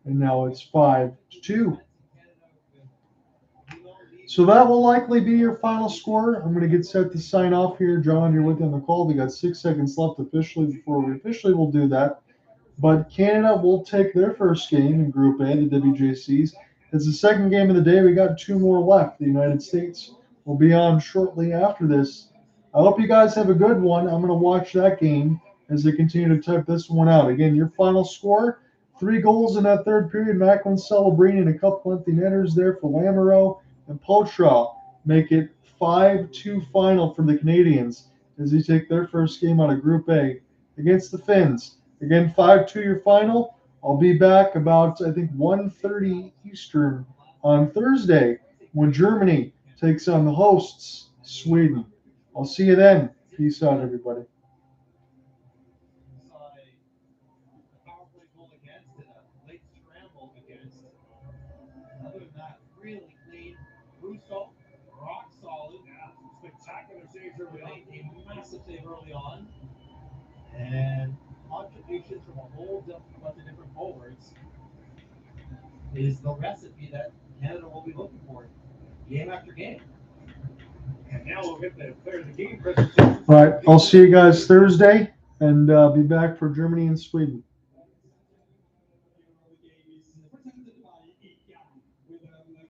And now it's 5-2. So that will likely be your final score. I'm going to get set to sign off here. John, you're with me on the call. We got 6 seconds left officially before we officially will do that. But Canada will take their first game in Group A, the WJCs. It's the second game of the day. We got 2 more left. The United States will be on shortly after this. I hope you guys have a good one. I'm going to watch that game as they continue to type this one out. Again, your final score, 3 goals in that third period. Macklin Celebrini and a couple empty netters there for Lamoureux and Poitras make it 5-2 final for the Canadians as they take their first game out of Group A against the Finns. Again, 5-2 your final. I'll be back about, I think, 1:30 Eastern on Thursday when Germany takes on the hosts, Sweden. I'll see you then. Peace out, everybody. Saw a power play goal against and a late scramble against. Other than that, really clean. Russo, rock solid. Yeah, spectacular saves early on. A massive save early on. And contributions from a whole bunch of different forwards is the recipe that Canada will be looking for game after game. And now we'll get the player of the game presentation. All right, I'll see you guys Thursday and be back for Germany and Sweden.